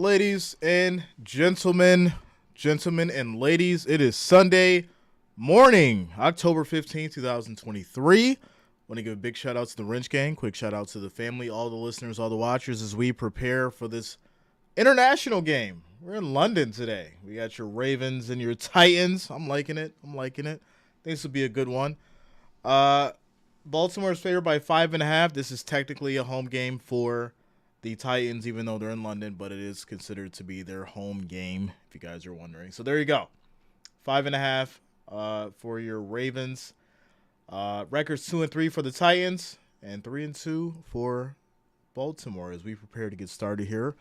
ladies and gentlemen, and ladies, it is Sunday morning, October 15th, 2023. Want to give a big shout out to the Wrench Gang, quick shout out to the family, all the listeners, all the watchers as we prepare for this international game. We're in London today. We got your Ravens and your Titans. I'm liking it. Think this will be a good one. Baltimore is favored by 5.5. This is technically a home game for the Titans, even though they're in London, but it is considered to be their home game, if you guys are wondering. So there you go. 5.5 for your Ravens. Records 2-3 for the Titans and 3-2 for Baltimore as we prepare to get started here.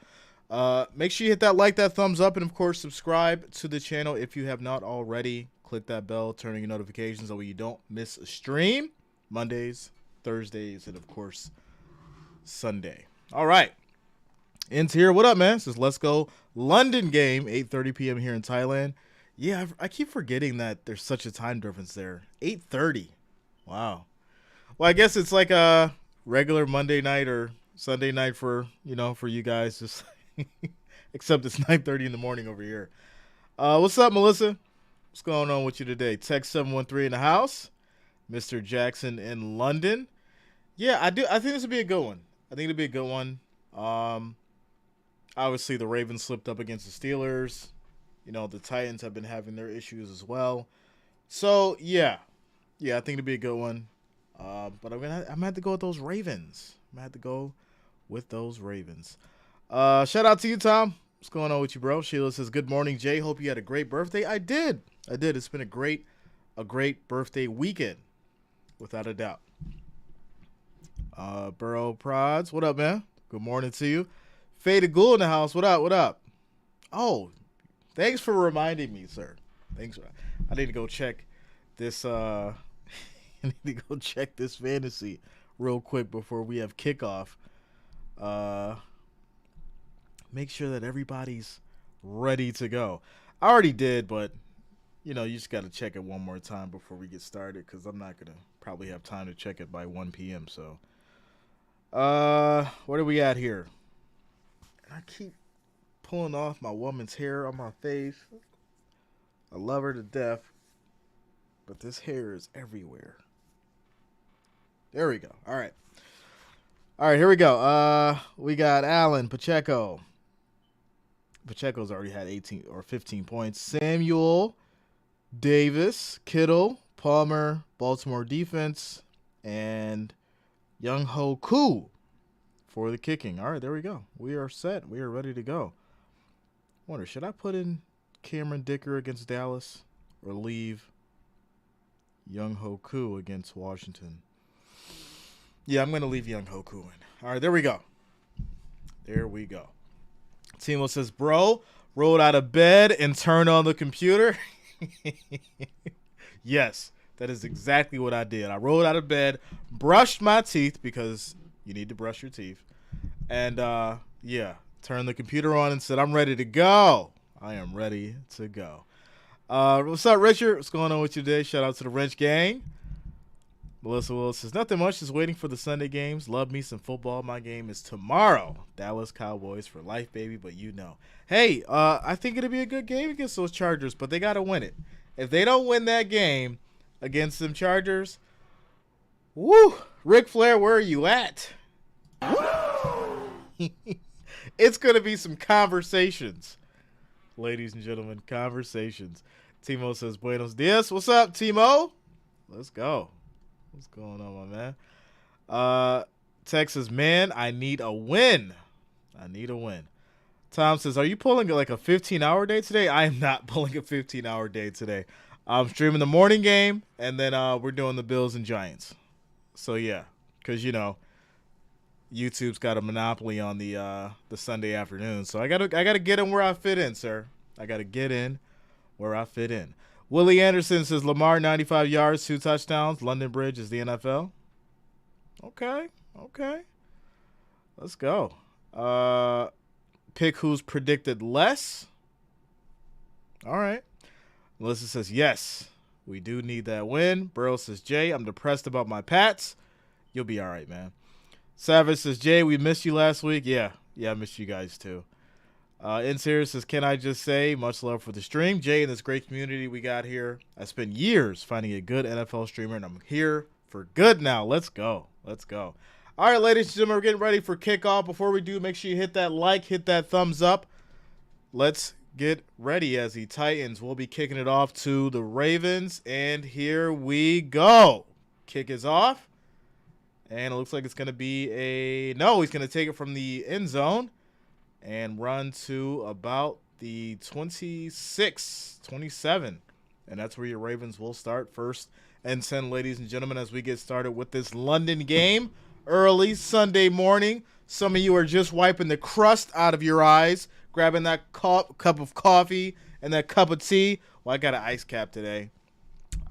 Make sure you hit that like, that thumbs up, and of course subscribe to the channel if you have not already. Click that bell, turn on your notifications so you don't miss a stream. Mondays, Thursdays, and of course Sunday. All right. Ends here. What up, man? This is Let's Go London game, 8:30 p.m. here in Thailand. Yeah, I keep forgetting that there's such a time difference there. 8:30. Wow. Well, I guess it's like a regular Monday night or Sunday night for you guys. Just except it's 9:30 in the morning over here. What's up, Melissa? What's going on with you today? Text 713 in the house. Mr. Jackson in London. Yeah, I think this would be a good one. Obviously, the Ravens slipped up against the Steelers. The Titans have been having their issues as well. So, yeah, I think it'd be a good one. But I'm gonna have to go with those Ravens. Shout out to you, Tom. What's going on with you, bro? Sheila says, good morning, Jay. Hope you had a great birthday. I did. It's been a great birthday weekend, without a doubt. Burrow Prods, what up, man? Good morning to you. Faded Ghoul in the house. What up? Oh, thanks for reminding me, sir. I need to go check this. I need to go check this fantasy real quick before we have kickoff. Make sure that everybody's ready to go. I already did, but you just got to check it one more time before we get started because I'm not gonna probably have time to check it by 1 p.m. So, what are we at here? And I keep pulling off my woman's hair on my face. I love her to death, but this hair is everywhere. There we go. All right, here we go. We got Allen Pacheco. Pacheco's already had 18 or 15 points. Samuel, Davis, Kittle, Palmer, Baltimore defense, and Young Ho Koo for the kicking. All right, there we go. We are set. We are ready to go. Wonder, should I put in Cameron Dicker against Dallas or leave Young Ho Koo against Washington? Yeah, I'm going to leave Young Ho Koo in. All right, there we go. Timo says, bro, rolled out of bed and turned on the computer. Yes, that is exactly what I did. I rolled out of bed, brushed my teeth because you need to brush your teeth, and turned the computer on and said, I'm ready to go. I am ready to go. What's up, Richard? What's going on with you today? Shout out to the Wrench Gang. Melissa Willis says, nothing much, just waiting for the Sunday games. Love me some football. My game is tomorrow. Dallas Cowboys for life, baby, but Hey, I think it'll be a good game against those Chargers, but they got to win it. If they don't win that game against them Chargers, woo, Ric Flair, where are you at? It's going to be some conversations. Ladies and gentlemen, conversations. Timo says, buenos dias. What's up, Timo? Let's go. What's going on, my man? Texas, man, I need a win. Tom says, are you pulling like a 15-hour day today? I am not pulling a 15-hour day today. I'm streaming the morning game, and then we're doing the Bills and Giants. So, yeah, because, YouTube's got a monopoly on the Sunday afternoon. So I gotta get in where I fit in, sir. Willie Anderson says, Lamar, 95 yards, 2 touchdowns. London Bridge is the NFL. Okay. Let's go. Pick who's predicted less. All right. Melissa says, yes, we do need that win. Burrow says, Jay, I'm depressed about my Pats. You'll be all right, man. Savage says, Jay, we missed you last week. Yeah, I missed you guys too. In serious says, can I just say much love for the stream? Jay, and this great community we got here. I spent years finding a good NFL streamer, and I'm here for good now. Let's go. Let's go. All right, ladies and gentlemen, we're getting ready for kickoff. Before we do, make sure you hit that like, hit that thumbs up. Let's get ready as the Titans will be kicking it off to the Ravens. And here we go. Kick is off. And it looks like it's going to be no, he's going to take it from the end zone and run to about the 26, 27. And that's where your Ravens will start. First and 10, ladies and gentlemen, as we get started with this London game. Early Sunday morning. Some of you are just wiping the crust out of your eyes, grabbing that cup of coffee and that cup of tea. Well, I got an ice cap today.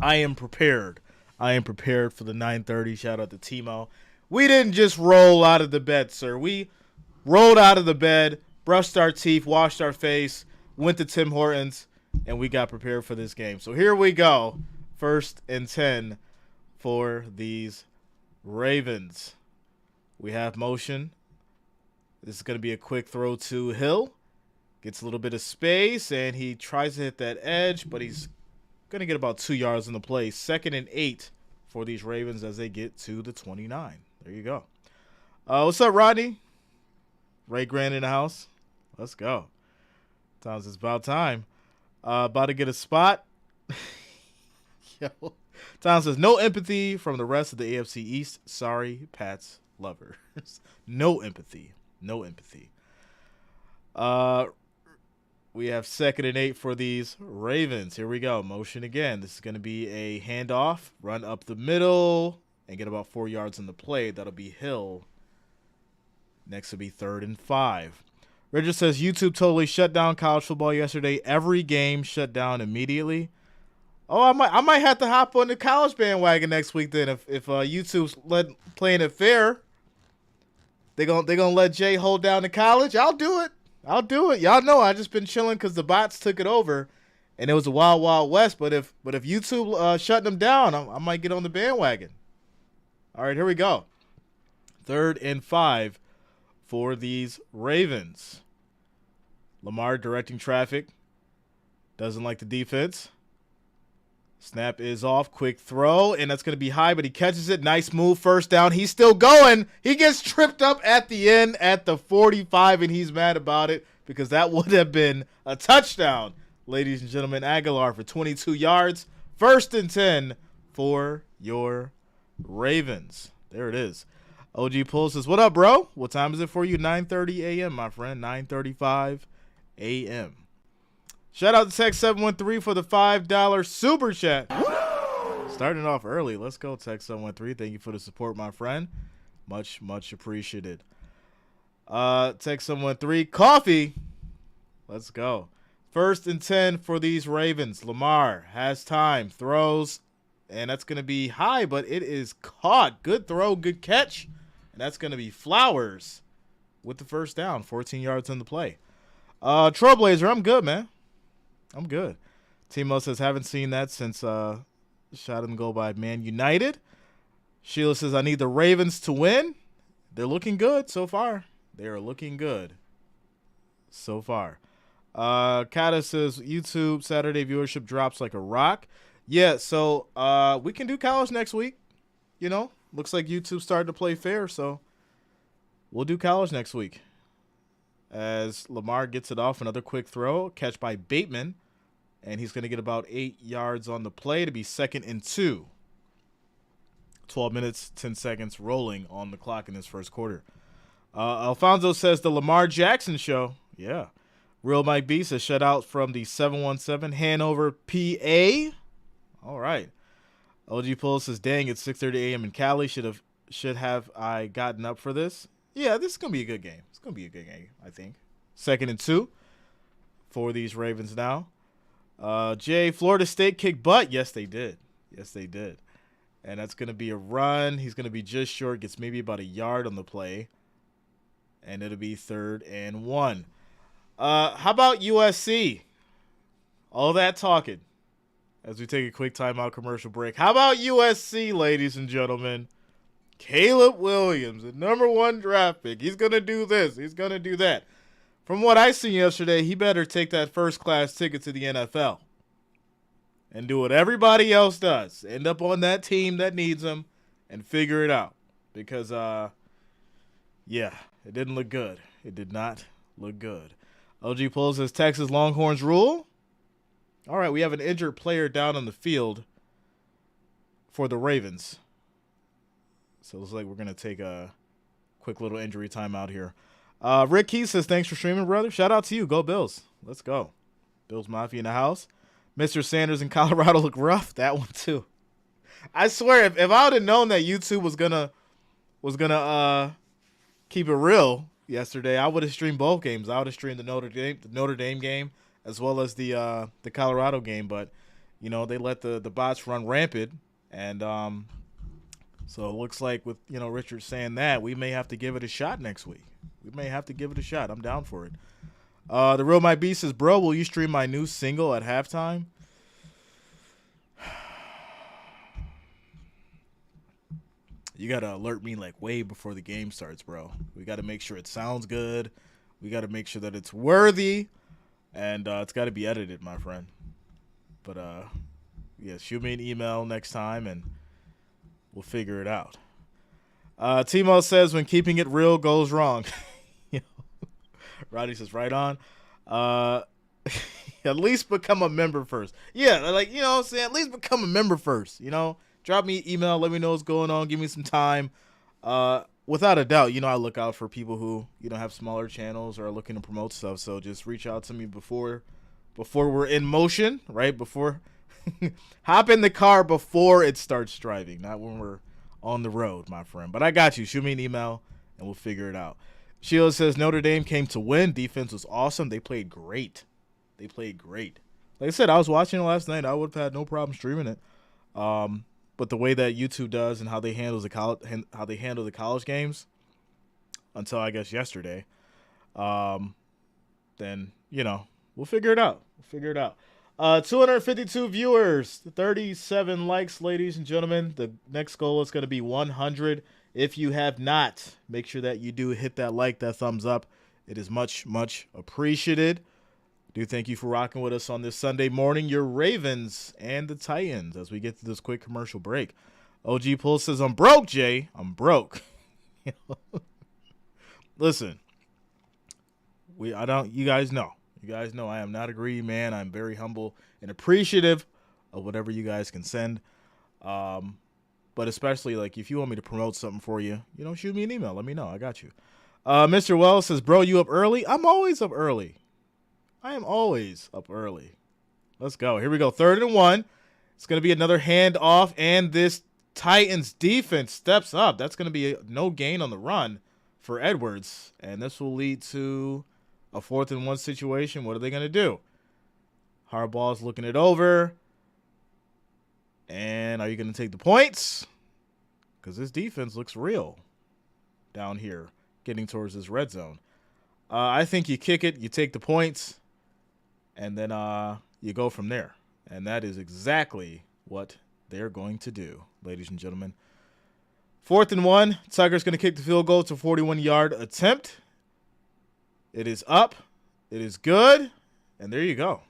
I am prepared. I am prepared for the 9:30. Shout out to Timo. We didn't just roll out of the bed, sir. We rolled out of the bed, brushed our teeth, washed our face, went to Tim Hortons, and we got prepared for this game. So here we go. First and 10 for these Ravens. We have motion. This is going to be a quick throw to Hill. Gets a little bit of space, and he tries to hit that edge, but he's going to get about 2 yards in the play. 2nd and 8 for these Ravens as they get to the 29. There you go. What's up, Rodney? Ray Grant in the house. Let's go. Sounds it's about time. About to get a spot. Yo. Tom says, no empathy from the rest of the AFC East. Sorry, Pats lovers. No empathy. No empathy. We have 2nd and 8 for these Ravens. Here we go. Motion again. This is going to be a handoff. Run up the middle and get about 4 yards in the play. That'll be Hill. Next will be 3rd and 5. Richard says, YouTube totally shut down college football yesterday. Every game shut down immediately. Oh, I might have to hop on the college bandwagon next week then if YouTube's playing it fair. They gonna let Jay hold down the college. I'll do it. Y'all know I just been chilling because the bots took it over, and it was a wild, wild west. But if YouTube shutting them down, I might get on the bandwagon. All right, here we go. 3rd and 5 for these Ravens. Lamar directing traffic. Doesn't like the defense. Snap is off. Quick throw, and that's going to be high, but he catches it. Nice move. First down. He's still going. He gets tripped up at the end at the 45, and he's mad about it because that would have been a touchdown. Ladies and gentlemen, Aguilar for 22 yards. 1st and 10 for your Ravens. There it is. OG Pull says, what up, bro? What time is it for you? 9:30 a.m., my friend. 9:35 a.m. Shout out to Text 713 for the $5 super chat. Starting off early. Let's go, Text 713. Thank you for the support, my friend. Much, much appreciated. Text 713. Coffee. Let's go. 1st and 10 for these Ravens. Lamar has time. Throws. And that's going to be high, but it is caught. Good throw, good catch. And that's going to be Flowers with the first down. 14 yards in the play. Trailblazer, I'm good, man. I'm good. Timo says, haven't seen that since shot and goal by Man United. Sheila says, I need the Ravens to win. They're looking good so far. They are looking good so far. Kata says, YouTube Saturday viewership drops like a rock. Yeah, so we can do college next week. You know, looks like YouTube's starting to play fair, so we'll do college next week. As Lamar gets it off, another quick throw, catch by Bateman, and he's going to get about 8 yards on the play to be 2nd and 2. 12 minutes, 10 seconds rolling on the clock in this first quarter. Alfonso says the Lamar Jackson show. Yeah. Real Mike B says shut out from the 717 Hanover, PA. All right. OG Pull says, dang, it's 6:30 a.m. in Cali. Should have I gotten up for this? Yeah, this is going to be a good game. It's going to be a good game, I think. 2nd and 2 for these Ravens now. Jay, Florida State kicked butt. Yes, they did. Yes, they did. And that's going to be a run. He's going to be just short. Gets maybe about a yard on the play. And it'll be 3rd and 1. How about USC? All that talking as we take a quick timeout commercial break. How about USC, ladies and gentlemen? Caleb Williams, the #1 draft pick. He's going to do this. He's going to do that. from what I seen yesterday, he better take that first class ticket to the NFL and do what everybody else does. End up on that team that needs him and figure it out. Because, yeah, it didn't look good. It did not look good. OG Pulls says Texas Longhorns rule. All right, we have an injured player down on the field for the Ravens. So it looks like we're going to take a quick little injury timeout here. Rick Key says, thanks for streaming, brother. Shout out to you. Go Bills. Let's go. Bills Mafia in the house. Mr. Sanders in Colorado look rough. That one, too. I swear, if I would have known that YouTube was gonna keep it real yesterday, I would have streamed both games. I would have streamed the Notre Dame game as well as the Colorado game. But, you know, they let the bots run rampant. And so it looks like with, you know, Richard saying that, we may have to give it a shot next week. We may have to give it a shot. I'm down for it. The Real My Beast says, bro, will you stream my new single at halftime? You got to alert me like way before the game starts, bro. We got to make sure it sounds good. We got to make sure that it's worthy. And it's got to be edited, my friend. But, yeah, shoot me an email next time and we'll figure it out. Timo says, when keeping it real goes wrong. Roddy says, right on. At least become a member first. Yeah, like, you know what I'm saying? At least become a member first, you know? Drop me an email. Let me know what's going on. Give me some time. Without a doubt, you know, I look out for people who, you know, have smaller channels or are looking to promote stuff. So just reach out to me before we're in motion, right? Before hop in the car before it starts driving, not when we're on the road, my friend. But I got you. Shoot me an email and we'll figure it out. Sheila says Notre Dame came to win. Defense was awesome. They played great. Like I said, I was watching it last night. I would have had no problem streaming it. But the way that YouTube does and how they handle the college games, until I guess yesterday, then, you know, we'll figure it out. 252 viewers, 37 likes, ladies and gentlemen. The next goal is going to be 100. If you have not, make sure that you do hit that like, that thumbs up. It is much, much appreciated. Do thank you for rocking with us on this Sunday morning. Your Ravens and the Titans as we get to this quick commercial break. OG Pulse says, I'm broke, Jay. I'm broke. Listen, you guys know I am not a greedy man. I'm very humble and appreciative of whatever you guys can send. But especially, like, if you want me to promote something for you, you know, shoot me an email. Let me know. I got you. Mr. Wells says, bro, you up early? I'm always up early. I am always up early. Let's go. Here we go. 3rd and 1. It's going to be another handoff, and this Titans defense steps up. That's going to be no gain on the run for Edwards, and this will lead to a 4th and 1 situation. What are they going to do? Harbaugh's looking it over. And are you going to take the points? Because this defense looks real down here, getting towards this red zone. I think you kick it, you take the points, and then you go from there. And that is exactly what they're going to do, ladies and gentlemen. 4th and 1. Tucker's going to kick the field goal to 41-yard attempt. It is up. It is good. And there you go.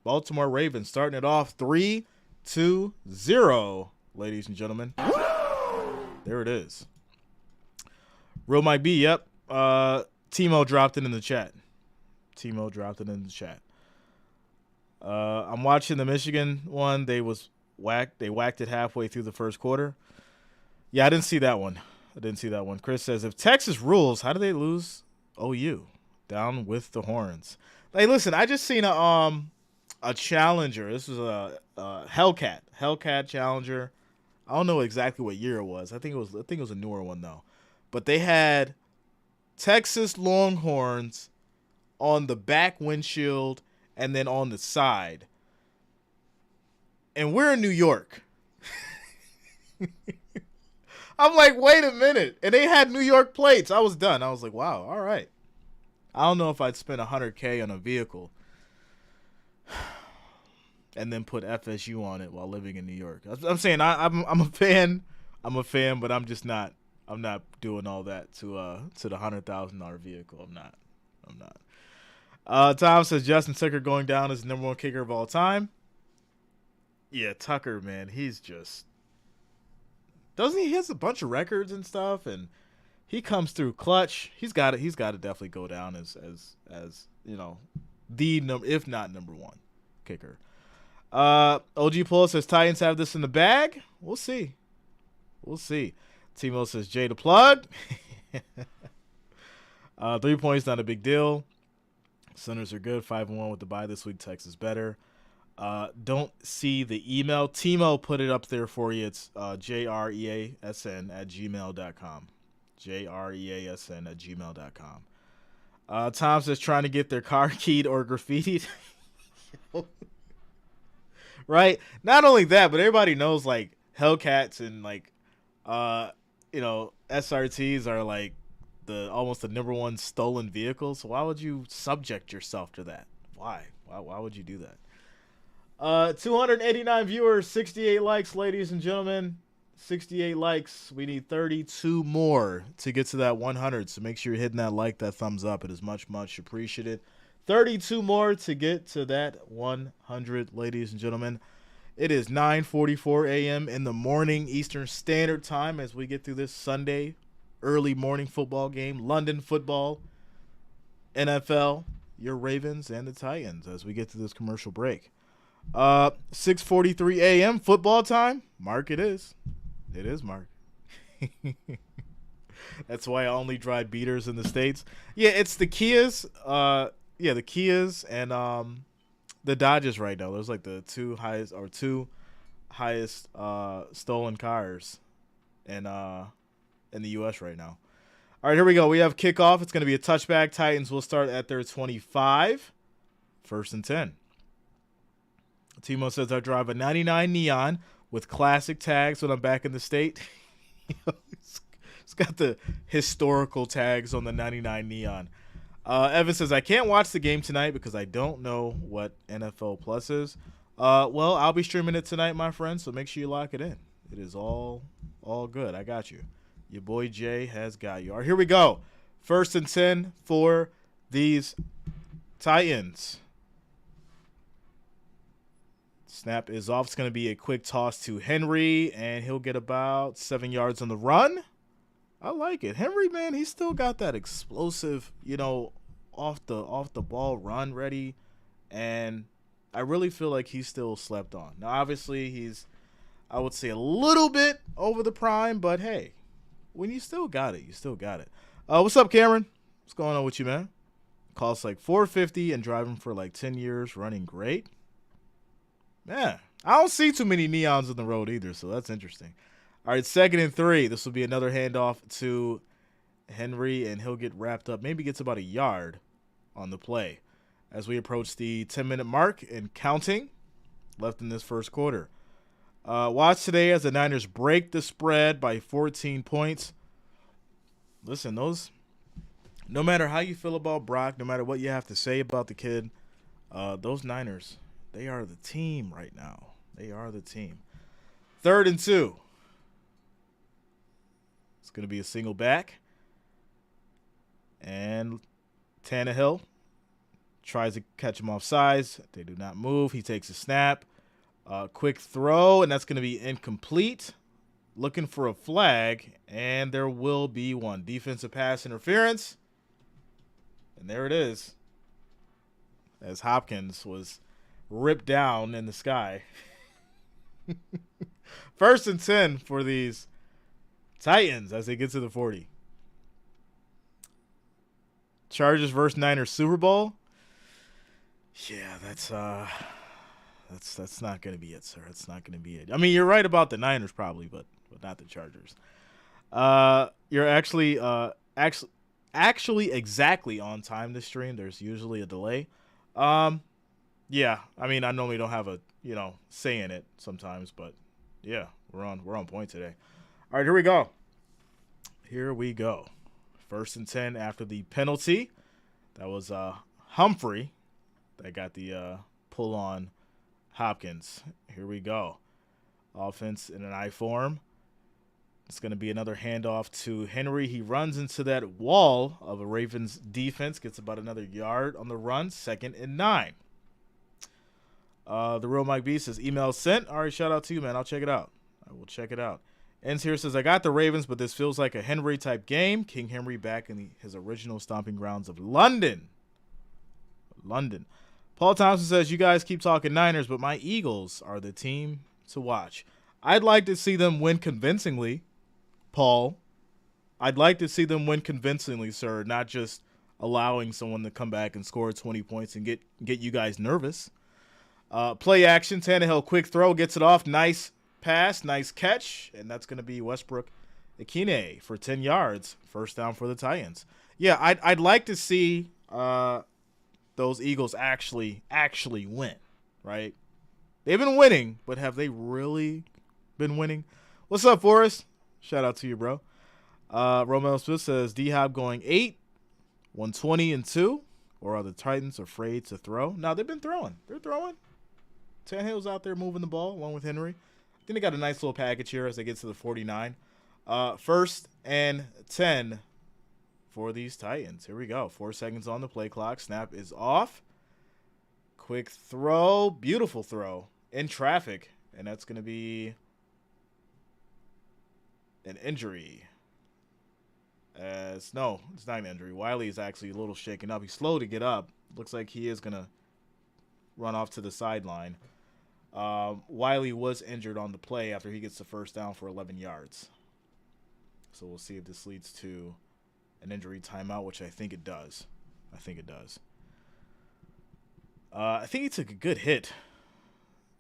Baltimore Ravens starting it off 3-0, ladies and gentlemen. There it is. Real might be, yep. Timo dropped it in the chat. I'm watching the Michigan one. They whacked it halfway through the first quarter. Yeah, I didn't see that one. Chris says, if Texas rules, how do they lose OU? Down with the horns. Hey, listen, I just seen a challenger. This was a Hellcat challenger. I don't know exactly what year it was. I think it was a newer one though. But they had Texas Longhorns on the back windshield and then on the side. And we're in New York. I'm like, wait a minute. And they had New York plates. I was done. I was like, wow, all right. I don't know if I'd spend $100K on a vehicle and then put FSU on it while living in New York. I'm saying I'm a fan. I'm a fan, but I'm not doing all that to the $100,000 vehicle. I'm not. Tom says Justin Tucker going down as the number one kicker of all time. Yeah, Tucker, man, he's just doesn't he? He has a bunch of records and stuff, and he comes through clutch. He's got it. He's got to definitely go down as the number, if not number one kicker. OG Pull says Titans have this in the bag. We'll see. We'll see. Timo says Jay the plug. 3 points, not a big deal. Centers are good. 5-1 with the bye this week. Texas better. Don't see the email. Timo put it up there for you. It's JREASN@gmail.com. JREASN@gmail.com. Tom says trying to get their car keyed or graffitied. Right? Not only that, but everybody knows like Hellcats and like SRTs are like almost the number one stolen vehicle. So why would you subject yourself to that? Why would you do that? 289 viewers, 68 likes, ladies and gentlemen. 68 likes. We need 32 more to get to that 100. So make sure you're hitting that thumbs up. It is much, much appreciated. 32 more to get to that 100, ladies and gentlemen. It is 9:44 a.m. in the morning Eastern Standard Time as we get through this Sunday early morning football game. London football, NFL, your Ravens, and the Titans as we get to this commercial break. 6:43 a.m. football time. Mark, it is. It is, Mark. That's why I only drive beaters in the States. Yeah, it's the Kias. The Kias and the Dodges right now. Those like the two highest stolen cars in the U.S. right now. All right, here we go. We have kickoff. It's going to be a touchback. Titans will start at their 25. 1st and 10. Timo says I drive a 99 Neon with classic tags when I'm back in the state. It's got the historical tags on the 99 Neon. Evan says I can't watch the game tonight because I don't know what NFL Plus is. Well, I'll be streaming it tonight, my friend, so make sure you lock it in. It is all good. I got you. Your boy Jay has got you. All right, here we go. 1st and 10 for these Titans. Snap is off. It's going to be a quick toss to Henry, and he'll get about 7 yards on the run. I like it. Henry, man, he's still got that explosive, off the ball run ready, and I really feel like he's still slept on. Now, obviously, he's, I would say, a little bit over the prime, but hey, when you still got it, you still got it. What's up, Cameron? What's going on with you, man? Costs like $450 and driving for like 10 years, running great. Yeah, I don't see too many Neons on the road either, so that's interesting. All right, 2nd and 3. This will be another handoff to Henry, and he'll get wrapped up. Maybe gets about a yard on the play as we approach the 10-minute mark and counting left in this first quarter. Watch today as the Niners break the spread by 14 points. Listen, no matter how you feel about Brock, no matter what you have to say about the kid, those Niners, they are the team right now. They are the team. 3rd and 2. It's going to be a single back. And Tannehill tries to catch him off sides. They do not move. He takes a snap. Quick throw, and that's going to be incomplete. Looking for a flag, and there will be one. Defensive pass interference. And there it is. As Hopkins was ripped down in the sky. 1st and 10 for these Titans as they get to the 40. Chargers versus Niners Super Bowl. Yeah, that's not going to be it, sir. It's not going to be it. I mean, you're right about the Niners probably, but not the Chargers. You're actually exactly on time this stream. There's usually a delay. Yeah, I mean, I normally don't have a, say in it sometimes, but yeah, we're on point today. All right, here we go. Here we go. 1st and 10 after the penalty. That was Humphrey that got the pull on Hopkins. Here we go. Offense in an I form. It's going to be another handoff to Henry. He runs into that wall of a Ravens defense, gets about another yard on the run, 2nd and 9. The real Mike B says, email sent. All right, shout out to you, man. I'll check it out. I will check it out. Ends here says, I got the Ravens, but this feels like a Henry-type game. King Henry back in his original stomping grounds of London. Paul Thompson says, you guys keep talking Niners, but my Eagles are the team to watch. I'd like to see them win convincingly, Paul. I'd like to see them win convincingly, sir, not just allowing someone to come back and score 20 points and get you guys nervous. Play action, Tannehill, quick throw, gets it off, nice pass, nice catch, and that's going to be Westbrook Ikine for 10 yards, first down for the Titans. Yeah, I'd like to see those Eagles actually win, right? They've been winning, but have they really been winning? What's up, Forrest? Shout out to you, bro. Romeo Smith says, D-Hop going 8, 120 and 2, or are the Titans afraid to throw? No, they've been throwing. They're throwing. Tannehill's out there moving the ball along with Henry. I think they got a nice little package here as they get to the 49. 1st and 10 for these Titans. Here we go. 4 seconds on the play clock. Snap is off. Quick throw. Beautiful throw in traffic. And that's going to be an injury. No, it's not an injury. Wiley is actually a little shaken up. He's slow to get up. Looks like he is going to run off to the sideline. Wiley was injured on the play after he gets the first down for 11 yards. So we'll see if this leads to an injury timeout, which I think it does. I think he took a good hit,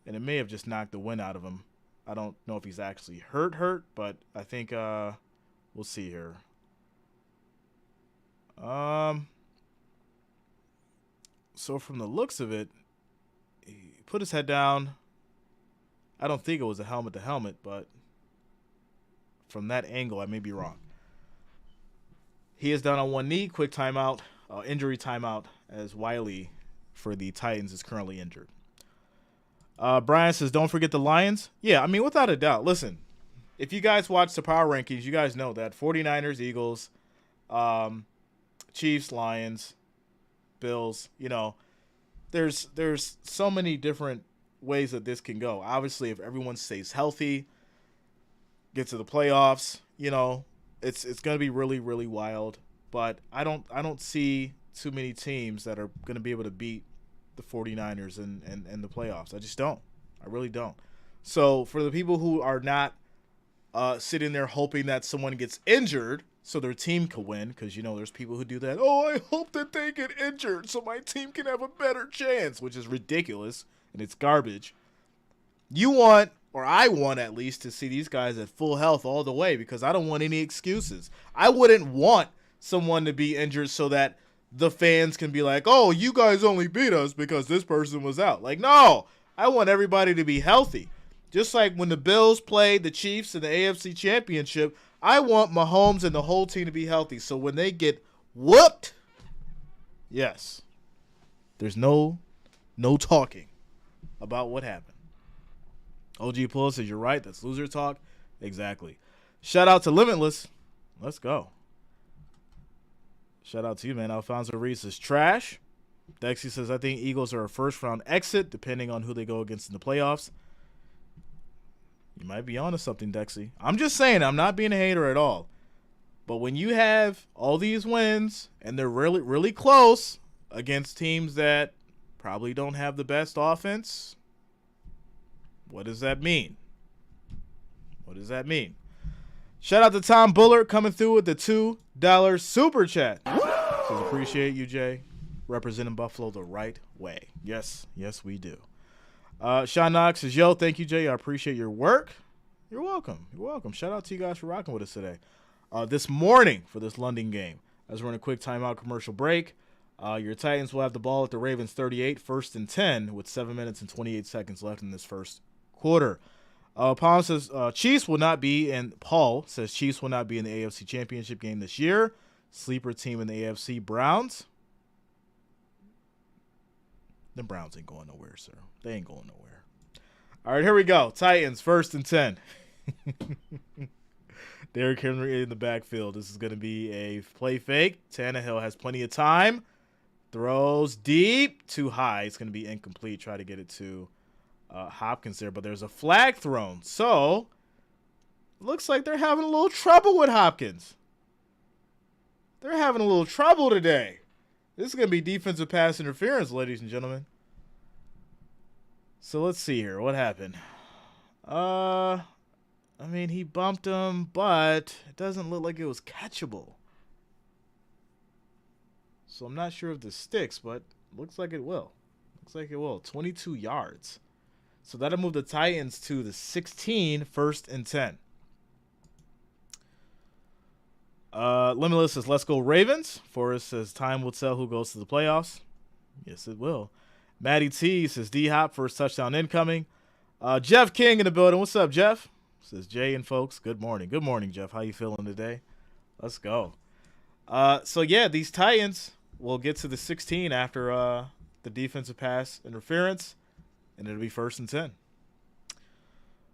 and it may have just knocked the wind out of him. I don't know if he's actually hurt, but I think we'll see here. So from the looks of it, he put his head down. I don't think it was a helmet to helmet, but from that angle, I may be wrong. He is down on one knee. Quick timeout, injury timeout, as Wiley for the Titans is currently injured. Brian says, don't forget the Lions. Yeah, I mean, without a doubt. Listen, if you guys watch the power rankings, you guys know that 49ers, Eagles, Chiefs, Lions, Bills, there's so many different ways that this can go. Obviously, if everyone stays healthy, get to the playoffs, it's going to be really, really wild. But I don't see too many teams that are going to be able to beat the 49ers in the playoffs. I just don't. I really don't. So for the people who are not sitting there hoping that someone gets injured so their team can win, because, there's people who do that. Oh, I hope that they get injured so my team can have a better chance, which is ridiculous, and it's garbage. You want, or I want at least, to see these guys at full health all the way, because I don't want any excuses. I wouldn't want someone to be injured so that the fans can be like, oh, you guys only beat us because this person was out. Like, no, I want everybody to be healthy. Just like when the Bills played the Chiefs in the AFC Championship, I want Mahomes and the whole team to be healthy. So when they get whooped, yes, there's no talking about what happened. OG Pull says, you're right. That's loser talk. Exactly. Shout out to Limitless. Let's go. Shout out to you, man. Alfonso Reed says, trash. Dexy says, I think Eagles are a first-round exit, depending on who they go against in the playoffs. You might be onto something, Dexy. I'm just saying, I'm not being a hater at all. But when you have all these wins, and they're really, really close against teams that probably don't have the best offense, what does that mean? What does that mean? Shout out to Tom Bullard coming through with the $2 super chat. Says, appreciate you, Jay. Representing Buffalo the right way. Yes, we do. Sean Knox says, yo, thank you, Jay. I appreciate your work. You're welcome. Shout out to you guys for rocking with us today. This morning for this London game, as we're in a quick timeout commercial break, your Titans will have the ball at the Ravens 38, 1st and 10, with 7 minutes and 28 seconds left in this first quarter. Paul says Chiefs will not be in the AFC Championship game this year. Sleeper team in the AFC, Browns. The Browns ain't going nowhere, sir. They ain't going nowhere. All right, here we go. Titans, 1st and 10. Derrick Henry in the backfield. This is going to be a play fake. Tannehill has plenty of time. Throws deep, too high. It's going to be incomplete. Try to get it to Hopkins there, but there's a flag thrown. So, looks like they're having a little trouble with Hopkins. They're having a little trouble today. This is going to be defensive pass interference, ladies and gentlemen. So, let's see here. What happened? I mean, he bumped him, but it doesn't look like it was catchable. So, I'm not sure if this sticks, but looks like it will. Looks like it will. 22 yards. So, that'll move the Titans to the 16, 1st and 10. Limitless says, let's go Ravens. Forrest says, time will tell who goes to the playoffs. Yes, it will. Matty T says, D-Hop, first touchdown incoming. Jeff King in the building. What's up, Jeff? Says Jay and folks. Good morning. Good morning, Jeff. How you feeling today? Let's go. So, yeah, these Titans will get to the 16 after the defensive pass interference, and it'll be 1st and 10.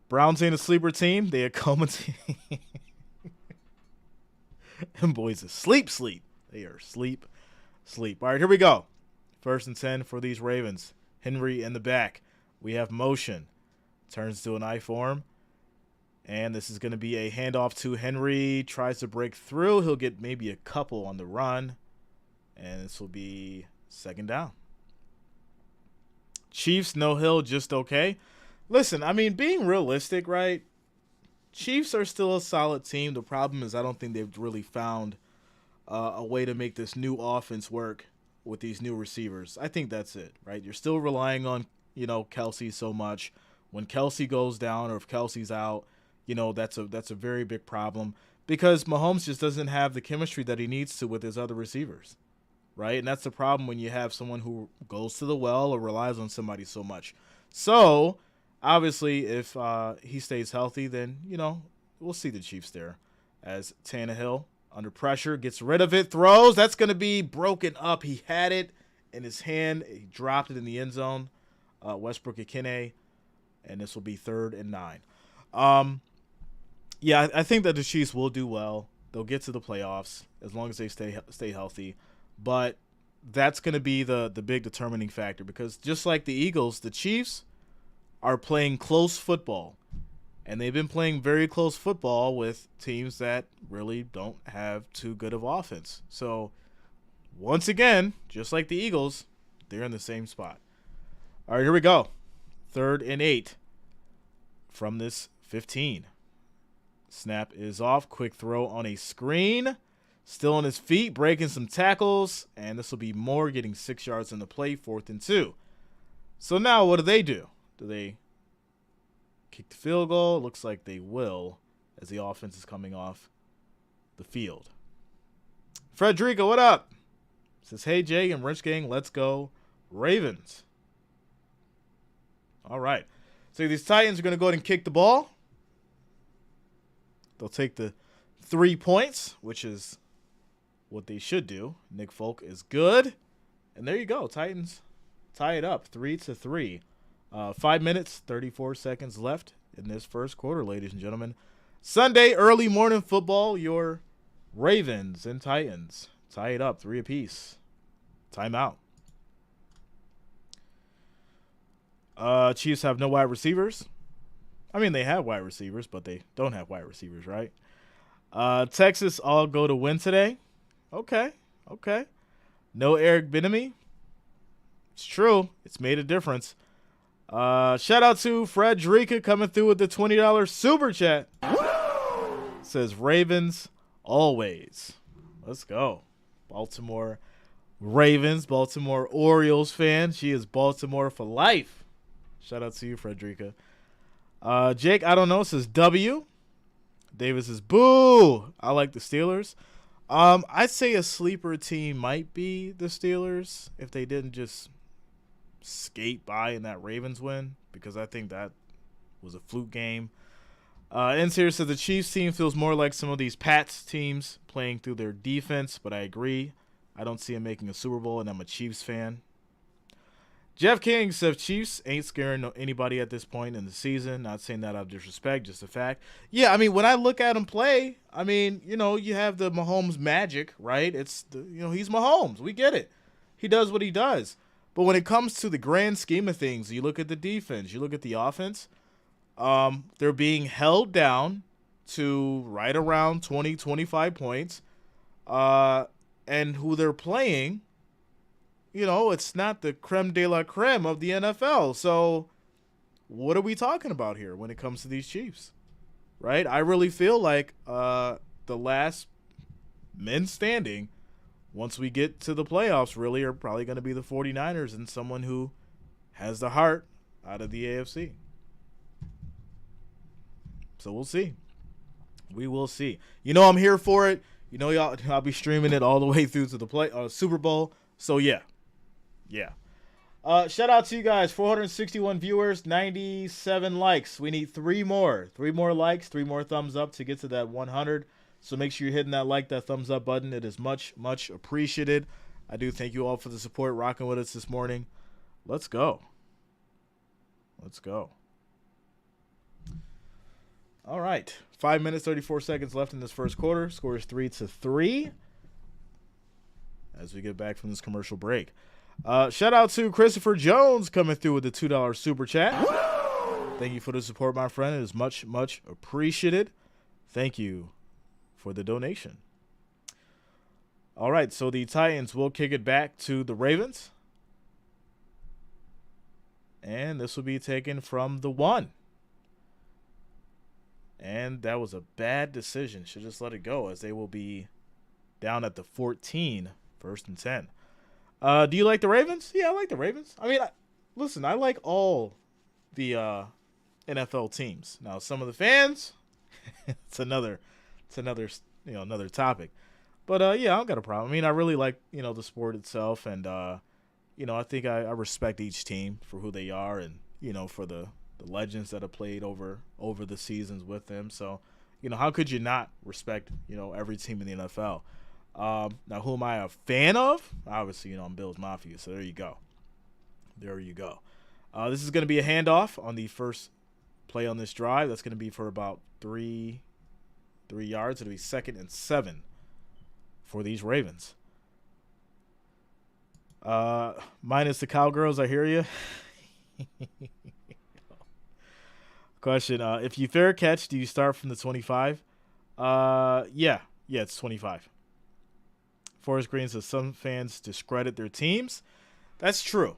Browns ain't a sleeper team. They a coma team. Them boys are sleep. They are sleep. All right, here we go. 1st and 10 for these Ravens. Henry in the back. We have motion. Turns to an I form. And this is going to be a handoff to Henry. Tries to break through. He'll get maybe a couple on the run. And this will be 2nd down. Chiefs, no hill, just okay. Listen, I mean, being realistic, right? Chiefs are still a solid team. The problem is I don't think they've really found a way to make this new offense work with these new receivers. I think that's it, right? You're still relying on, Kelsey so much. When Kelsey goes down or if Kelsey's out, that's a very big problem because Mahomes just doesn't have the chemistry that he needs to with his other receivers, right? And that's the problem when you have someone who goes to the well or relies on somebody so much. So, obviously, if he stays healthy, then, we'll see the Chiefs there as Tannehill under pressure, gets rid of it, throws. That's going to be broken up. He had it in his hand. He dropped it in the end zone. Westbrook Akine, and this will be 3rd and 9. Yeah, I think that the Chiefs will do well. They'll get to the playoffs as long as they stay healthy. But that's going to be the big determining factor because just like the Eagles, the Chiefs are playing close football. And they've been playing very close football with teams that really don't have too good of offense. So, once again, just like the Eagles, they're in the same spot. All right, here we go. 3rd and 8 from this 15. Snap is off. Quick throw on a screen. Still on his feet, breaking some tackles. And this will be Moore getting 6 yards on the play, 4th and 2. So now what do? Do they kick the field goal? Looks like they will as the offense is coming off the field. Frederica, what up? Says, hey, Jay and Rich Gang, let's go Ravens. All right. So these Titans are going to go ahead and kick the ball. They'll take the 3 points, which is what they should do. Nick Folk is good. And there you go. Titans tie it up 3-3. 5 minutes, 34 seconds left in this first quarter, ladies and gentlemen. Sunday, early morning football. Your Ravens and Titans tie it up 3 apiece. Timeout. Chiefs have no wide receivers. I mean, they have wide receivers, but they don't have wide receivers, right? Texas all go to win today. Okay. No Eric Bieniemy. It's true. It's made a difference. Shout out to Frederica coming through with the $20 super chat. Says Ravens always. Let's go. Baltimore Ravens, Baltimore Orioles fan. She is Baltimore for life. Shout out to you, Frederica. Jake, I don't know, says W. Davis says boo. I like the Steelers. I'd say a sleeper team might be the Steelers if they didn't just skate by in that Ravens win, because I think that was a fluke game. N-Series says the Chiefs team feels more like some of these Pats teams playing through their defense, but I agree. I don't see him making a Super Bowl, and I'm a Chiefs fan. Jeff King says Chiefs ain't scaring anybody at this point in the season. Not saying that out of disrespect, just a fact. Yeah, I mean, when I look at him play, I mean, you have the Mahomes magic, right? He's Mahomes. We get it. He does what he does. But when it comes to the grand scheme of things, you look at the defense, you look at the offense, they're being held down to right around 20, 25 points. And who they're playing, it's not the creme de la creme of the NFL. So what are we talking about here when it comes to these Chiefs, right? I really feel like the last men standing, once we get to the playoffs, really are probably going to be the 49ers and someone who has the heart out of the AFC. So we'll see. We will see. I'm here for it. I'll be streaming it all the way through to the Super Bowl. So, yeah. Shout out to you guys. 461 viewers, 97 likes. We need 3 more. 3 more likes, 3 more thumbs up to get to that 100. So make sure you're hitting that thumbs up button. It is much, much appreciated. I do thank you all for the support, rocking with us this morning. Let's go. All right. 5 minutes, 34 seconds left in this first quarter. Score is 3-3 as we get back from this commercial break. Shout out to Christopher Jones coming through with the $2 super chat. Thank you for the support, my friend. It is much, much appreciated. Thank you for the donation. All right, so the Titans will kick it back to the Ravens. And this will be taken from the 1. And that was a bad decision. Should just let it go as they will be down at the 14, 1st and 10. Do you like the Ravens? Yeah, I like the Ravens. I mean, listen, I like all the NFL teams. Now, some of the fans, it's another topic. But yeah, I don't got a problem. I mean, I really like the sport itself, and I think I respect each team for who they are, and for the legends that have played over the seasons with them. So, how could you not respect every team in the NFL? Now, who am I a fan of? Obviously, I'm Bills Mafia, so there you go. This is going to be a handoff on the first play on this drive. That's going to be for about 3 yards. It'll be 2nd and 7 for these Ravens. Minus the Cowgirls, I hear you. Question, if you fair catch, do you start from the 25? Yeah, it's 25. Forrest Green says some fans discredit their teams. That's true.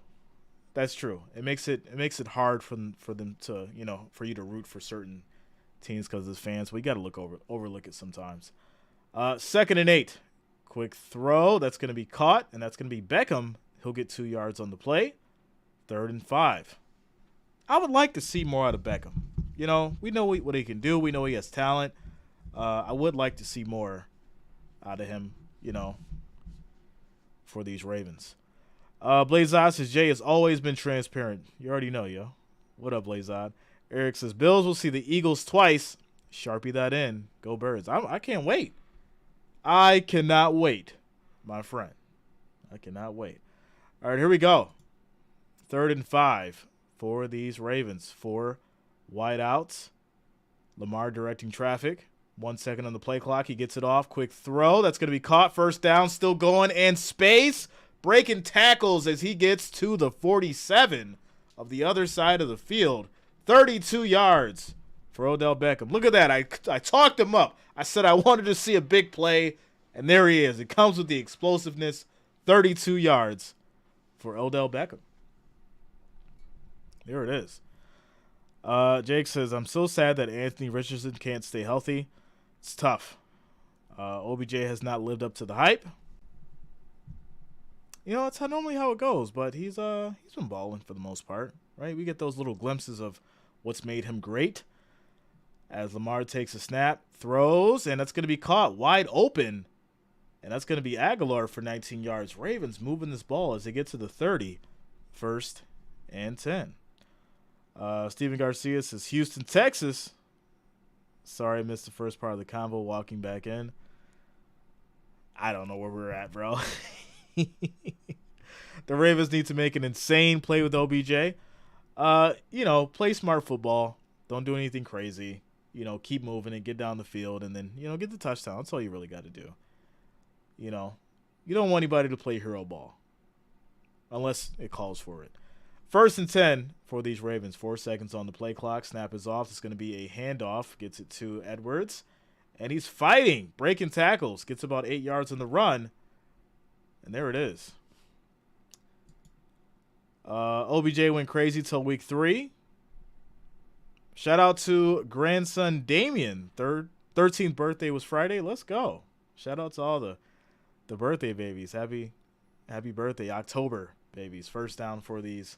It makes it hard for them to, for you to root for certain teams because as fans, we got to overlook it sometimes. 2nd and 8. Quick throw. That's going to be caught, and that's going to be Beckham. He'll get 2 yards on the play. 3rd and 5. I would like to see more out of Beckham. We know what he can do. We know he has talent. I would like to see more out of him, for these Ravens. Blazod says, Jay has always been transparent. You already know, yo. What up, Blazod? Eric says, Bills will see the Eagles twice. Sharpie that in. Go Birds. I can't wait. I cannot wait, my friend. I cannot wait. All right, here we go. 3rd and 5 for these Ravens. 4 wide outs. Lamar directing traffic. 1 second on the play clock. He gets it off. Quick throw. That's going to be caught. First down. Still going. And space. Breaking tackles as he gets to the 47 of the other side of the field. 32 yards for Odell Beckham. Look at that. I talked him up. I said I wanted to see a big play. And there he is. It comes with the explosiveness. 32 yards for Odell Beckham. There it is. Jake says, I'm so sad that Anthony Richardson can't stay healthy. It's tough. OBJ has not lived up to the hype. It's normally how it goes, but he's been balling for the most part, right? We get those little glimpses of what's made him great. As Lamar takes a snap, throws, and that's going to be caught wide open. And that's going to be Aguilar for 19 yards. Ravens moving this ball as they get to the 30. 1st and 10. Steven Garcia says, Houston, Texas. Sorry, I missed the first part of the convo walking back in. I don't know where we're at, bro. The Ravens need to make an insane play with OBJ. Play smart football. Don't do anything crazy. Keep moving and get down the field and then, get the touchdown. That's all you really got to do. You don't want anybody to play hero ball unless it calls for it. 1st and 10 for these Ravens. 4 seconds on the play clock. Snap is off. It's going to be a handoff. Gets it to Edwards. And he's fighting, breaking tackles. Gets about 8 yards on the run. And there it is. OBJ went crazy till week 3. Shout out to grandson Damien. 13th birthday was Friday. Let's go. Shout out to all the birthday babies. Happy birthday, October babies. First down for these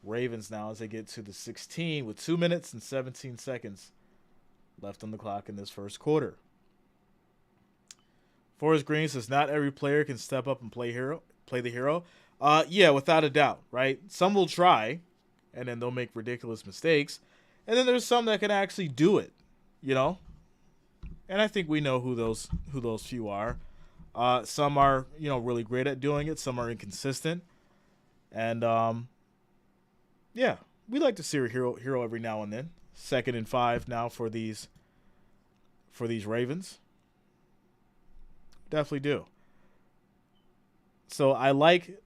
Ravens now as they get to the 16 with 2 minutes and 17 seconds left on the clock in this first quarter. Forrest Green says not every player can step up and play the hero. Yeah, without a doubt, right? Some will try, and then they'll make ridiculous mistakes. And then there's some that can actually do it, And I think we know who those few are. Some are, really great at doing it. Some are inconsistent. And, yeah, we like to see a hero every now and then. 2nd and 5 now for these Ravens. Definitely do. So I like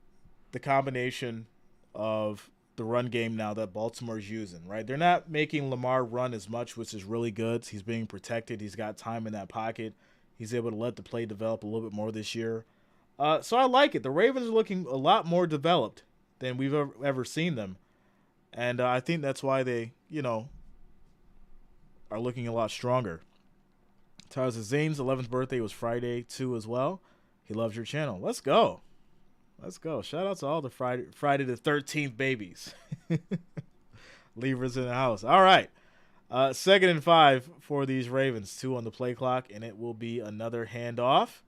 the combination of the run game now that Baltimore's using, right? They're not making Lamar run as much, which is really good. He's being protected. He's got time in that pocket. He's able to let the play develop a little bit more this year. So I like it. The Ravens are looking a lot more developed than we've ever seen them. And I think that's why they, are looking a lot stronger. Tyler says Zane's 11th birthday was Friday, too, as well. He loves your channel. Let's go. Let's go. Shout out to all the Friday the 13th babies. Leavers in the house. All right. 2nd and 5 for these Ravens. 2 on the play clock, and it will be another handoff.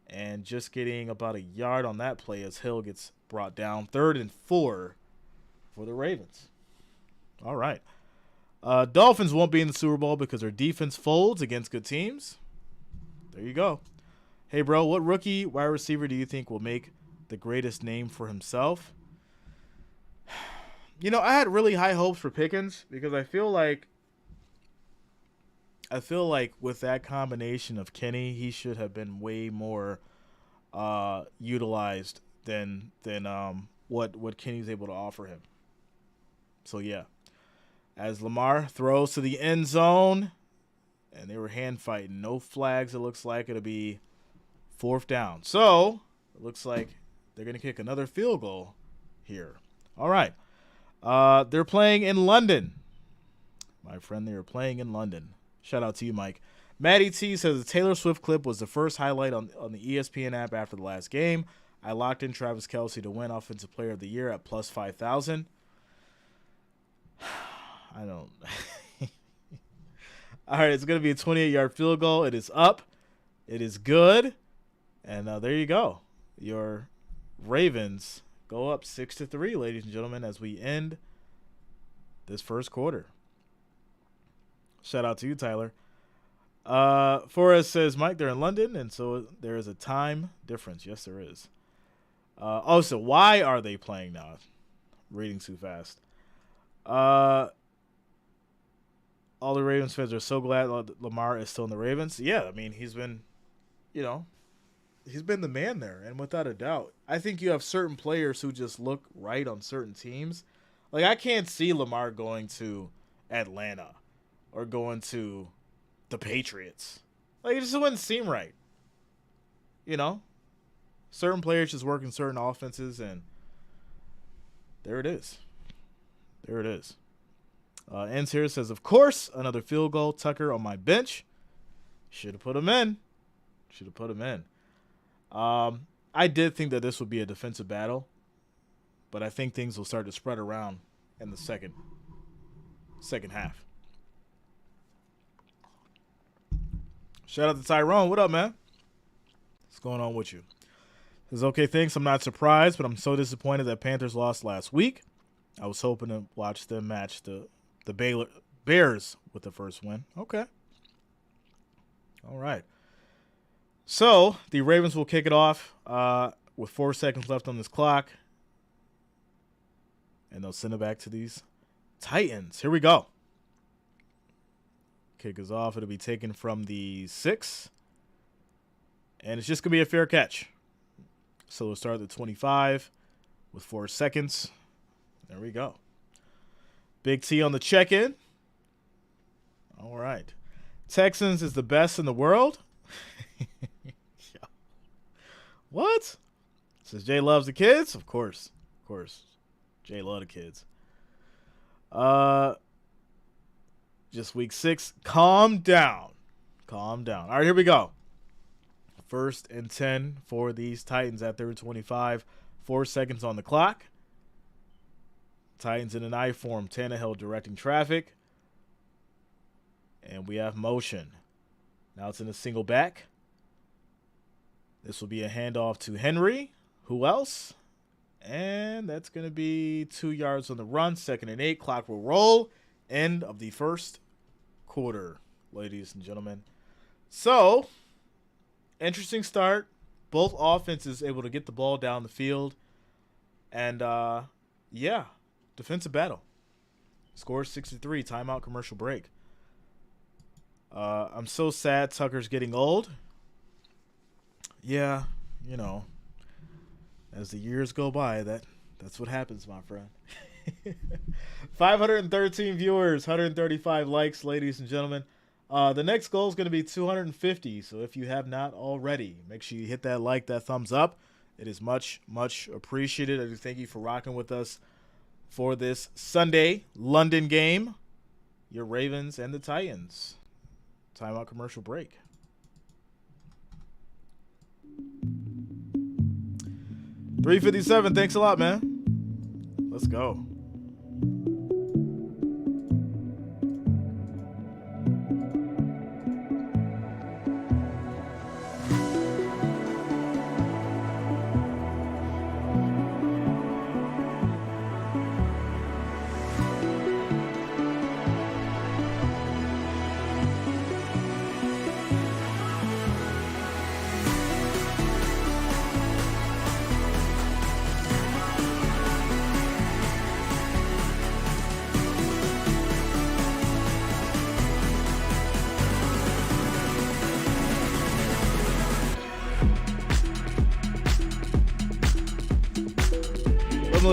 And just getting about a yard on that play as Hill gets brought down. 3rd and 4 for the Ravens. All right. Dolphins won't be in the Super Bowl because their defense folds against good teams. There you go. Hey, bro, what rookie wide receiver do you think will make the greatest name for himself? I had really high hopes for Pickens because I feel like with that combination of Kenny, he should have been way more utilized than what Kenny's able to offer him. So yeah, as Lamar throws to the end zone, and they were hand fighting, no flags. It looks like it'll be 4th down. So it looks like they're gonna kick another field goal here. All right. They're playing in London. My friend, they are playing in London. Shout out to you, Mike. Maddie T says the Taylor Swift clip was the first highlight on the ESPN app after the last game. I locked in Travis Kelce to win Offensive Player of the Year at plus 5,000. I don't. All right, it's going to be a 28-yard field goal. It is up. It is good. And there you go. Your Ravens go up 6-3, ladies and gentlemen, as we end this first quarter. Shout out to you, Tyler. Forrest says, Mike, they're in London, and so there is a time difference. Yes, there is. So why are they playing now? Reading too fast. All the Ravens fans are so glad Lamar is still in the Ravens. Yeah, I mean, he's been the man there, and without a doubt. I think you have certain players who just look right on certain teams. Like, I can't see Lamar going to Atlanta or going to the Patriots. Like, it just wouldn't seem right. Certain players just work in certain offenses, and there it is. There it is. Ends here says, of course, another field goal. Tucker on my bench. Should have put him in. I did think that this would be a defensive battle, but I think things will start to spread around in the second half. Shout out to Tyrone. What up, man? What's going on with you? Says, okay, thanks. I'm not surprised, but I'm so disappointed that Panthers lost last week. I was hoping to watch them match the Bears with the first win. Okay. All right. So the Ravens will kick it off with 4 seconds left on this clock. And they'll send it back to these Titans. Here we go. Kick is off. It'll be taken from the 6. And it's just going to be a fair catch. So we'll start at the 25 with 4 seconds. There we go. Big T on the check-in. All right. Texans is the best in the world. What? Says Jay loves the kids? Of course. Of course. Jay loves the kids. Just week 6. Calm down. Calm down. All right, here we go. 1st and 10 for these Titans at their 25. 4 seconds on the clock. Titans in an I form. Tannehill directing traffic. And we have motion. Now it's in a single back. This will be a handoff to Henry. Who else? And that's going to be 2 yards on the run. 2nd and 8. Clock will roll. End of the first quarter, ladies and gentlemen. So, interesting start. Both offenses able to get the ball down the field. And, yeah, defensive battle. Score 63. Timeout, commercial break. I'm so sad Tucker's getting old. Yeah, you know, as the years go by, that's what happens, my friend. 513 viewers, 135 likes, ladies and gentlemen. The next goal is going to be 250, so if you have not already, make sure you hit that like, that thumbs up. It is much, much appreciated. I do thank you for rocking with us for this Sunday London game. Your Ravens and the Titans. Timeout, commercial break. $3.57. Thanks a lot, man. Let's go.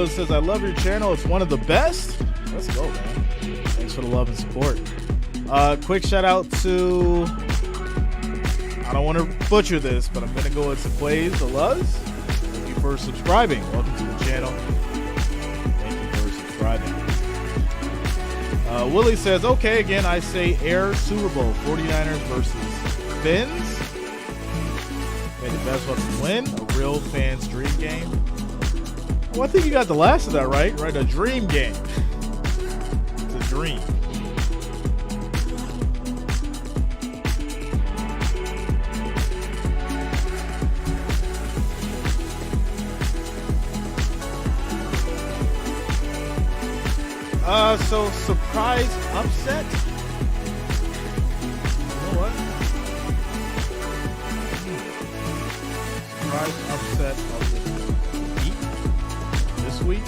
Says, I love your channel. It's one of the best. Let's go, man. Thanks for the love and support. Quick shout out to, I don't want to butcher this, but I'm going to go with Plays the Luz. Thank you for subscribing. Welcome to the channel. Thank you for subscribing. Willie says, okay, again, I say Air Super Bowl 49ers versus Fins. May the best one win. A real fan's dream game. Well, I think you got the last of that right? Right, a dream game. It's a dream. So surprise upset. You know what? Surprise upset of the week. This week.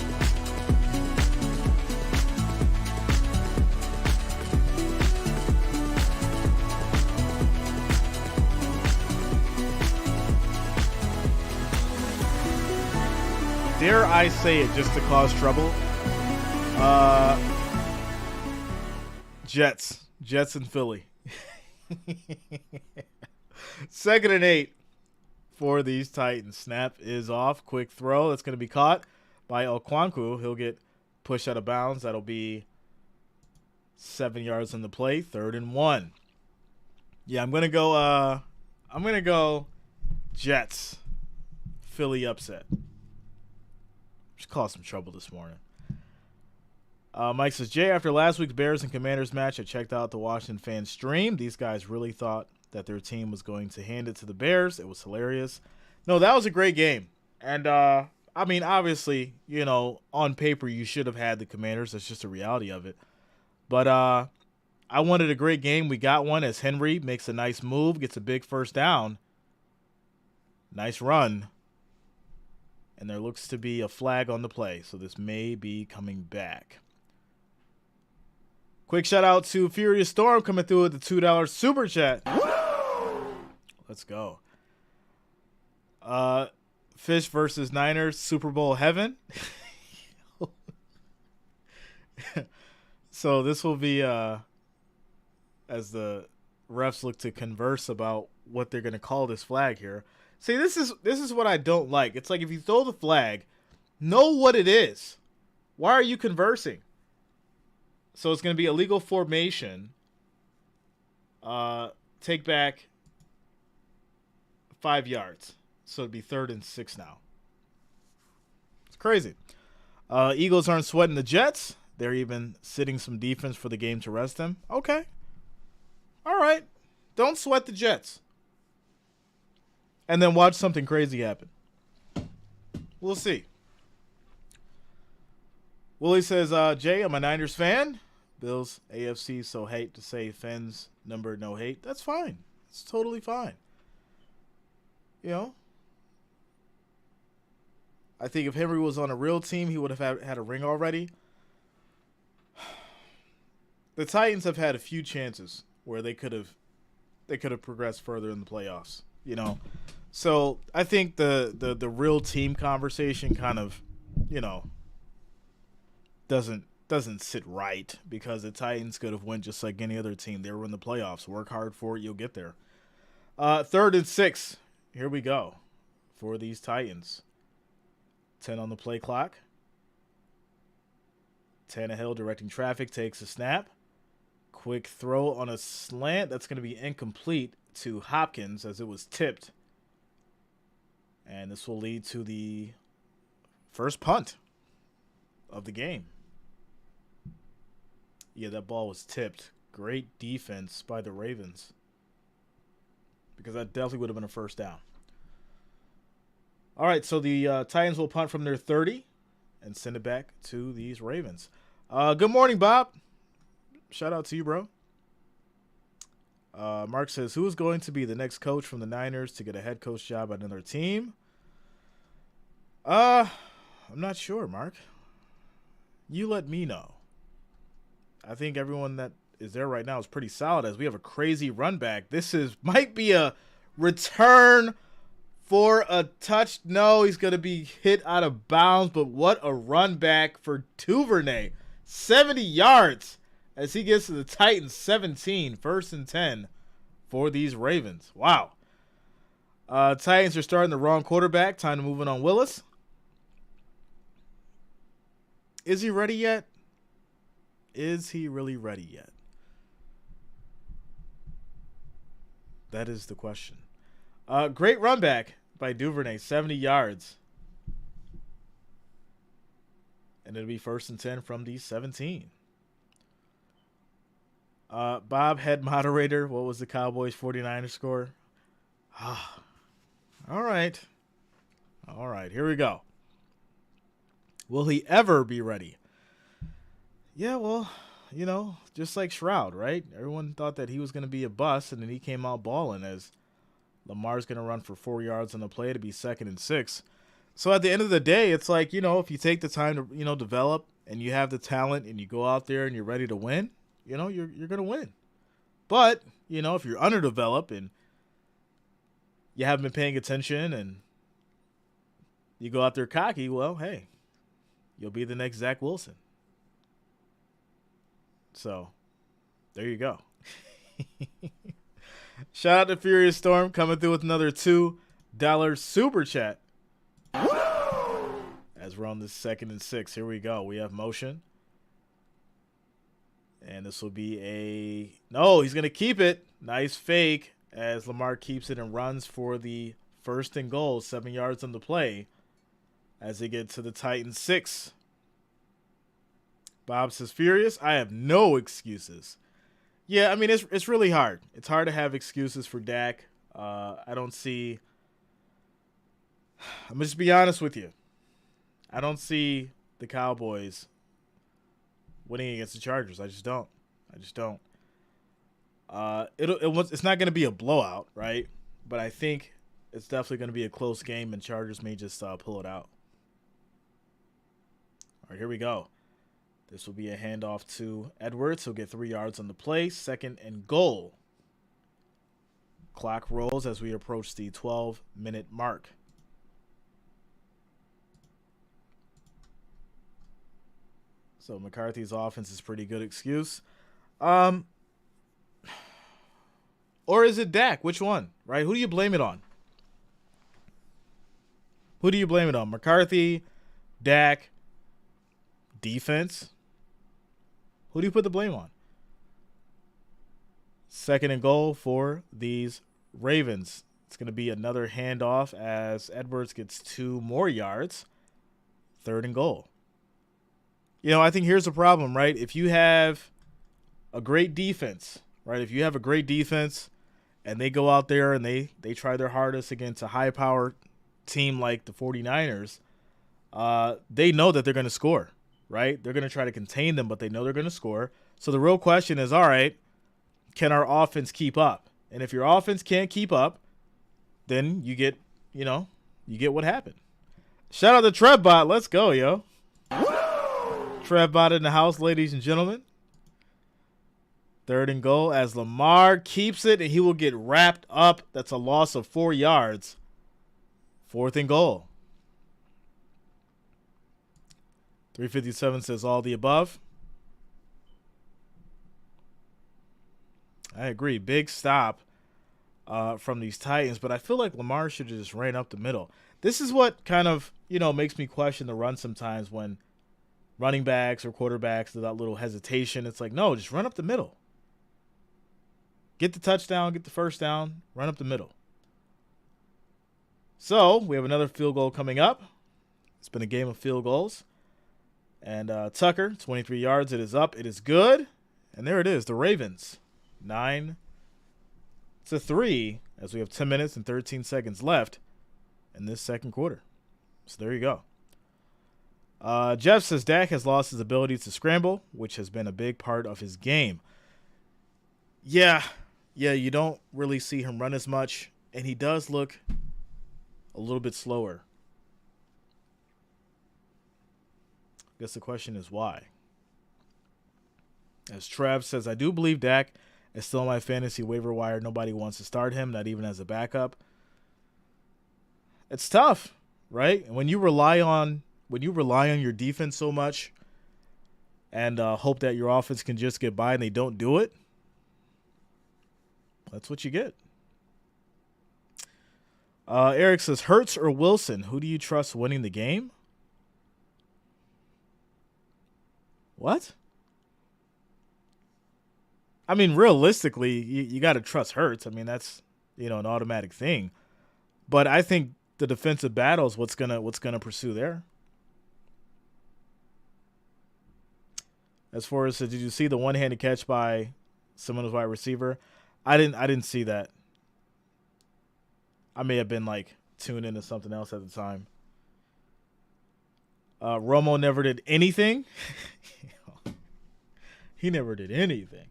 Dare I say it just to cause trouble? Jets in Philly. 2nd and 8 for these Titans. Snap is off. Quick throw. That's going to be caught by Okwankwu. He'll get pushed out of bounds. That'll be 7 yards on the play. 3rd and 1. Yeah, I'm gonna go Jets. Philly upset. Just caused some trouble this morning. Mike says, Jay, after last week's Bears and Commanders match, I checked out the Washington fan stream. These guys really thought that their team was going to hand it to the Bears. It was hilarious. No, that was a great game. And, I mean, obviously, you know, on paper, you should have had the Commanders. That's just the reality of it. But I wanted a great game. We got one as Henry makes a nice move, gets a big first down. Nice run. And there looks to be a flag on the play, so this may be coming back. Quick shout out to Furious Storm coming through with the $2 super chat. Let's go. Fish versus Niners, Super Bowl heaven. So this will be as the refs look to converse about what they're going to call this flag here. See, this is what I don't like. It's like if you throw the flag, know what it is. Why are you conversing? So it's going to be illegal formation. Take back 5 yards. So it'd be 3rd and 6 now. It's crazy. Eagles aren't sweating the Jets. They're even sitting some defense for the game to rest them. Okay. All right. Don't sweat the Jets. And then watch something crazy happen. We'll see. Willie says, Jay, I'm a Niners fan. Bills, AFC, so hate to say Fens, number no hate. That's fine. It's totally fine. You know? I think if Henry was on a real team, he would have had a ring already. The Titans have had a few chances where they could have progressed further in the playoffs, you know. So I think the real team conversation kind of, you know, doesn't sit right because the Titans could have went just like any other team. They were in the playoffs. Work hard for it, you'll get there. 3rd and 6. Here we go for these Titans. 10 on the play clock. Tannehill directing traffic, takes a snap. Quick throw on a slant. That's going to be incomplete to Hopkins as it was tipped. And this will lead to the first punt of the game. Yeah, that ball was tipped. Great defense by the Ravens. Because that definitely would have been a first down. All right, so the Titans will punt from their 30 and send it back to these Ravens. Good morning, Bob. Shout out to you, bro. Mark says, who is going to be the next coach from the Niners to get a head coach job at another team? I'm not sure, Mark. You let me know. I think everyone that is there right now is pretty solid as we have a crazy run back. This might be a return for a touch. No, he's going to be hit out of bounds, but what a run back for Duvernay. 70 yards as he gets to the Titans 17, 1st and 10 for these Ravens. Wow. Titans are starting the wrong quarterback. Time to move in on Willis. Is he ready yet? Is he really ready yet? That is the question. Great run back by Duvernay, 70 yards. And it'll be 1st and 10 from the 17. Bob, head moderator. What was the Cowboys 49ers score? All right. All right, here we go. Will he ever be ready? Yeah, well, you know, just like Shroud, right? Everyone thought that he was going to be a bust, and then he came out balling as Lamar's going to run for 4 yards on the play to be 2nd and 6. So at the end of the day, it's like, you know, if you take the time to, you know, develop and you have the talent and you go out there and you're ready to win, you know, you're going to win. But, you know, if you're underdeveloped and you haven't been paying attention and you go out there cocky, well, hey, you'll be the next Zach Wilson. So, there you go. Shout out to Furious Storm coming through with another $2 super chat. As we're on this 2nd and 6. Here we go. We have motion. And this will be no, he's going to keep it. Nice fake as Lamar keeps it and runs for the 1st and goal, 7 yards on the play as they get to the Titans 6. Bob says, Furious, I have no excuses. Yeah, I mean, it's really hard. It's hard to have excuses for Dak. I don't see – I'm going to just be honest with you. I don't see the Cowboys winning against the Chargers. I just don't. It's not going to be a blowout, right? But I think it's definitely going to be a close game, and Chargers may just pull it out. right, here we go. This will be a handoff to Edwards. He'll get 3 yards on the play. 2nd and goal. Clock rolls as we approach the 12-minute mark. So McCarthy's offense is pretty good excuse. Or is it Dak? Which one, right? Who do you blame it on? Who do you blame it on? McCarthy, Dak, defense? Who do you put the blame on? 2nd and goal for these Ravens. It's going to be another handoff as Edwards gets 2 more yards. 3rd and goal. You know, I think here's the problem, right? If you have a great defense, right? If you have a great defense and they go out there and they try their hardest against a high-power team like the 49ers, they know that they're going to score, right? They're going to try to contain them, but they know they're going to score. So the real question is, all right, can our offense keep up? And if your offense can't keep up, then you get what happened. Shout out to Trevbot. Let's go, yo. Trevbot in the house, ladies and gentlemen. 3rd and goal as Lamar keeps it, and he will get wrapped up. That's a loss of 4 yards. 4th and goal. 357 says all the above. I agree. Big stop from these Titans, but I feel like Lamar should have just ran up the middle. This is what kind of, makes me question the run sometimes when running backs or quarterbacks do that little hesitation. It's like, no, just run up the middle. Get the touchdown, get the first down, run up the middle. So we have another field goal coming up. It's been a game of field goals. And Tucker, 23 yards. It is up. It is good. And there it is. The Ravens, 9-3, as we have 10 minutes and 13 seconds left in this second quarter. So there you go. Jeff says Dak has lost his ability to scramble, which has been a big part of his game. Yeah, you don't really see him run as much, and he does look a little bit slower. I guess the question is why. As Trav says, I do believe Dak is still on my fantasy waiver wire. Nobody wants to start him, not even as a backup. It's tough, right? And when you rely on your defense so much and hope that your offense can just get by and they don't do it, that's what you get. Eric says, Hurts or Wilson, who do you trust winning the game? What? I mean, realistically, you got to trust Hurts. I mean, that's, an automatic thing. But I think the defensive battle is what's gonna pursue there. As far as, did you see the one-handed catch by someone's wide receiver? I didn't see that. I may have been tuned into something else at the time. Romo never did anything. He never did anything.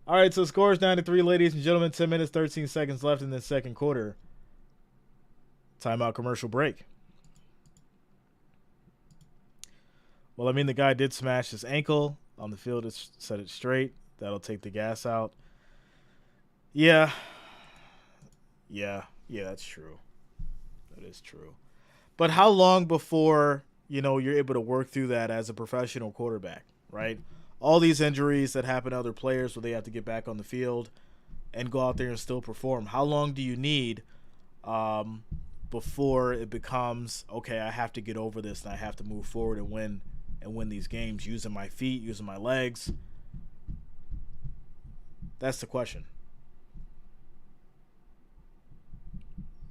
All right, so score is 9-3, ladies and gentlemen. 10 minutes, 13 seconds left in this second quarter. Timeout, commercial break. Well, I mean, the guy did smash his ankle on the field to set it straight. That'll take the gas out. Yeah, that's true. That is true. But how long before, you're able to work through that as a professional quarterback, right? All these injuries that happen to other players where they have to get back on the field and go out there and still perform. How long do you need before it becomes, okay, I have to get over this and I have to move forward and win these games using my feet, using my legs? That's the question.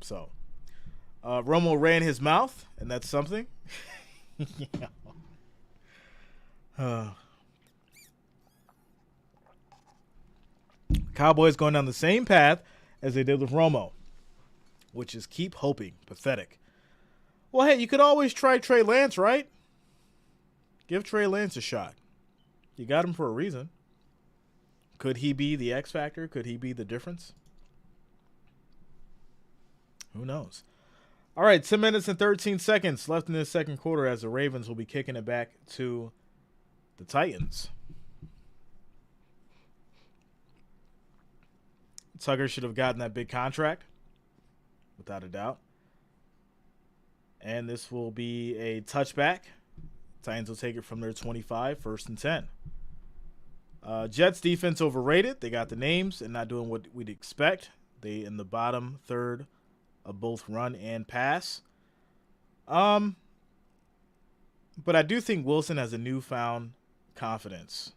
So, Romo ran his mouth, and that's something. Cowboys going down the same path as they did with Romo, which is keep hoping. Pathetic. Well, hey, you could always try Trey Lance, right? Give Trey Lance a shot. You got him for a reason. Could he be the X factor? Could he be the difference? Who knows? All right, 10 minutes and 13 seconds left in this second quarter as the Ravens will be kicking it back to the Titans. Tucker should have gotten that big contract, without a doubt. And this will be a touchback. Titans will take it from their 25, 1st and 10. Jets defense overrated. They got the names and not doing what we'd expect. They in the bottom third of both run and pass. But I do think Wilson has a newfound confidence,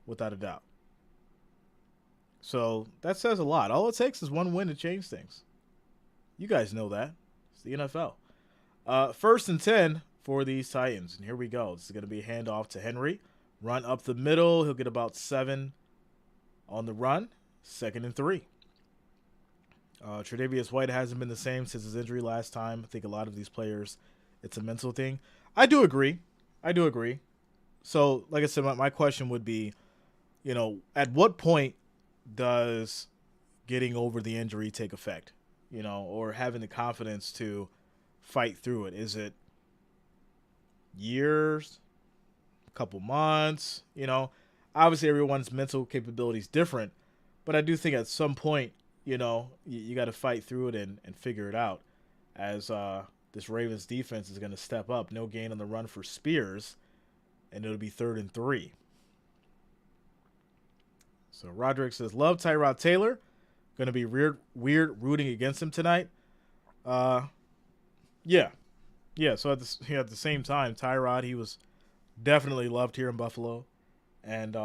without a doubt. So that says a lot. All it takes is one win to change things. You guys know that. It's the NFL. 1st and 10 for these Titans. And here we go. This is going to be a handoff to Henry. Run up the middle. He'll get about 7 on the run. 2nd and 3. Tre'Davious White hasn't been the same since his injury last time. I think a lot of these players, it's a mental thing. I do agree. So, like I said, my question would be, at what point does getting over the injury take effect? Or having the confidence to fight through it? Is it years, a couple months? Obviously everyone's mental capability is different, but I do think at some point, you got to fight through it and figure it out as this Ravens defense is going to step up. No gain on the run for Spears, and it'll be 3rd and 3. So Roderick says, love Tyrod Taylor. Going to be weird rooting against him tonight. Yeah. So at the same time, Tyrod, he was definitely loved here in Buffalo, and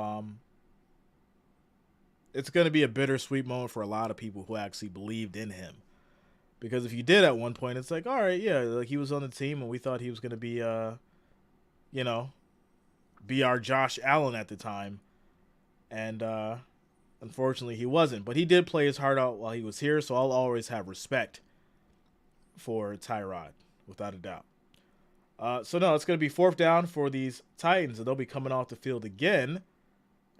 it's going to be a bittersweet moment for a lot of people who actually believed in him, because if you did at one point, it's like, all right, yeah, like he was on the team, and we thought he was going to be, be our Josh Allen at the time, and unfortunately, he wasn't. But he did play his heart out while he was here, so I'll always have respect for Tyrod, without a doubt. So, no, it's going to be 4th down for these Titans, and they'll be coming off the field again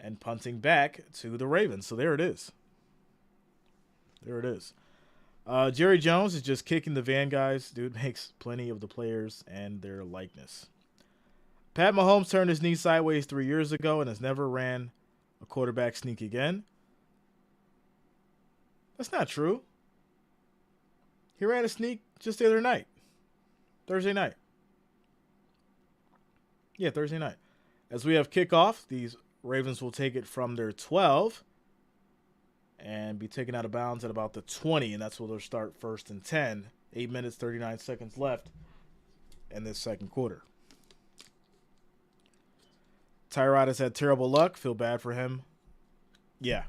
and punting back to the Ravens. So there it is. Jerry Jones is just kicking the van, guys. Dude makes plenty of the players and their likeness. Pat Mahomes turned his knee sideways 3 years ago and has never ran a quarterback sneak again. That's not true. He ran a sneak just the other night. Thursday night. Yeah, Thursday night. As we have kickoff, these Ravens will take it from their 12 and be taken out of bounds at about the 20, and that's where they'll start 1st and 10. 8 minutes, 39 seconds left in this second quarter. Tyrod has had terrible luck. Feel bad for him. Yeah.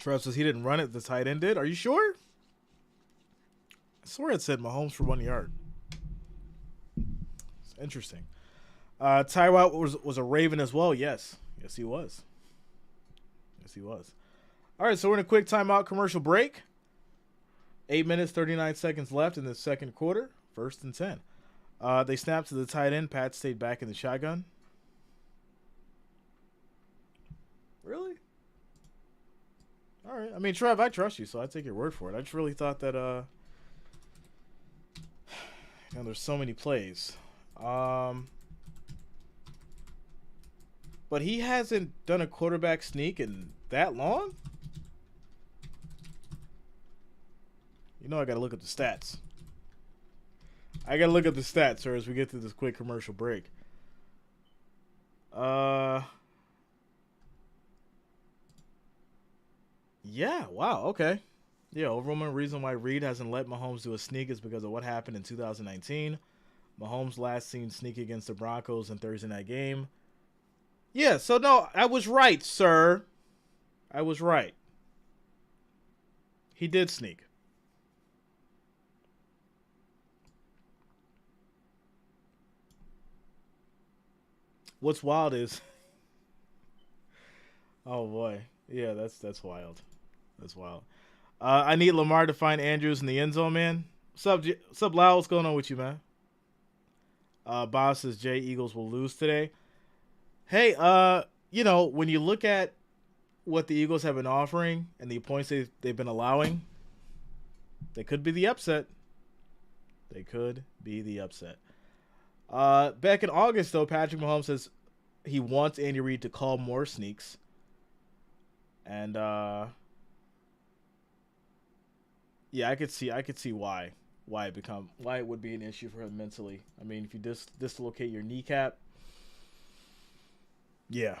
Trev says he didn't run it. The tight end did. Are you sure? I swear it said Mahomes for 1 yard. It's interesting. Tyrod was a Raven as well. Yes, he was. All right, so we're in a quick timeout commercial break. 8 minutes, 39 seconds left in the second quarter. 1st and 10. They snapped to the tight end. Pat stayed back in the shotgun. Really? All right. I mean, Trev, I trust you, so I take your word for it. I just really thought that there's so many plays. But he hasn't done a quarterback sneak in that long? I got to look at the stats. Sir, as we get to this quick commercial break. Yeah, wow, okay. Yeah, overwhelming reason why Reed hasn't let Mahomes do a sneak is because of what happened in 2019. Mahomes last seen sneak against the Broncos in Thursday night game. Yeah, so no, I was right, sir. I was right. He did sneak. What's wild is, oh boy, yeah, that's wild. That's wild. I need Lamar to find Andrews in the end zone, man. What's up, Lau? What's going on with you, man? Bob says Jay Eagles will lose today. Hey, when you look at what the Eagles have been offering and the points they've been allowing, they could be the upset. They could be the upset. Back in August, though, Patrick Mahomes says he wants Andy Reid to call more sneaks. And yeah, I could see why it would be an issue for him mentally. I mean, if you dislocate your kneecap, yeah.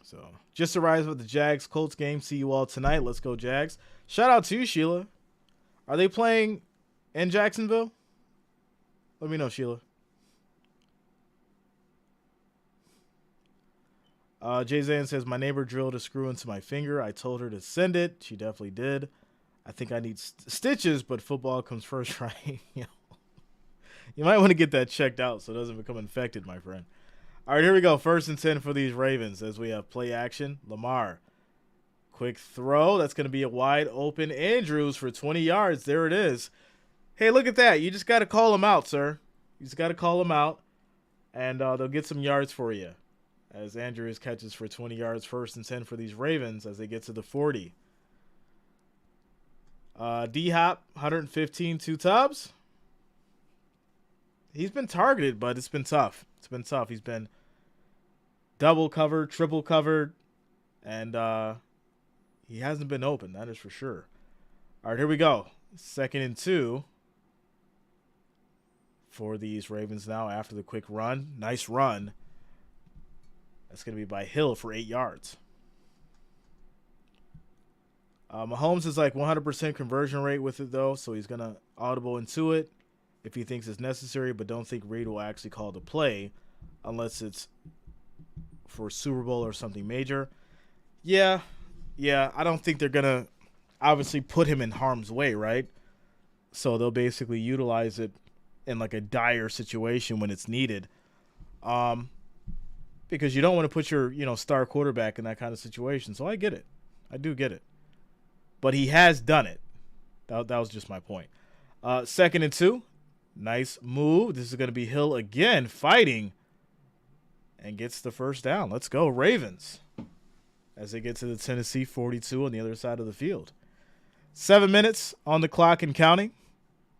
So, just arrived with the Jags Colts game. See you all tonight. Let's go, Jags. Shout out to you, Sheila. Are they playing in Jacksonville? Let me know, Sheila. Jay Zan says, my neighbor drilled a screw into my finger. I told her to send it. She definitely did. I think I need stitches, but football comes first, right? You might want to get that checked out so it doesn't become infected, my friend. All right, here we go. 1st and 10 for these Ravens as we have play action. Lamar. Quick throw. That's going to be a wide open Andrews for 20 yards. There it is. Hey, look at that. You just got to call him out, sir. You just got to call him out, and they'll get some yards for you. As Andrews catches for 20 yards, 1st and 10 for these Ravens as they get to the 40. D-Hop, 115, 2 tubs. He's been targeted, but it's been tough. He's been double covered, triple covered, and he hasn't been open. That is for sure. All right, here we go. 2nd and 2 for these Ravens now after the quick run. Nice run. That's going to be by Hill for 8 yards. Mahomes is like 100% conversion rate with it, though, so he's going to audible into it if he thinks it's necessary, but don't think Reid will actually call the play unless it's for Super Bowl or something major. Yeah, I don't think they're going to obviously put him in harm's way, right? So they'll basically utilize it in like a dire situation when it's needed. Because you don't want to put your, star quarterback in that kind of situation. So I get it. I do get it. But he has done it. That was just my point. 2nd and 2. Nice move. This is going to be Hill again fighting and gets the first down. Let's go, Ravens. As they get to the Tennessee 42 on the other side of the field. 7 minutes on the clock and counting.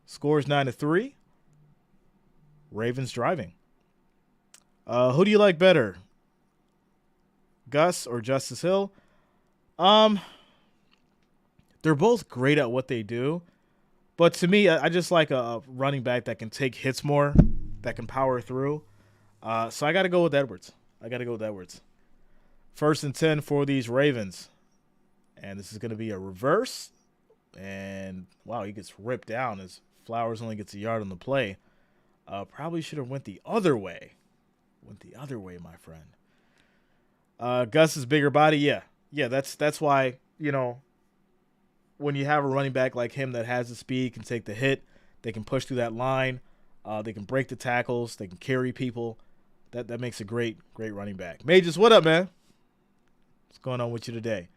Scores 9-3. Ravens driving. Who do you like better? Gus or Justice Hill? They're both great at what they do. But to me, I just like a running back that can take hits more, that can power through. So I got to go with Edwards. 1st and 10 for these Ravens. And this is going to be a reverse. And, wow, he gets ripped down as Flowers only gets a yard on the play. Probably should have went the other way. My friend. Gus's bigger body, yeah. That's why, when you have a running back like him that has the speed, can take the hit, they can push through that line, they can break the tackles, they can carry people. That makes a great running back. Mages, what up, man? What's going on with you today?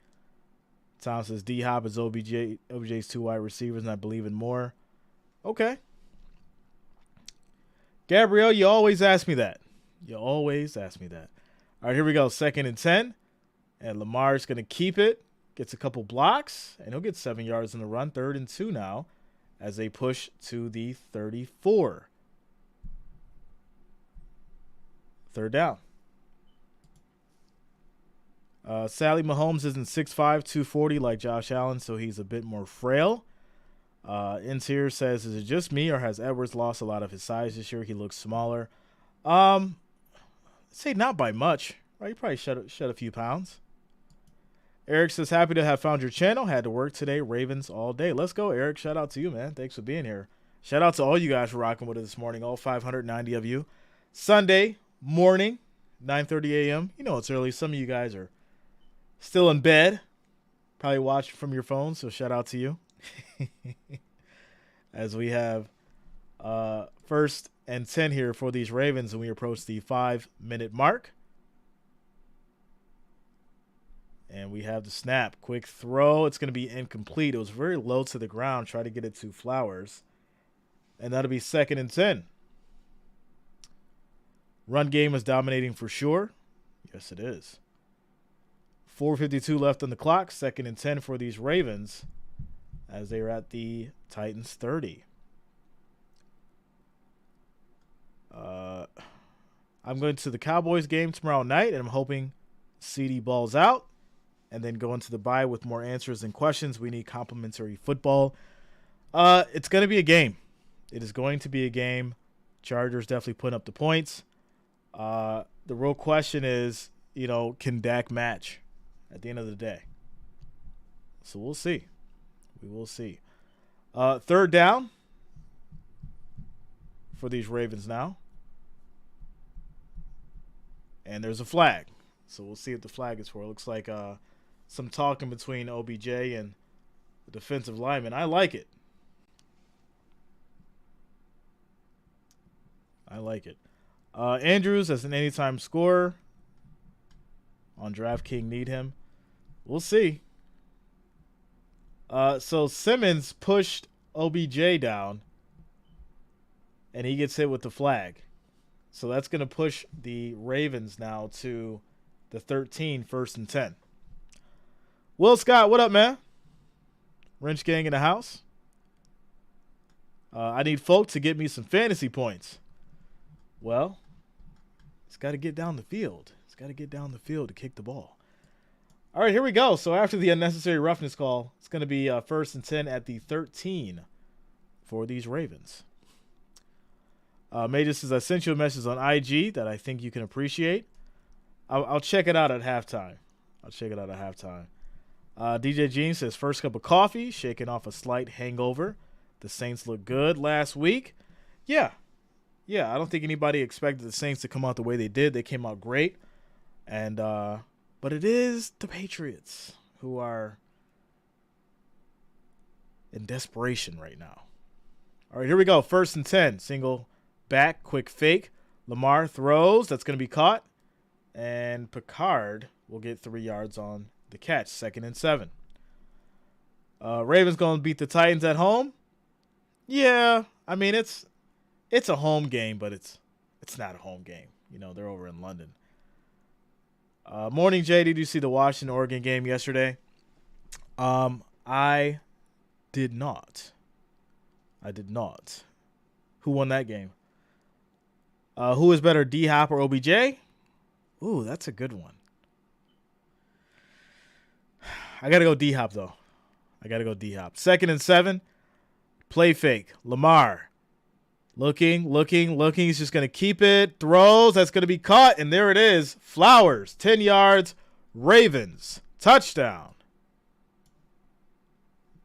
Tom says D-Hop is OBJ's 2 wide receivers, and I believe in more. Okay. Gabrielle, you always ask me that. All right, here we go. 2nd and 10. And Lamar's going to keep it. Gets a couple blocks. And he'll get 7 yards in the run. 3rd and 2 now as they push to the 34. 3rd down. Sally Mahomes isn't 6'5", 240 like Josh Allen, so he's a bit more frail. Interior says, is it just me or has Edwards lost a lot of his size this year? He looks smaller. I'd say not by much, right? You probably shed a few pounds. Eric says, happy to have found your channel. Had to work today. Ravens all day. Let's go, Eric. Shout out to you, man. Thanks for being here. Shout out to all you guys for rocking with us this morning, all 590 of you. Sunday morning, 9:30 a.m. It's early. Some of you guys are still in bed, probably watching from your phone, so shout out to you. As we have 1st and 10 here for these Ravens, and we approach the 5-minute mark. And we have the snap. Quick throw. It's going to be incomplete. It was very low to the ground. Try to get it to Flowers. And that'll be 2nd and 10. Run game is dominating for sure. Yes, it is. 4:52 left on the clock. 2nd and 10 for these Ravens as they are at the Titans 30. I'm going to the Cowboys game tomorrow night, and I'm hoping CD balls out and then go into the bye with more answers and questions. We need complimentary football. It's going to be a game. It is going to be a game. Chargers definitely putting up the points. The real question is, can Dak match at the end of the day? So we'll see. We will see. 3rd down for these Ravens now. And there's a flag. So we'll see what the flag is for. It looks like some talking between OBJ and the defensive lineman. I like it. Andrews as an anytime scorer. On DraftKings need him. We'll see. So Simmons pushed OBJ down. And he gets hit with the flag. So that's going to push the Ravens now to the 13, 1st and 10. Will Scott, what up, man? Wrench Gang in the house. I need folk to get me some fantasy points. Well, it's got to get down the field. It's got to get down the field to kick the ball. All right, here we go. So after the unnecessary roughness call, it's going to be 1st and 10 at the 13 for these Ravens. Major says, I sent you a message on IG that I think you can appreciate. I'll check it out at halftime. DJ Jean says, first cup of coffee, shaking off a slight hangover. The Saints look good last week. Yeah, I don't think anybody expected the Saints to come out the way they did. They came out great. And but it is the Patriots who are in desperation right now. All right, here we go. 1st and 10. Single back, quick fake. Lamar throws. That's going to be caught. And Picard will get 3 yards on the catch. 2nd and 7. Ravens going to beat the Titans at home. Yeah, I mean, it's a home game, but it's not a home game. They're over in London. Morning, Jay. Did you see the Washington-Oregon game yesterday? I did not. Who won that game? Who is better, D-Hop or OBJ? Ooh, that's a good one. I got to go D-Hop, though. 2nd and 7. Play fake. Lamar. Looking. He's just going to keep it. Throws. That's going to be caught. And there it is. Flowers. 10 yards. Ravens. Touchdown.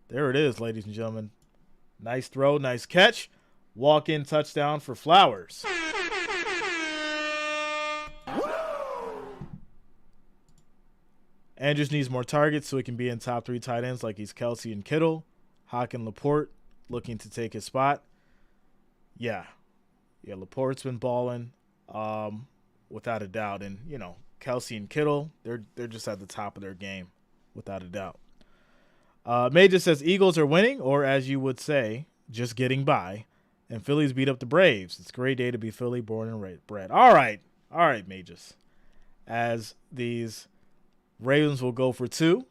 There it is, ladies and gentlemen. Nice throw. Nice catch. Walk-in touchdown for Flowers. Andrews needs more targets so he can be in top 3 tight ends like he's Kelsey and Kittle. Hawk and Laporte looking to take his spot. Yeah, Laporte's been balling without a doubt. And, Kelsey and Kittle, they're just at the top of their game without a doubt. Major says Eagles are winning, or as you would say, just getting by. And Phillies beat up the Braves. It's a great day to be Philly, born and bred. All right, Majors. As these Ravens will go for 2.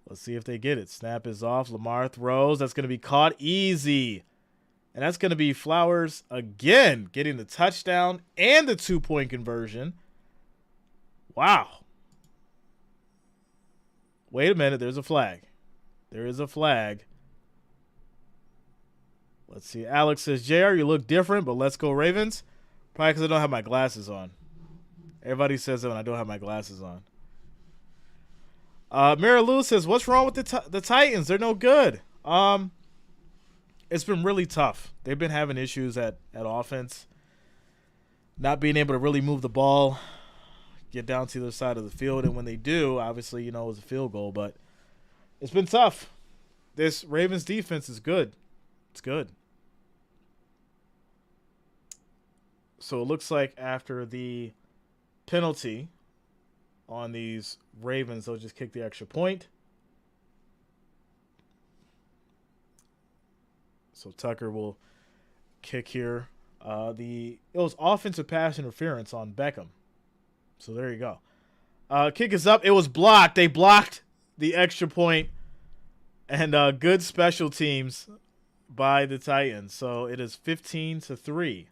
Let's see if they get it. Snap is off. Lamar throws. That's going to be caught easy. And that's going to be Flowers again, getting the touchdown and the 2-point conversion. Wow. Wait a minute. There's a flag. There is a flag. Let's see. Alex says, JR, you look different, but let's go Ravens. Probably because I don't have my glasses on. Everybody says that when I don't have my glasses on. Mary Lou says, what's wrong with the Titans? They're no good. It's been really tough. They've been having issues at offense. Not being able to really move the ball, get down to the other side of the field. And when they do, obviously, it was a field goal. But it's been tough. This Ravens defense is good. It's good. So it looks like after the penalty on these Ravens, they'll just kick the extra point. So Tucker will kick here. It was offensive pass interference on Beckham. So there you go. Kick is up. It was blocked. They blocked the extra point, and good special teams by the Titans. So it is 15-3.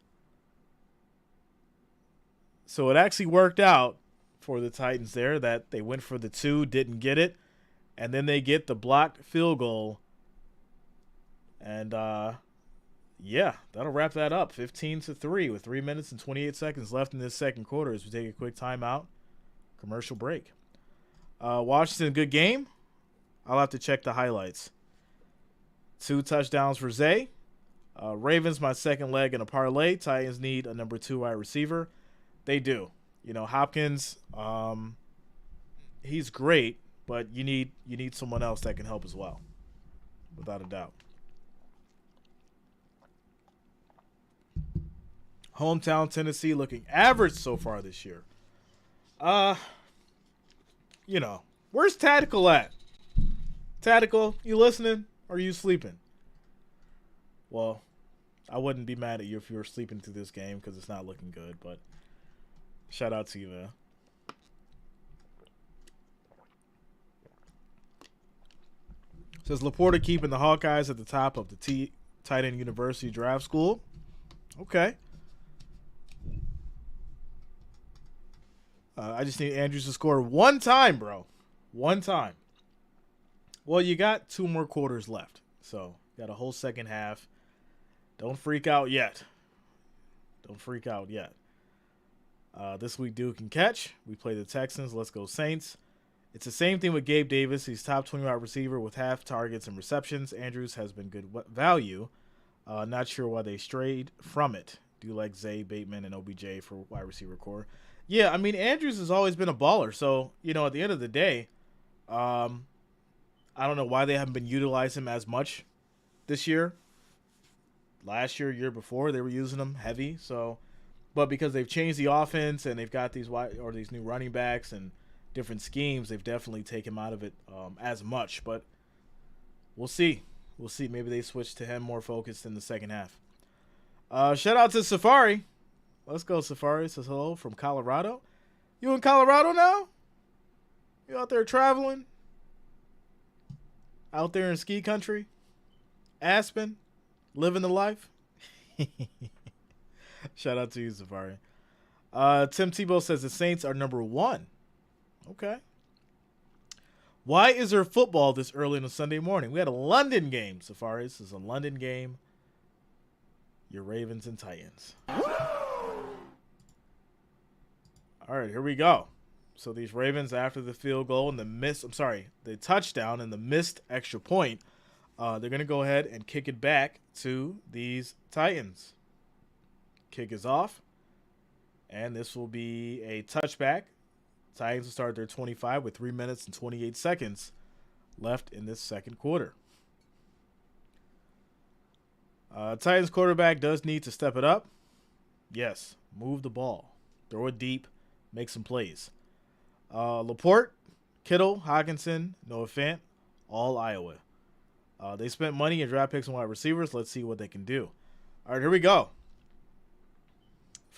So it actually worked out for the Titans there that they went for the 2, didn't get it, and then they get the blocked field goal. And yeah, that'll wrap that up. 15-3 with 3 minutes and 28 seconds left in this second quarter as we take a quick timeout. Commercial break. Washington, good game. I'll have to check the highlights. 2 touchdowns for Zay. Ravens, my second leg in a parlay. Titans need a number 2 wide receiver. They do. You know, Hopkins, he's great, but you need someone else that can help as well, without a doubt. Hometown Tennessee looking average so far this year. You know, where's Tactical at? Tactical, you listening or are you sleeping? Well, I wouldn't be mad at you if you were sleeping through this game because it's not looking good, but shout out to you, man. Says Laporta keeping the Hawkeyes at the top of the Tight End University draft school. Okay. I just need Andrews to score one time, bro. One time. Well, you got 2 more quarters left. So, you got a whole second half. Don't freak out yet. Don't freak out yet. This week, Duke can catch. We play the Texans. Let's go Saints. It's the same thing with Gabe Davis. He's top 20 wide receiver with half targets and receptions. Andrews has been good value. Not sure why they strayed from it. Do you like Zay, Bateman, and OBJ for wide receiver core? Yeah, I mean, Andrews has always been a baller. So, you know, at the end of the day, I don't know why they haven't been utilizing him as much this year. Last year, year before, they were using him heavy. So, but because they've changed the offense and they've got these new running backs and different schemes, they've definitely taken him out of it as much. But we'll see. We'll see. Maybe they switch to him more focused in the second half. Shout out to Safari. Let's go, Safari. Says hello from Colorado. You in Colorado now? You out there traveling? Out there in ski country? Aspen? Living the life? Shout out to you, Safari. Tim Tebow says the Saints are number 1. Okay. Why is there football this early on a Sunday morning? We had a London game, Safari. This is a London game. Your Ravens and Titans. All right, here we go. So these Ravens, after the field goal and the touchdown and the missed extra point, they're going to go ahead and kick it back to these Titans. Kick is off, and this will be a touchback. Titans will start their 25 with 3 minutes and 28 seconds left in this second quarter. Titans quarterback does need to step it up. Yes, move the ball. Throw it deep. Make some plays. Laporte, Kittle, Hockenson, Noah Fant, all Iowa. They spent money in draft picks and wide receivers. Let's see what they can do. All right, here we go.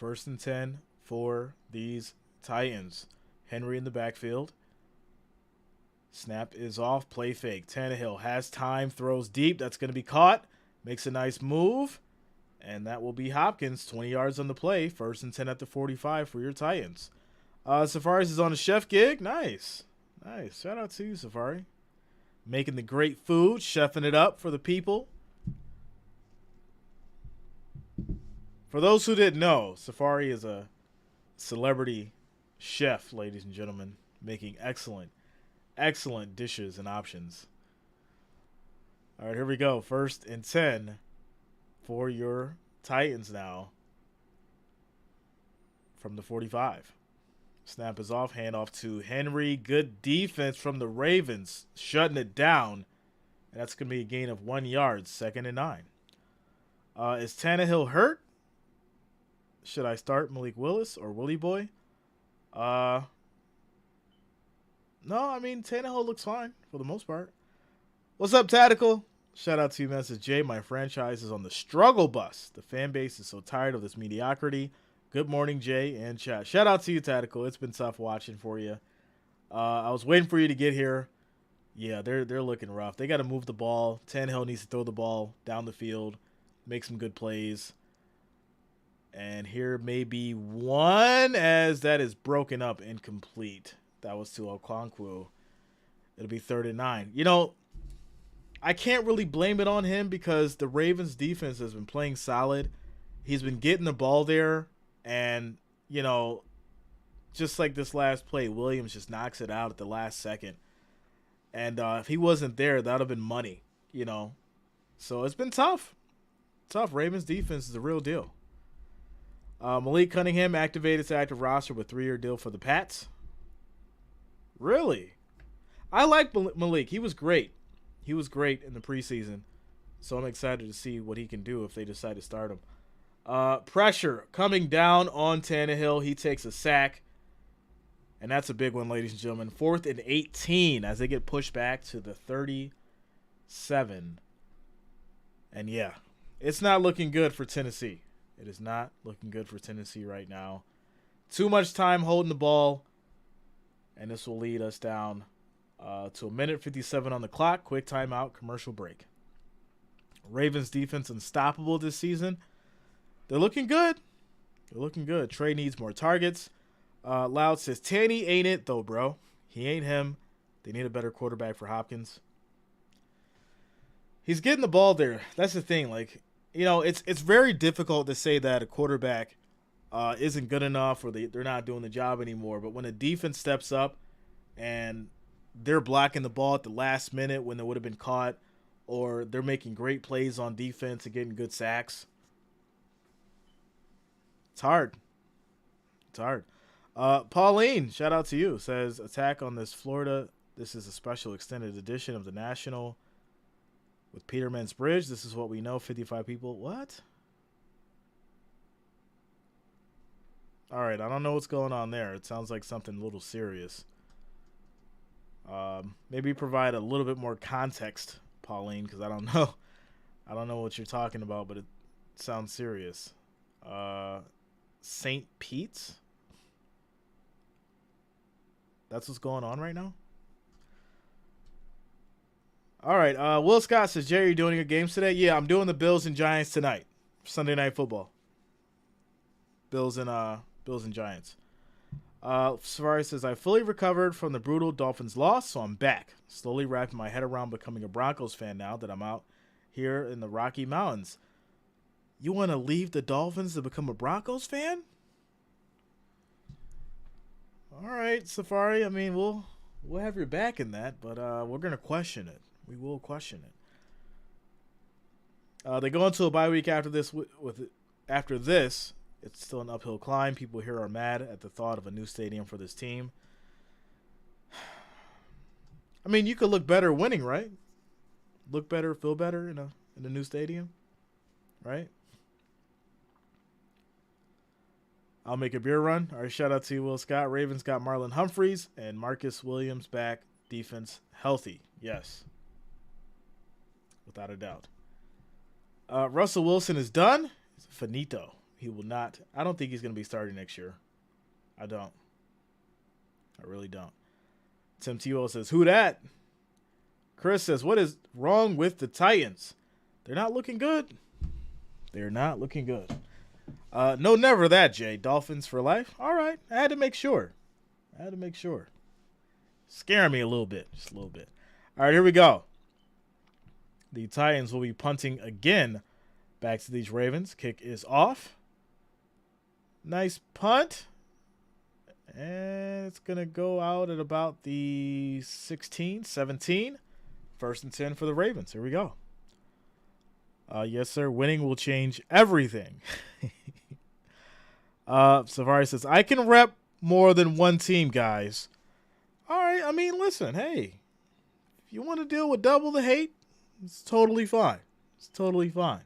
1st and 10 for these Titans. Henry in the backfield. Snap is off. Play fake. Tannehill has time. Throws deep. That's going to be caught. Makes a nice move. And that will be Hopkins. 20 yards on the play. 1st and 10 at the 45 for your Titans. Safari's is on a chef gig. Nice. Nice. Shout out to you, Safari. Making the great food. Chefing it up for the people. For those who didn't know, Safari is a celebrity chef, ladies and gentlemen. Making excellent, excellent dishes and options. All right, here we go. 1st and 10 for your Titans now from the 45. Snap is off. Handoff to Henry. Good defense from the Ravens. Shutting it down. And that's going to be a gain of 1 yard. 2nd and 9. Is Tannehill hurt? Should I start Malik Willis or Willie Boy? No, I mean, Tannehill looks fine for the most part. What's up, Tactical? Shout out to you, Message Jay. My franchise is on the struggle bus. The fan base is so tired of this mediocrity. Good morning, Jay and chat. Shout out to you, Tactical. It's been tough watching for you. I was waiting for you to get here. Yeah, they're looking rough. They got to move the ball. Tannehill needs to throw the ball down the field, make some good plays. And here may be one as that is broken up, incomplete. That was to Okonkwo. It'll be 3rd and 9. You know, I can't really blame it on him because the Ravens defense has been playing solid. He's been getting the ball there. And, you know, just like this last play, Williams just knocks it out at the last second. And if he wasn't there, that would have been money, you know. So it's been tough. Tough. Ravens defense is the real deal. Malik Cunningham activated to active roster with 3-year deal for the Pats. Really? I like Malik. He was great. He was great in the preseason. So I'm excited to see what he can do if they decide to start him. Pressure coming down on Tannehill. He takes a sack. And that's a big one, ladies and gentlemen. 4th and 18 as they get pushed back to the 37. And yeah, it's not looking good for Tennessee. It is not looking good for Tennessee right now. Too much time holding the ball. And this will lead us down to 1:57 on the clock. Quick timeout, commercial break. Ravens defense unstoppable this season. They're looking good. They're looking good. Trey needs more targets. Loud says, Tanny ain't it, though, bro. He ain't him. They need a better quarterback for Hopkins. He's getting the ball there. That's the thing. Like, you know, it's very difficult to say that a quarterback isn't good enough or they're not doing the job anymore. But when a defense steps up and they're blocking the ball at the last minute when they would have been caught, or they're making great plays on defense and getting good sacks, it's hard. It's hard. Pauline, shout out to you, says, attack on this Florida. This is a special extended edition of the National with Peterman's Bridge. This is what we know. 55 people. What? All right. I don't know what's going on there. It sounds like something a little serious. Maybe provide a little bit more context, Pauline, because I don't know. I don't know what you're talking about, but it sounds serious. St. Pete's? That's what's going on right now? All right. Will Scott says, Jerry, you doing your games today? Yeah, I'm doing the Bills and Giants tonight. Sunday Night Football. Bills and Giants. Safari says, I fully recovered from the brutal Dolphins loss, so I'm back. Slowly wrapping my head around becoming a Broncos fan now that I'm out here in the Rocky Mountains. You want to leave the Dolphins to become a Broncos fan? All right, Safari. I mean, we'll have your back in that, but we're gonna question it. We will question it. They go into a bye week after this. After this, it's still an uphill climb. People here are mad at the thought of a new stadium for this team. I mean, you could look better winning, right? Look better, feel better in a new stadium, right? I'll make a beer run. All right, shout out to you, Will Scott. Ravens got Marlon Humphreys and Marcus Williams back. Defense healthy. Yes. Without a doubt. Russell Wilson is done. It's finito. He will not. I don't think he's going to be starting next year. I don't. I really don't. Tim Tebow says, who dat? Chris says, what is wrong with the Titans? They're not looking good. They're not looking good. No, never that, Jay. Dolphins for life? All right. I had to make sure. Scaring me a little bit. Just a little bit. All right, here we go. The Titans will be punting again back to these Ravens. Kick is off. Nice punt. And it's going to go out at about the 16, 17. 1st and 10 for the Ravens. Here we go. Yes, sir. Winning will change everything. Safari says, I can rep more than one team, guys. All right. I mean, listen, hey, if you want to deal with double the hate, it's totally fine. It's totally fine.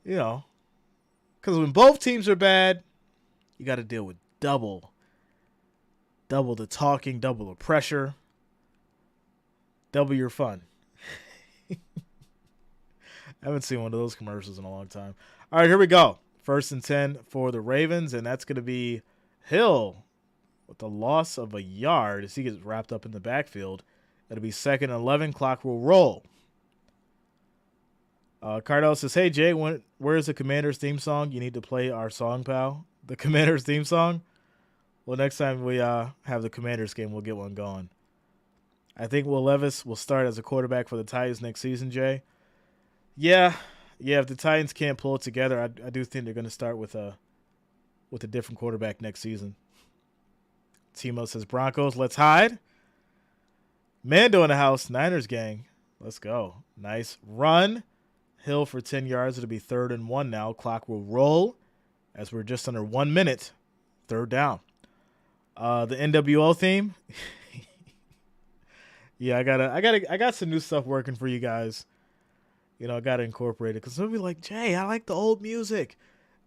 You know, because when both teams are bad, you got to deal with double the talking, double the pressure, double your fun. I haven't seen one of those commercials in a long time. All right, here we go. 1st and 10 for the Ravens, and that's going to be Hill with the loss of a yard as he gets wrapped up in the backfield. It'll be 2nd and 11. Clock will roll. Cardell says, hey, Jay, where's the Commanders theme song? You need to play our song, pal. The Commanders theme song? Well, next time we have the Commanders game, we'll get one going. I think Will Levis will start as a quarterback for the Titans next season, Jay. Yeah. If the Titans can't pull it together, I do think they're going to start with a different quarterback next season. Timo says, Broncos, let's hide. Mando in the house, Niners gang. Let's go. Nice run. Hill for 10 yards. It'll be 3rd and 1 now. Clock will roll as we're just under 1 minute. 3rd down. The NWO theme. Yeah, I got some new stuff working for you guys. You know, I got to incorporate it because some people be like, Jay, I like the old music.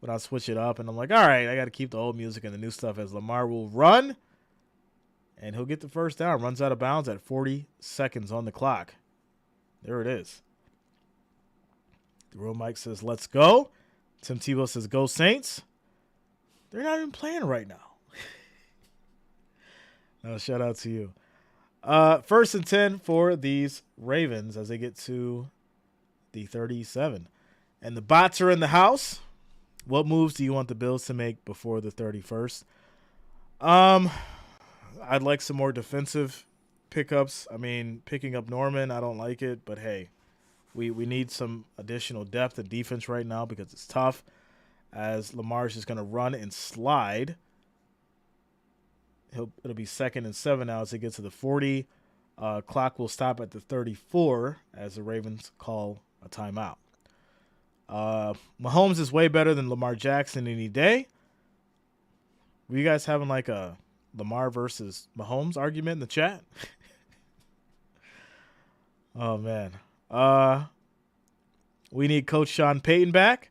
But I'll switch it up, and I'm like, all right, I got to keep the old music and the new stuff as Lamar will run. And he'll get the 1st down. Runs out of bounds at 40 seconds on the clock. There it is. The real Mike says, let's go. Tim Tebow says, go Saints. They're not even playing right now. No, shout out to you. 1st and 10 for these Ravens as they get to the 37. And the bots are in the house. What moves do you want the Bills to make before the 31st? I'd like some more defensive pickups. I mean, picking up Norman, I don't like it, but hey, we need some additional depth at defense right now because it's tough as Lamar's just going to run and slide. It'll be 2nd and 7 now as they get to the 40. Clock will stop at the 34 as the Ravens call a timeout. Mahomes is way better than Lamar Jackson any day. Were you guys having like a Lamar versus Mahomes argument in the chat? Oh, man. We need Coach Sean Payton back.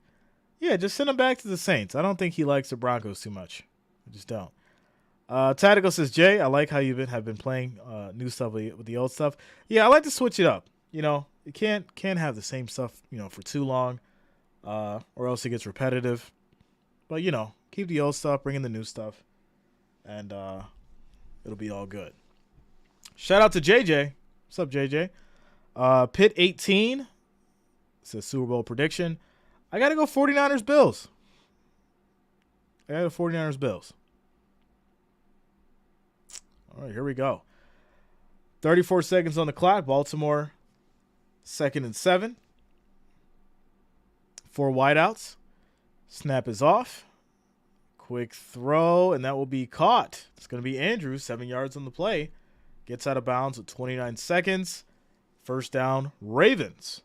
Yeah, just send him back to the Saints. I don't think he likes the Broncos too much. I just don't. Tactical says, Jay, I like how you have been playing new stuff with the old stuff. Yeah, I like to switch it up. You know, you can't have the same stuff, you know, for too long, or else it gets repetitive. But, you know, keep the old stuff, bring in the new stuff, and it'll be all good. Shout out to JJ. What's up, JJ? Pitt 18 says Super Bowl prediction. I got to go 49ers Bills. I got to go 49ers Bills. All right, here we go. 34 seconds on the clock. Baltimore, 2nd and 7. 4 wideouts. Snap is off. Quick throw, and that will be caught. It's going to be Andrews, 7 yards on the play. Gets out of bounds with 29 seconds. 1st down, Ravens.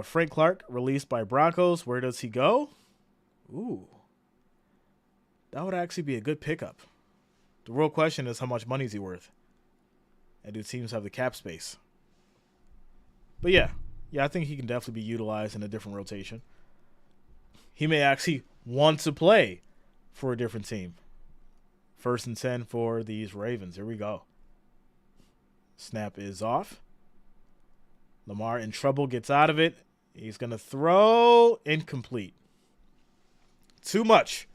Frank Clark released by Broncos. Where does he go? Ooh. That would actually be a good pickup. The real question is how much money is he worth? And do teams have the cap space? But yeah, I think he can definitely be utilized in a different rotation. He may actually want to play for a different team. 1st and 10 for these Ravens. Here we go. Snap is off. Lamar in trouble, gets out of it. He's going to throw. Incomplete. Too much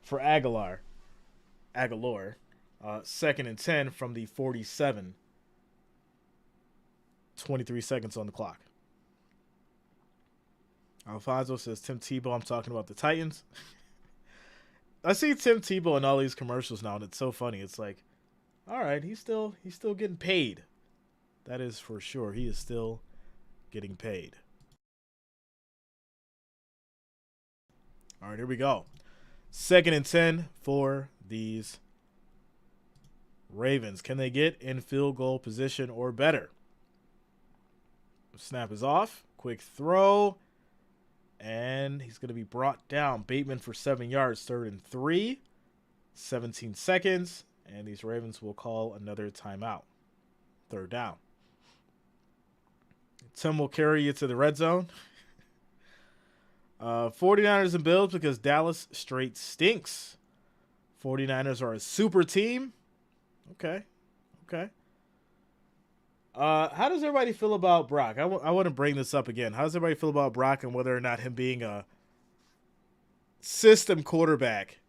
for Aguilar. 2nd and 10 from the 47. 23 seconds on the clock. Alfonso says, Tim Tebow, I'm talking about the Titans. I see Tim Tebow in all these commercials now, and it's so funny. It's like, all right, he's still getting paid. That is for sure. He is still getting paid. All right, here we go. 2nd and 10 for these Ravens. Can they get in field goal position or better? Snap is off. Quick throw. And he's going to be brought down. Bateman for 7 yards. 3rd and 3. 17 seconds. And these Ravens will call another timeout. 3rd down. Tim will carry you to the red zone. 49ers and Bills because Dallas straight stinks. 49ers are a super team. Okay. How does everybody feel about Brock? I want to bring this up again. How does everybody feel about Brock and whether or not him being a system quarterback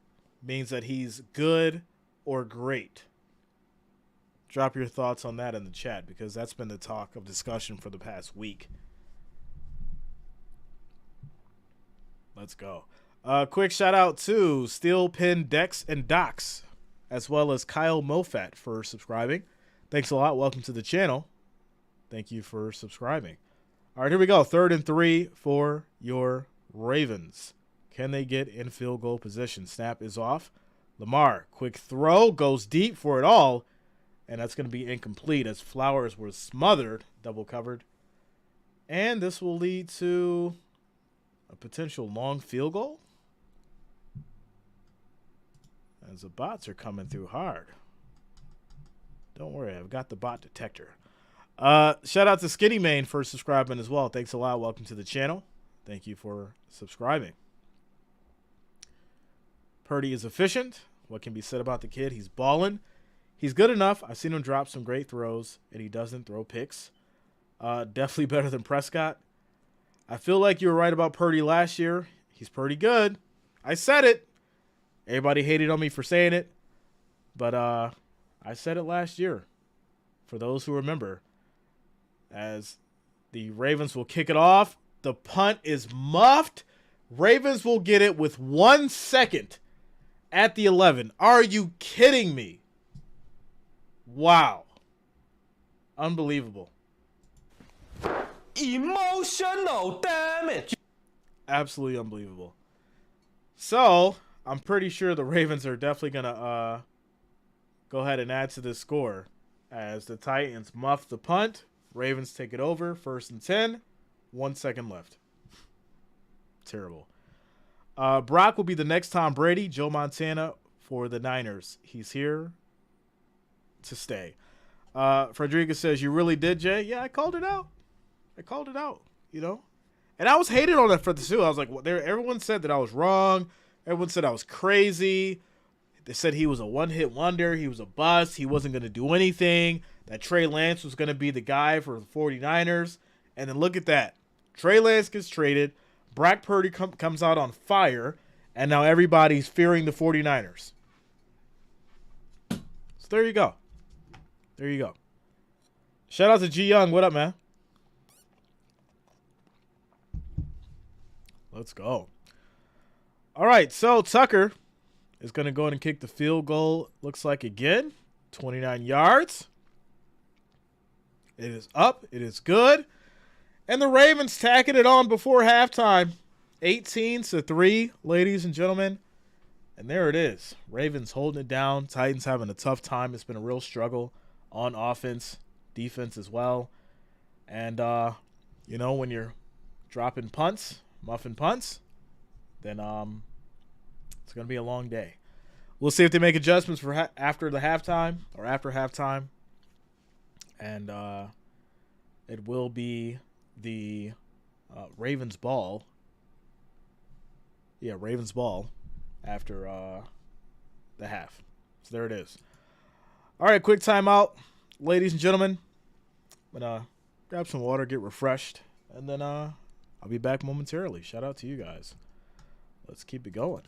means that he's good or great? Drop your thoughts on that in the chat because that's been the talk of discussion for the past week. Let's go. Quick shout out to Steel Pin Dex and Docs, as well as Kyle Mofat for subscribing. Thanks a lot. Welcome to the channel. Thank you for subscribing. All right, here we go. 3rd and 3 for your Ravens. Can they get in field goal position? Snap is off. Lamar, quick throw, goes deep for it all, and that's going to be incomplete as Flowers was smothered, double covered. And this will lead to a potential long field goal as the bots are coming through hard. Don't worry, I've got the bot detector. Shout out to Skinny Mane for subscribing as well. Thanks a lot. Welcome to the channel. Thank you for subscribing. Purdy is efficient. What can be said about the kid? He's balling. He's good enough. I've seen him drop some great throws, and he doesn't throw picks. Definitely better than Prescott. I feel like you were right about Purdy last year. He's pretty good. I said it. Everybody hated on me for saying it. But I said it last year. For those who remember, as the Ravens will kick it off. The punt is muffed. Ravens will get it with 1 second at the 11. Are you kidding me? Wow. Unbelievable. Emotional damage. Absolutely unbelievable. So, I'm pretty sure the Ravens are definitely going to go ahead and add to this score as the Titans muff the punt. Ravens take it over. 1st and 10. 1 second left. Terrible. Brock will be the next Tom Brady. Joe Montana for the Niners. He's here to stay. Frederica says, you really did, Jay? Yeah, I called it out. You know? And I was hated on that for the too. I was like, well, everyone said that I was wrong. Everyone said I was crazy. They said he was a one-hit wonder. He was a bust. He wasn't going to do anything. That Trey Lance was going to be the guy for the 49ers. And then look at that. Trey Lance gets traded. Brock Purdy comes out on fire. And now everybody's fearing the 49ers. So there you go. There you go. Shout out to G Young. What up, man? Let's go. All right, so Tucker is going to go ahead and kick the field goal. Looks like again, 29 yards. It is up. It is good. And the Ravens tacking it on before halftime. 18-3, ladies and gentlemen. And there it is. Ravens holding it down. Titans having a tough time. It's been a real struggle on offense, defense as well. And, you know, when you're dropping punts, muffin punts, then it's going to be a long day. We'll see if they make adjustments for after halftime. And it will be the Ravens ball. Yeah, Ravens ball after the half. So there it is. All right, quick timeout, ladies and gentlemen. I'm going to grab some water, get refreshed, and then I'll be back momentarily. Shout out to you guys. Let's keep it going.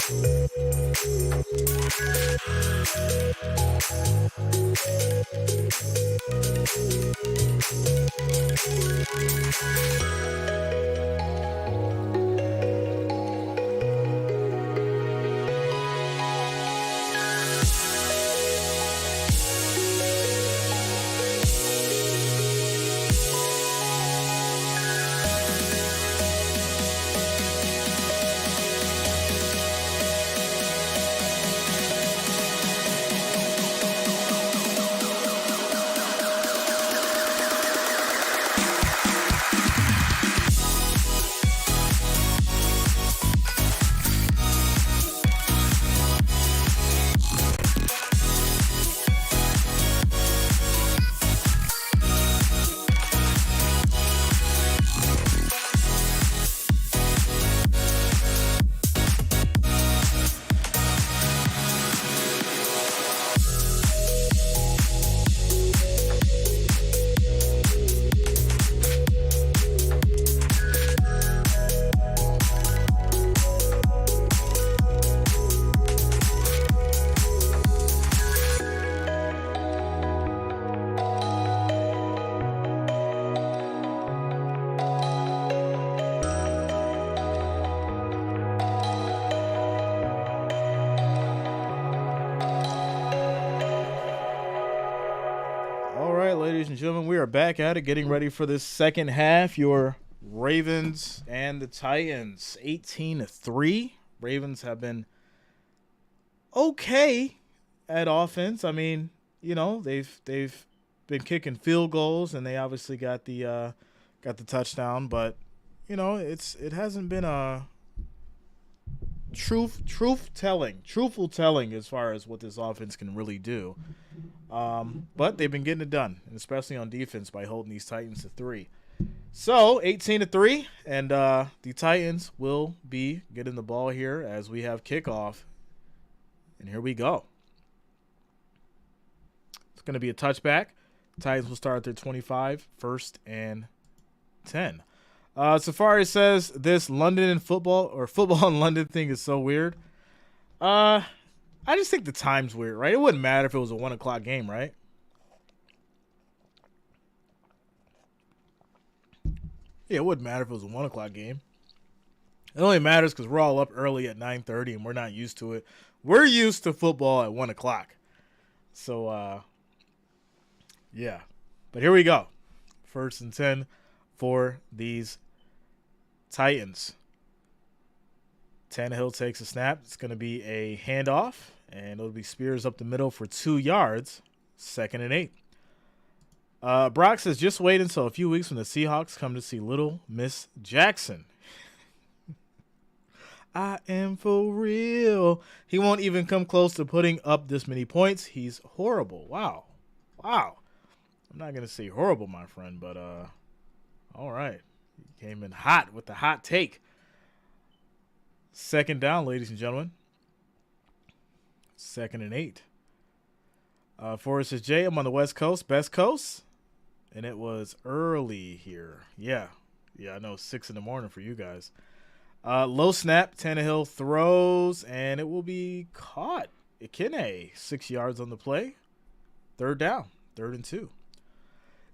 All right, ladies and gentlemen, we are back at it, getting ready for this second half. Your Ravens and the Titans, 18-3. Ravens have been okay at offense. I mean, you know, they've been kicking field goals, and they obviously got the touchdown, but you know, it hasn't been a truthful telling as far as what this offense can really do. But they've been getting it done, and especially on defense by holding these Titans to 3. So 18-3, and the Titans will be getting the ball here as we have kickoff. And here we go. It's going to be a touchback. Titans will start at their 25, first and 10. Safari says this London and football in London thing is so weird. I just think the time's weird, right? It wouldn't matter if it was a 1 o'clock game, right? Yeah, it wouldn't matter if it was a 1 o'clock game. It only matters because we're all up early at 9:30 and we're not used to it. We're used to football at 1 o'clock. So, yeah. But here we go. First and 10 for these Titans. Tannehill takes a snap. It's going to be a handoff, and it'll be Spears up the middle for 2 yards. Second and 8. Brock says, just wait until a few weeks when the Seahawks come to see little Miss Jackson. I am for real. He won't even come close to putting up this many points. He's horrible. Wow. I'm not going to say horrible, my friend, but all right. He came in hot with the hot take. Second down, ladies and gentlemen. Second and 8. Forrest says, Jay, I'm on the West Coast, best coast. And it was early here. Yeah, I know, 6 in the morning for you guys. Low snap, Tannehill throws, and it will be caught. Ikene, 6 yards on the play. Third down, 3rd and 2.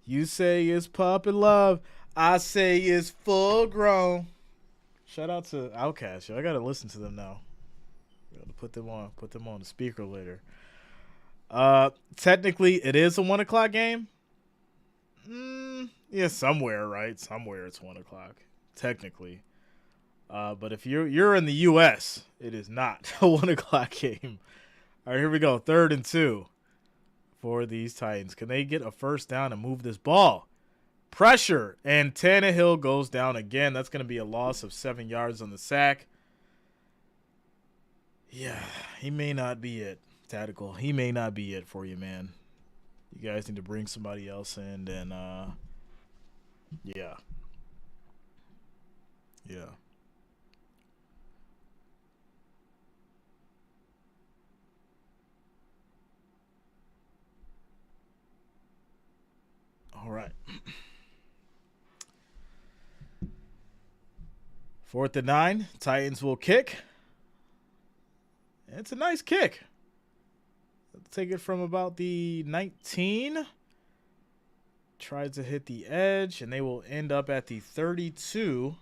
You say it's puppy love. I say it's full grown. Shout out to Outkast. Yo, I got to listen to them now. Got to put them on the speaker later. Technically, it is a 1 o'clock game. Yeah, somewhere, right? Somewhere it's 1 o'clock, technically. But if you're in the U.S., it is not a 1 o'clock game. All right, here we go. 3rd and 2 for these Titans. Can they get a first down and move this ball? Pressure, and Tannehill goes down again. That's going to be a loss of 7 yards on the sack. Yeah, he may not be it, Tactical. He may not be it for you, man. You guys need to bring somebody else in, and yeah. All right. 4th and 9. Titans will kick. It's a nice kick. Take it from about the 19. Tries to hit the edge, and they will end up at the 32.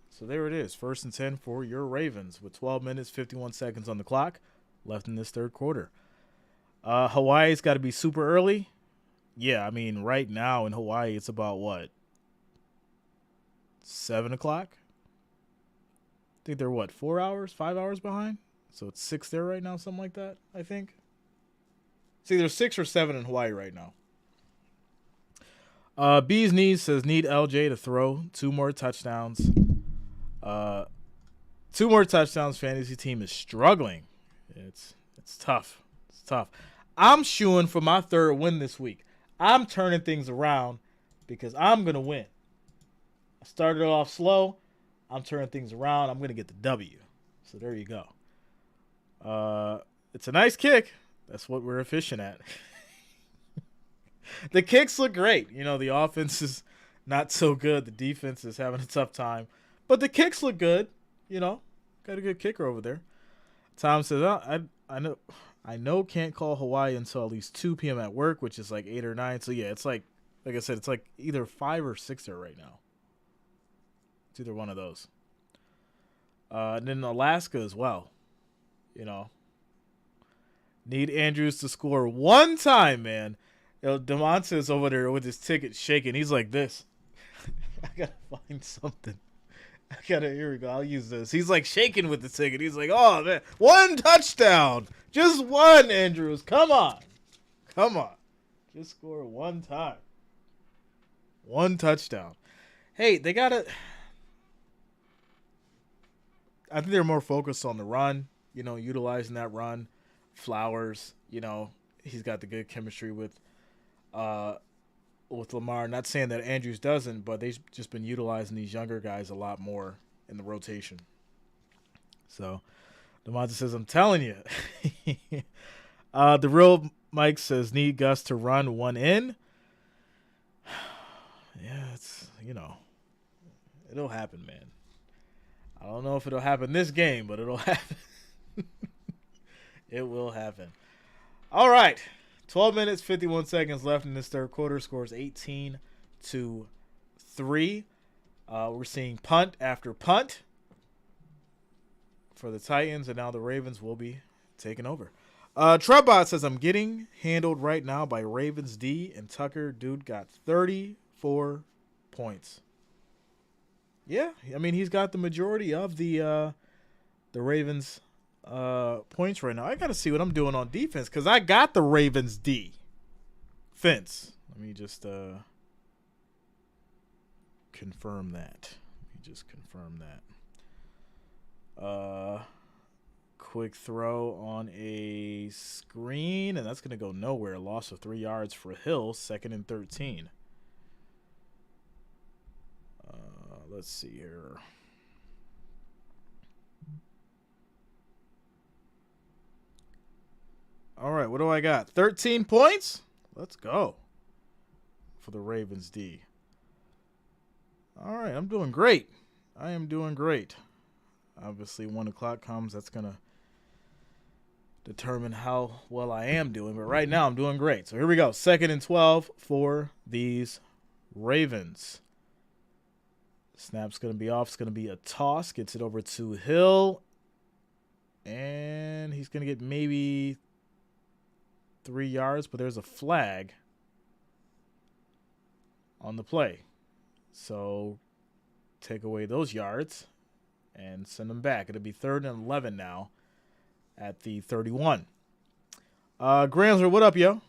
So there it is. 1st and 10 for your Ravens with 12 minutes, 51 seconds on the clock left in this third quarter. Hawaii's got to be super early. Yeah, I mean, right now in Hawaii, it's about what? 7 o'clock? I think they're what, 4 hours, 5 hours behind? So it's 6 there right now, something like that, I think. It's either 6 or 7 in Hawaii right now. Bees Knees says, need LJ to throw 2 more touchdowns. 2 more touchdowns. Fantasy team is struggling. It's tough. It's tough. I'm shooing for my 3rd win this week. I'm turning things around because I'm going to win. I started off slow. I'm turning things around. I'm going to get the W. So there you go. It's a nice kick. That's what we're efficient at. The kicks look great. You know, the offense is not so good. The defense is having a tough time. But the kicks look good. You know, got a good kicker over there. Tom says, oh, I know can't call Hawaii until at least 2 p.m. at work, which is like 8 or 9. So, yeah, it's like I said, it's like either 5 or 6 there right now. It's either one of those. And then Alaska as well. You know. Need Andrews to score 1 time, man. DeMonte is over there with his ticket shaking. He's like this. I got to find something. Here we go. I'll use this. He's like shaking with the ticket. He's like, oh, man. 1 touchdown. Just 1, Andrews. Come on. Just score 1 time. 1 touchdown. Hey, they got to. I think they're more focused on the run, you know, utilizing that run. Flowers, you know, he's got the good chemistry with Lamar. Not saying that Andrews doesn't, but they've just been utilizing these younger guys a lot more in the rotation. So, DeMonte says, I'm telling you. The real Mike says, need Gus to run 1 in. Yeah, it's, you know, it'll happen, man. I don't know if it'll happen this game, but it'll happen. It will happen. All right. 12 minutes, 51 seconds left in this third quarter. Scores 18-3. We're seeing punt after punt for the Titans, and now the Ravens will be taking over. Trebot says, I'm getting handled right now by Ravens D, and Tucker, dude, got 34 points. Yeah, I mean, he's got the majority of the Ravens points right now. I got to see what I'm doing on defense because I got the Ravens D. Fence. Let me just confirm that. Quick throw on a screen, and that's going to go nowhere. Loss of 3 yards for Hill, 2nd and 13. Let's see here. All right, what do I got? 13 points? Let's go for the Ravens D. All right, I'm doing great. I am doing great. Obviously, 1 o'clock comes. That's going to determine how well I am doing. But right now, I'm doing great. So here we go. 2nd and 12 for these Ravens. Snap's going to be off. It's going to be a toss. Gets it over to Hill. And he's going to get maybe 3 yards, but there's a flag on the play. So take away those yards and send them back. It'll be 3rd and 11 now at the 31. Gramsler, what up, yo?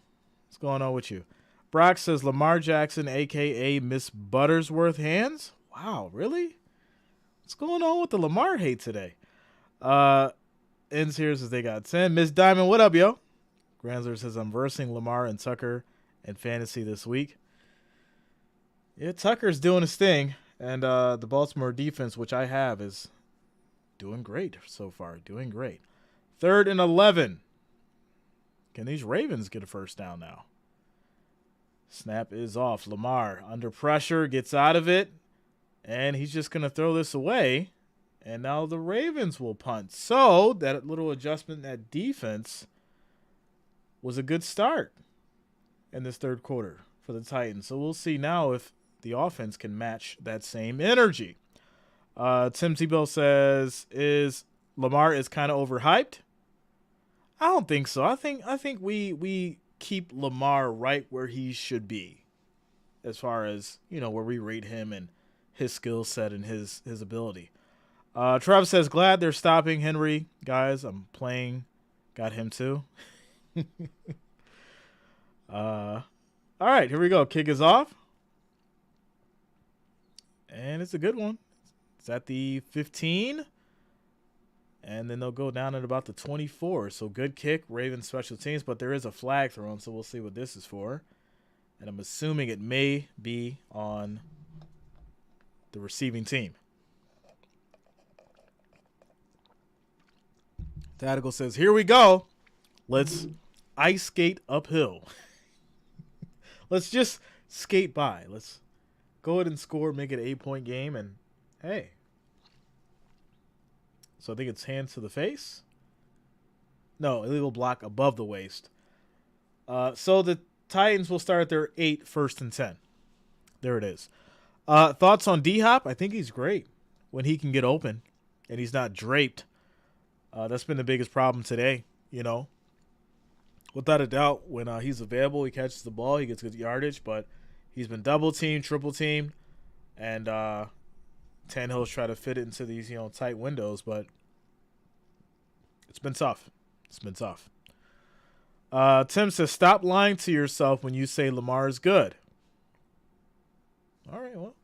What's going on with you? Brock says Lamar Jackson, a.k.a. Miss Buttersworth hands. Wow, really? What's going on with the Lamar hate today? Ends here says they got 10. Miss Diamond, what up, yo? Granzler says I'm versing Lamar and Tucker in fantasy this week. Yeah, Tucker's doing his thing. And the Baltimore defense, which I have, is doing great so far. Doing great. 3rd and 11. Can these Ravens get a first down now? Snap is off. Lamar under pressure, gets out of it. And he's just going to throw this away. And now the Ravens will punt. So that little adjustment at defense was a good start in this third quarter for the Titans. So we'll see now if the offense can match that same energy. Tim Tebow says, "Is Lamar is kind of overhyped?" I don't think so. I think we keep Lamar right where he should be, as far as where we rate him and his skill set and his ability. Travis says, "Glad they're stopping Henry, guys. I'm playing, got him too." All right, here we go. Kick is off, and it's a good one. It's at the 15, and then they'll go down at about the 24. So good kick, Ravens special teams, but there is a flag thrown, so we'll see what this is for. And I'm assuming it may be on the receiving team. Tactical says, "Here we go. Let's ice skate uphill." Let's just skate by. Let's go ahead and score, make it an 8-point game, and hey. So I think it's hands to the face. No, illegal block above the waist. So the Titans will start their 8 first and 10. There it is. Thoughts on D-Hop? I think he's great when he can get open and he's not draped. That's been the biggest problem today, Without a doubt, when he's available, he catches the ball, he gets good yardage, but he's been double-teamed, triple-teamed, and Tannehill's try to fit it into these, tight windows, but it's been tough. It's been tough. Tim says, "Stop lying to yourself when you say Lamar is good." All right, well.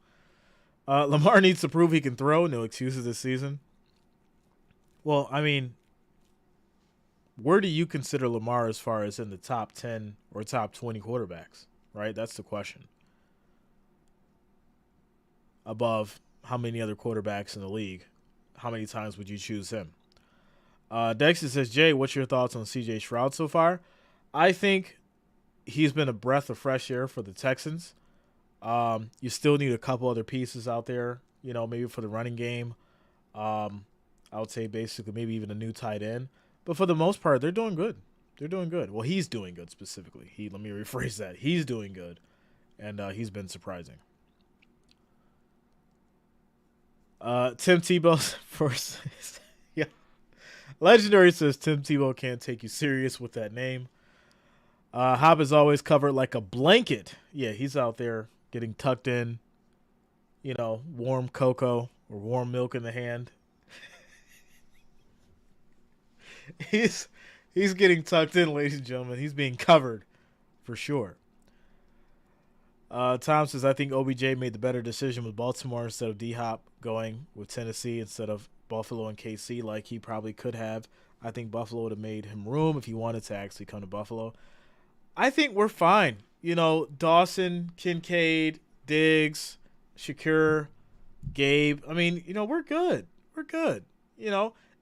Lamar needs to prove he can throw. No excuses this season. Well, I mean, where do you consider Lamar as far as in the top 10 or top 20 quarterbacks, right? That's the question. Above how many other quarterbacks in the league? How many times would you choose him? Dexter says, "Jay, what's your thoughts on CJ Stroud so far?" I think he's been a breath of fresh air for the Texans. You still need a couple other pieces out there, maybe for the running game. I would say basically maybe even a new tight end. But for the most part, they're doing good. They're doing good. Well, he's doing good specifically. Let me rephrase that. He's doing good, and he's been surprising. Tim Tebow first. Yeah. Legendary says Tim Tebow can't take you serious with that name. Hop is always covered like a blanket. Yeah, he's out there getting tucked in, warm cocoa or warm milk in the hand. He's getting tucked in, ladies and gentlemen. He's being covered for sure. Tom says, "I think OBJ made the better decision with Baltimore instead of D-Hop going with Tennessee instead of Buffalo and KC like he probably could have. I think Buffalo would have made him room if he wanted to actually come to Buffalo." I think we're fine. Dawson, Kincaid, Diggs, Shakur, Gabe. I mean, we're good. We're good.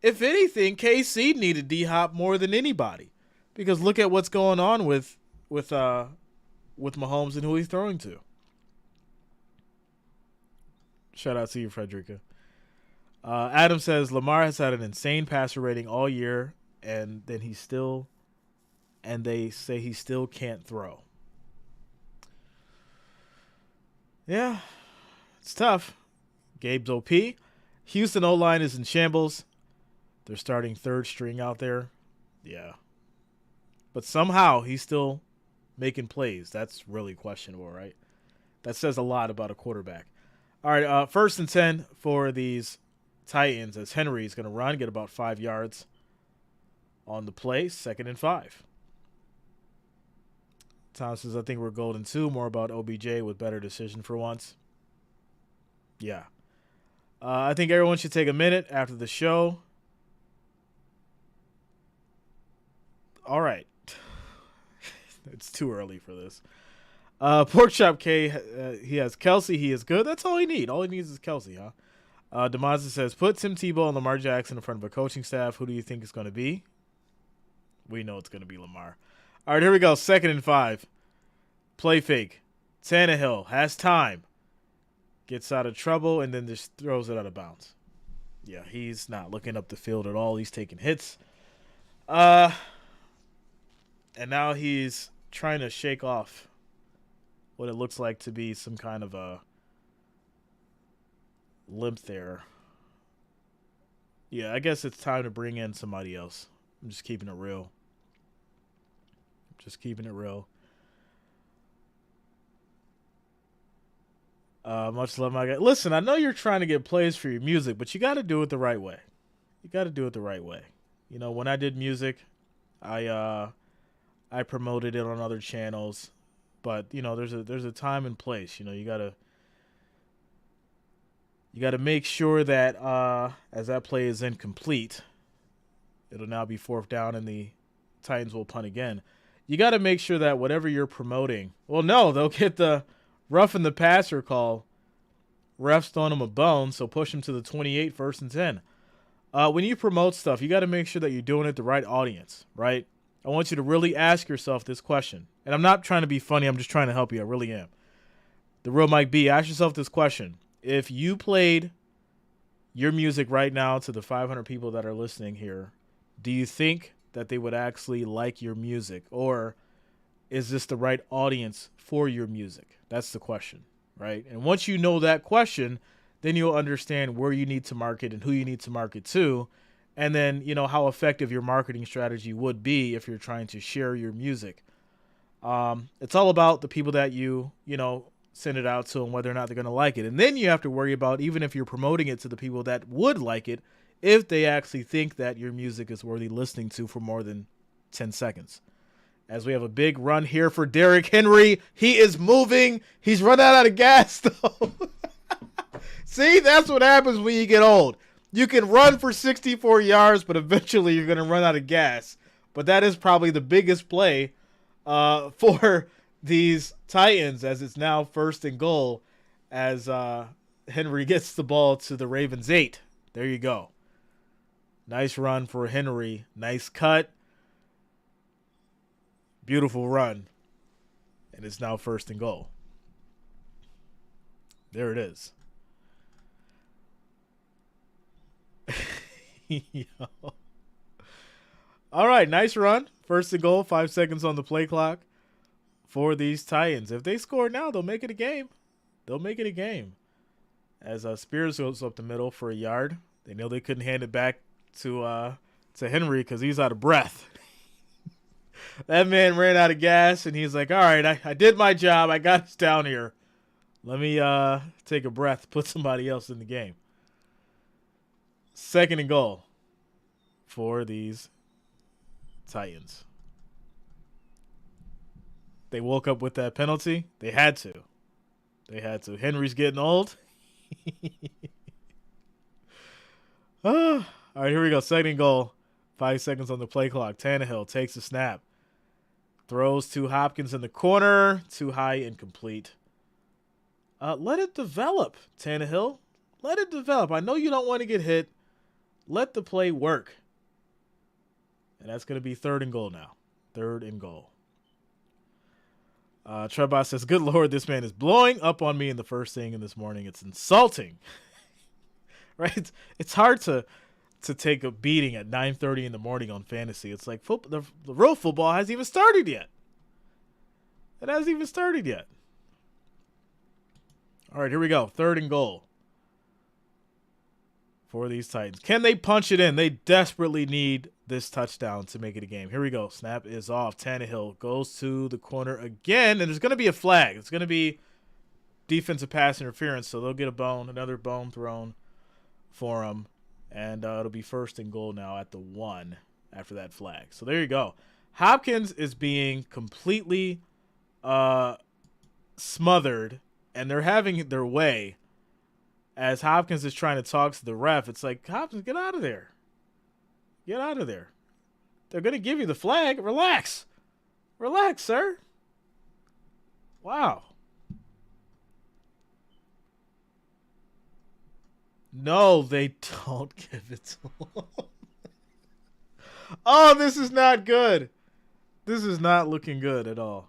If anything, KC needed D-Hop more than anybody, because look at what's going on with Mahomes and who he's throwing to. Shout out to you, Frederica. Adam says Lamar has had an insane passer rating all year, and they say he still can't throw. Yeah, it's tough. Gabe's OP. Houston O-line is in shambles. They're starting third string out there. Yeah. But somehow he's still making plays. That's really questionable, right? That says a lot about a quarterback. All right, first and 10 for these Titans as Henry is going to run, get about 5 yards on the play, 2nd and 5. Tom says, "I think we're golden too. More about OBJ with better decision for once." Yeah. I think everyone should take a minute after the show. All right. It's too early for this. Pork Chop K, he has Kelsey. He is good. That's all he needs. All he needs is Kelsey, huh? Demaza says, "Put Tim Tebow and Lamar Jackson in front of a coaching staff. Who do you think it's going to be?" We know it's going to be Lamar. All right, here we go. 2nd and 5. Play fake. Tannehill has time. Gets out of trouble and then just throws it out of bounds. Yeah, he's not looking up the field at all. He's taking hits. And now he's trying to shake off what it looks like to be some kind of a limp there. Yeah, I guess it's time to bring in somebody else. I'm just keeping it real. Just keeping it real. Much love, my guy. Listen, I know you're trying to get plays for your music, but you got to do it the right way. You got to do it the right way. You know, when I did music, I promoted it on other channels, but you know, there's a time and place. You know, you gotta make sure that as that play is incomplete, it'll now be fourth down, and the Titans will punt again. You got to make sure that whatever you're promoting, well, no, they'll get the roughing the passer call. Refs throwing them a bone, so push them to the 28, first and 10. When you promote stuff, you got to make sure that you're doing it the right audience, right? I want you to really ask yourself this question. And I'm not trying to be funny. I'm just trying to help you. I really am. The real Mike B, ask yourself this question. If you played your music right now to the 500 people that are listening here, do you think that they would actually like your music? Or is this the right audience for your music? That's the question, right? And once you know that question, then you'll understand where you need to market and who you need to market to. And then, you know, how effective your marketing strategy would be if you're trying to share your music. It's all about the people that you send it out to and whether or not they're going to like it. And then you have to worry about, even if you're promoting it to the people that would like it, if they actually think that your music is worthy listening to for more than 10 seconds. As we have a big run here for Derrick Henry. He is moving. He's run out of gas, though. See, that's what happens when you get old. You can run for 64 yards, but eventually you're going to run out of gas. But that is probably the biggest play for these Titans, as it's now first and goal as Henry gets the ball to the Ravens 8. There you go. Nice run for Henry. Nice cut. Beautiful run. And it's now first and goal. There it is. All right, nice run. First and goal, 5 seconds on the play clock for these Titans. If they score now, they'll make it a game. They'll make it a game. As Spears goes up the middle for a yard. They know they couldn't hand it back to Henry because he's out of breath. That man ran out of gas, and he's like, all right, I did my job. I got us down here. Let me take a breath, put somebody else in the game. Second and goal for these Titans. They woke up with that penalty. They had to. Henry's getting old. All right, here we go. Second and goal. 5 seconds on the play clock. Tannehill takes the snap. Throws to Hopkins in the corner. Too high, incomplete. Let it develop, Tannehill. Let it develop. I know you don't want to get hit. Let the play work. And that's going to be third and goal now. Third and goal. Trebot says, good Lord, this man is blowing up on me in the first thing in this morning. It's insulting. Right? It's hard to take a beating at 9:30 in the morning on fantasy. It's like the real football hasn't even started yet. It hasn't even started yet. All right, here we go. Third and goal for these Titans. Can they punch it in? They desperately need this touchdown to make it a game. Here we go. Snap is off. Tannehill goes to the corner again, and there's going to be a flag. It's going to be defensive pass interference, so they'll get another bone thrown for them, and it'll be first and goal now at the 1 after that flag. So there you go. Hopkins is being completely smothered, and they're having their way. As Hopkins is trying to talk to the ref, it's like, Hopkins, get out of there. Get out of there. They're going to give you the flag. Relax. Relax, sir. Wow. No, they don't give it to him. Oh, this is not good. This is not looking good at all.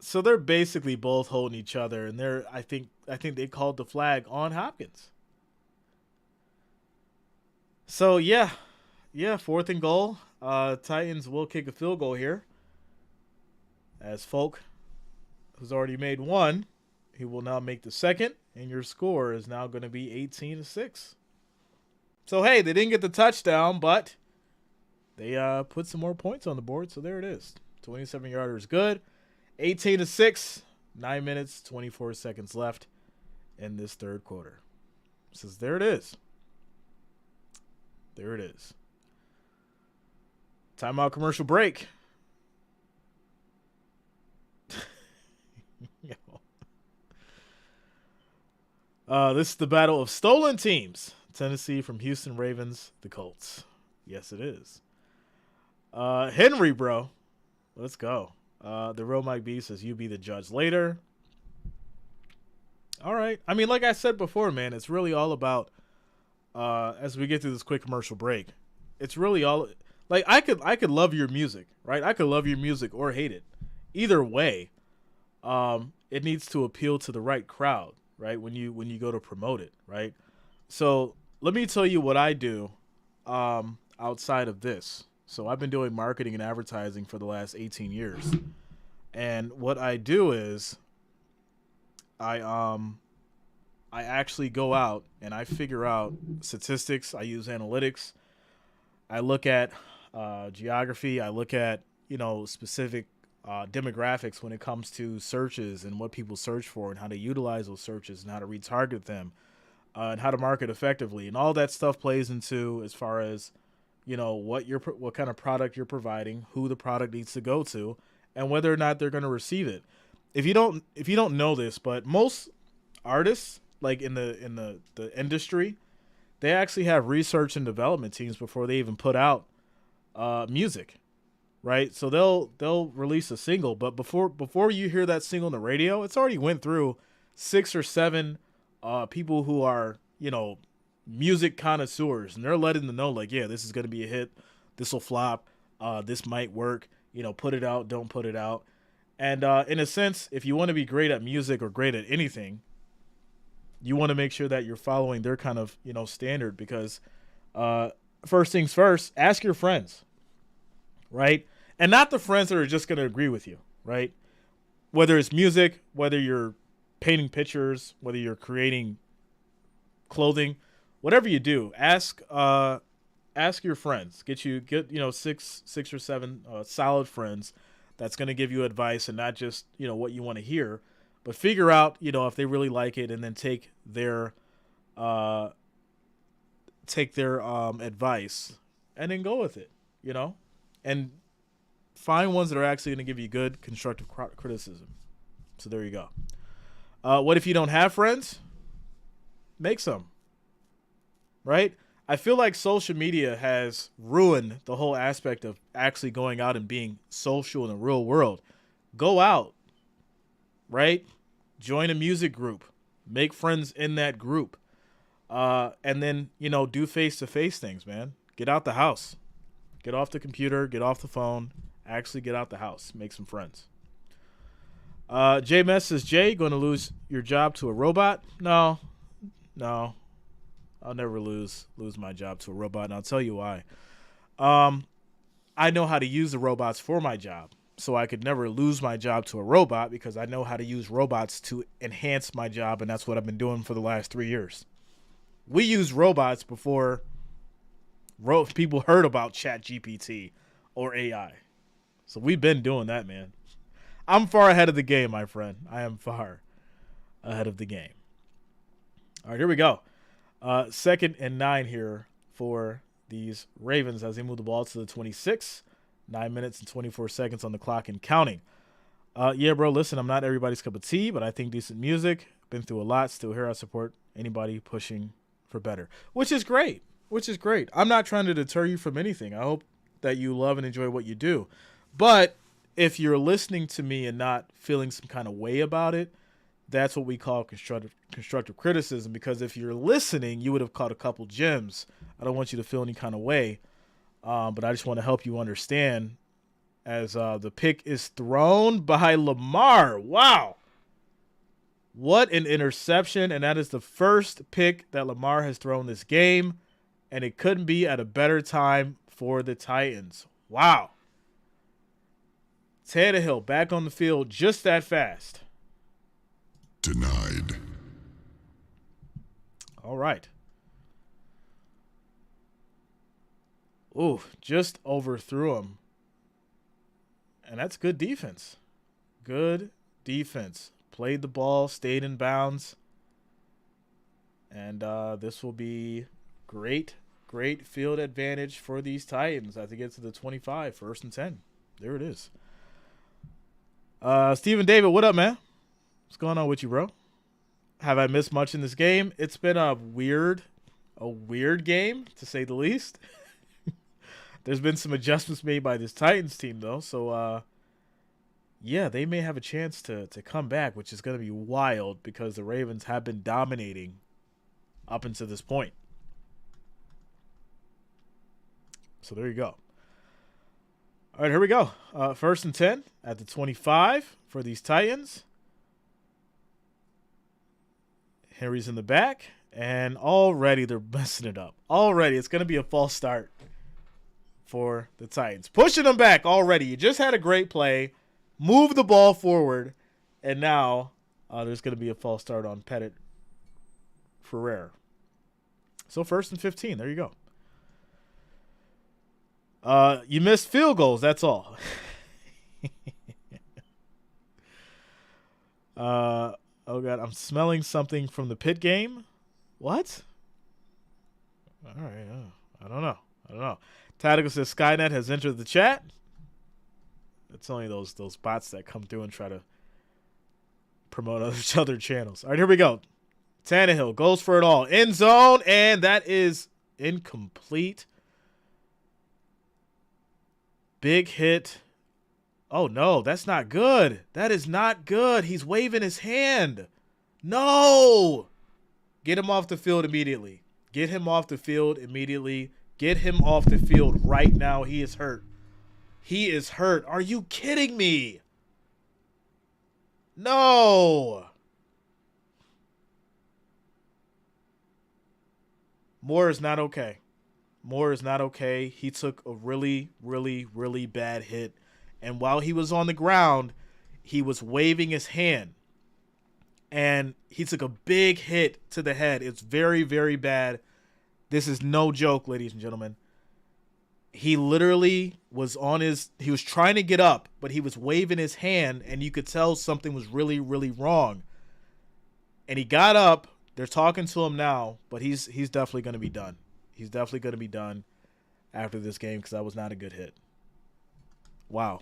So they're basically both holding each other, and I think they called the flag on Hopkins. So yeah, 4th and goal. Titans will kick a field goal here. As Folk, who's already made one, he will now make the second, and your score is now going to be 18-6. So hey, they didn't get the touchdown, but they put some more points on the board. So there it is. 27-yarder is good. 18-6. 9 minutes, 24 seconds left in this third quarter. Says there it is. There it is. Timeout, commercial break. This is the battle of stolen teams. Tennessee from Houston Ravens, the Colts. Yes, it is. Henry, bro. Let's go. The real Mike B says you be the judge later. All right. I mean, like I said before, man, it's really all about as we get through this quick commercial break. It's really all like I could love your music, right? I could love your music or hate it. Either way, it needs to appeal to the right crowd, right? When you go to promote it, right? So let me tell you what I do outside of this. So I've been doing marketing and advertising for the last 18 years. And what I do is I actually go out and I figure out statistics. I use analytics. I look at geography. I look at, specific demographics when it comes to searches and what people search for and how to utilize those searches and how to retarget them and how to market effectively. And all that stuff plays into as far as, what kind of product you're providing, who the product needs to go to, and whether or not they're going to receive it. If you don't know this, but most artists, like in the industry, they actually have research and development teams before they even put out music, right? So they'll release a single, but before you hear that single on the radio, it's already went through 6 or 7 people who are music connoisseurs, and they're letting them know, like, yeah, this is going to be a hit, this will flop, this might work, put it out, don't put it out. And in a sense, if you want to be great at music or great at anything, you want to make sure that you're following their kind of standard, because first things first, ask your friends, right? And not the friends that are just going to agree with you, right? Whether it's music, whether you're painting pictures, whether you're creating clothing, whatever you do, ask your friends. Get 6 or 7 solid friends that's going to give you advice, and not just what you want to hear, but figure out if they really like it, and then take their advice and then go with it, and find ones that are actually going to give you good constructive criticism. So there you go. What if you don't have friends? Make some. Right? I feel like social media has ruined the whole aspect of actually going out and being social in the real world. Go out, right? Join a music group. Make friends in that group. And then, do face-to-face things, man. Get out the house. Get off the computer. Get off the phone. Actually get out the house. Make some friends. Jay Mess says, Jay, going to lose your job to a robot? No. I'll never lose my job to a robot, and I'll tell you why. I know how to use the robots for my job, so I could never lose my job to a robot, because I know how to use robots to enhance my job, and that's what I've been doing for the last 3 years. We used robots before people heard about ChatGPT or AI. So we've been doing that, man. I'm far ahead of the game, my friend. I am far ahead of the game. All right, here we go. 2nd and 9 here for these Ravens as they move the ball to the 26. 9 minutes and 24 seconds on the clock and counting. Yeah, bro, listen, I'm not everybody's cup of tea, but I think decent music. Been through a lot. Still here. I support anybody pushing for better, which is great. I'm not trying to deter you from anything. I hope that you love and enjoy what you do. But if you're listening to me and not feeling some kind of way about it, that's what we call constructive criticism, because if you're listening, you would have caught a couple gems. I don't want you to feel any kind of way, but I just want to help you understand as the pick is thrown by Lamar. Wow. What an interception, and that is the first pick that Lamar has thrown this game, and it couldn't be at a better time for the Titans. Wow. Tannehill back on the field just that fast. Denied. All right. Ooh, just overthrew him. And that's good defense. Good defense. Played the ball, stayed in bounds. And this will be great field advantage for these Titans as they get to the 25, 1st and 10. There it is. Stephen David, what up, man? What's going on with you, bro? Have I missed much in this game? It's been a weird game, to say the least. There's been some adjustments made by this Titans team, though. So, yeah, they may have a chance to come back, which is going to be wild because the Ravens have been dominating up until this point. So there you go. All right, here we go. 1st and 10 at the 25 for these Titans. Henry's in the back, and already they're messing it up. Already, it's going to be a false start for the Titans. Pushing them back already. You just had a great play. Move the ball forward, and now there's going to be a false start on Pettit Ferrer. So 1st and 15. There you go. You missed field goals. That's all. Oh, God. I'm smelling something from the pit game. What? All right. I don't know. Tactical says Skynet has entered the chat. It's only those bots that come through and try to promote other channels. All right, here we go. Tannehill goes for it all. End zone, and that is incomplete. Big hit. Oh, no, that's not good. That is not good. He's waving his hand. No. Get him off the field immediately. Get him off the field immediately. Get him off the field right now. He is hurt. He is hurt. Are you kidding me? No. Moore is not okay. Moore is not okay. He took a really, really, really bad hit. And while he was on the ground, he was waving his hand. And he took a big hit to the head. It's very, very bad. This is no joke, ladies and gentlemen. He literally was he was trying to get up, but he was waving his hand, and you could tell something was really, really wrong. And he got up. They're talking to him now, but he's definitely going to be done. He's definitely going to be done after this game because that was not a good hit. Wow.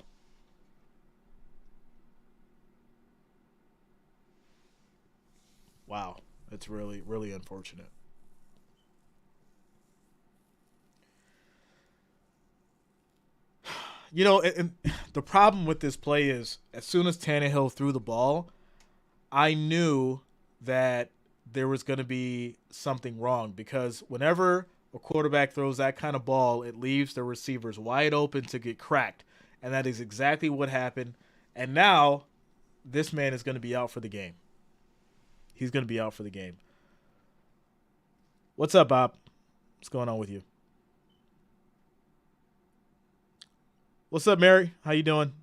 Wow. That's really, really unfortunate. You know, and the problem with this play is as soon as Tannehill threw the ball, I knew that there was going to be something wrong because whenever a quarterback throws that kind of ball, it leaves the receivers wide open to get cracked. And that is exactly what happened. And now this man is going to be out for the game. He's going to be out for the game. What's up, Bob? What's going on with you? What's up, Mary? How you doing?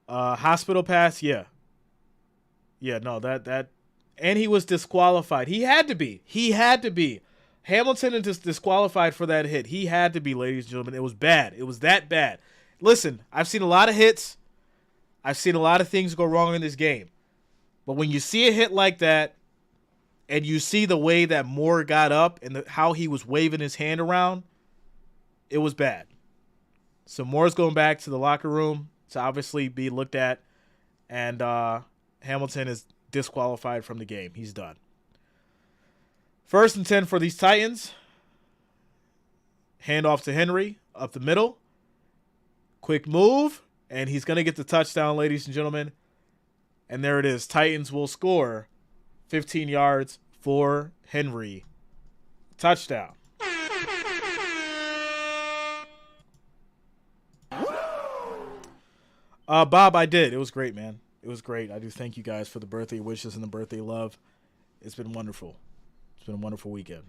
Hospital pass? Yeah. Yeah, no, that and he was disqualified. He had to be. Hamilton is disqualified for that hit. He had to be, ladies and gentlemen. It was bad. It was that bad. Listen, I've seen a lot of hits. I've seen a lot of things go wrong in this game. But when you see a hit like that and you see the way that Moore got up and how he was waving his hand around, it was bad. So Moore's going back to the locker room to obviously be looked at, and Hamilton is disqualified from the game. He's done. 1st and 10 for these Titans. Hand off to Henry up the middle. Quick move, and he's going to get the touchdown, ladies and gentlemen. And there it is. Titans will score 15 yards for Henry. Touchdown. Bob, I did. It was great, man. It was great. I do thank you guys for the birthday wishes and the birthday love. It's been wonderful. It's been a wonderful weekend.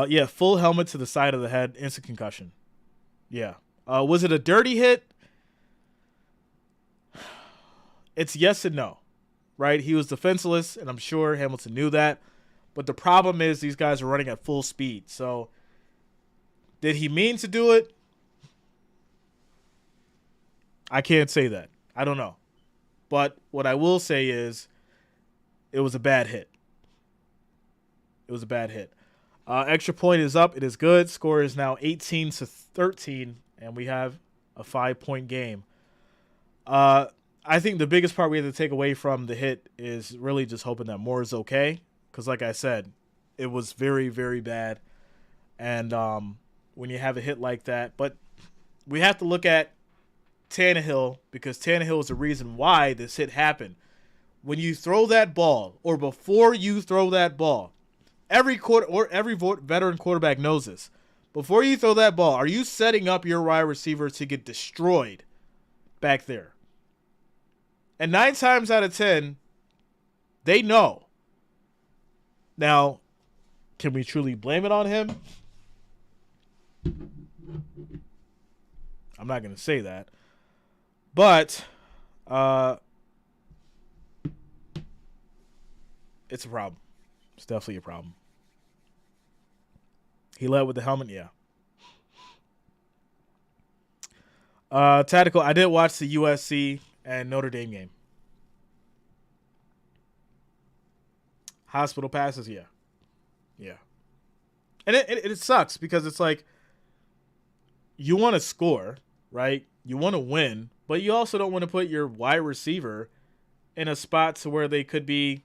Yeah, full helmet to the side of the head, instant concussion. Yeah. Was it a dirty hit? It's yes and no, right? He was defenseless, and I'm sure Hamilton knew that. But the problem is these guys are running at full speed. So did he mean to do it? I can't say that. I don't know. But what I will say is it was a bad hit. It was a bad hit. Extra point is up. It is good. Score is now 18-13, and we have a 5-point game. I think the biggest part we have to take away from the hit is really just hoping that Moore is okay. Because like I said, it was very, very bad. And when you have a hit like that. But we have to look at Tannehill, because Tannehill is the reason why this hit happened. When you throw that ball, or before you throw that ball, every veteran quarterback knows this. Before you throw that ball, are you setting up your wide receiver to get destroyed back there? And 9 times out of 10, they know. Now, can we truly blame it on him? I'm not going to say that. But it's a problem. It's definitely a problem. He led with the helmet, yeah. Tactical, I did watch the USC and Notre Dame game. Hospital passes, yeah. Yeah. And it sucks because it's like you want to score, right? You want to win, but you also don't want to put your wide receiver in a spot to where they could be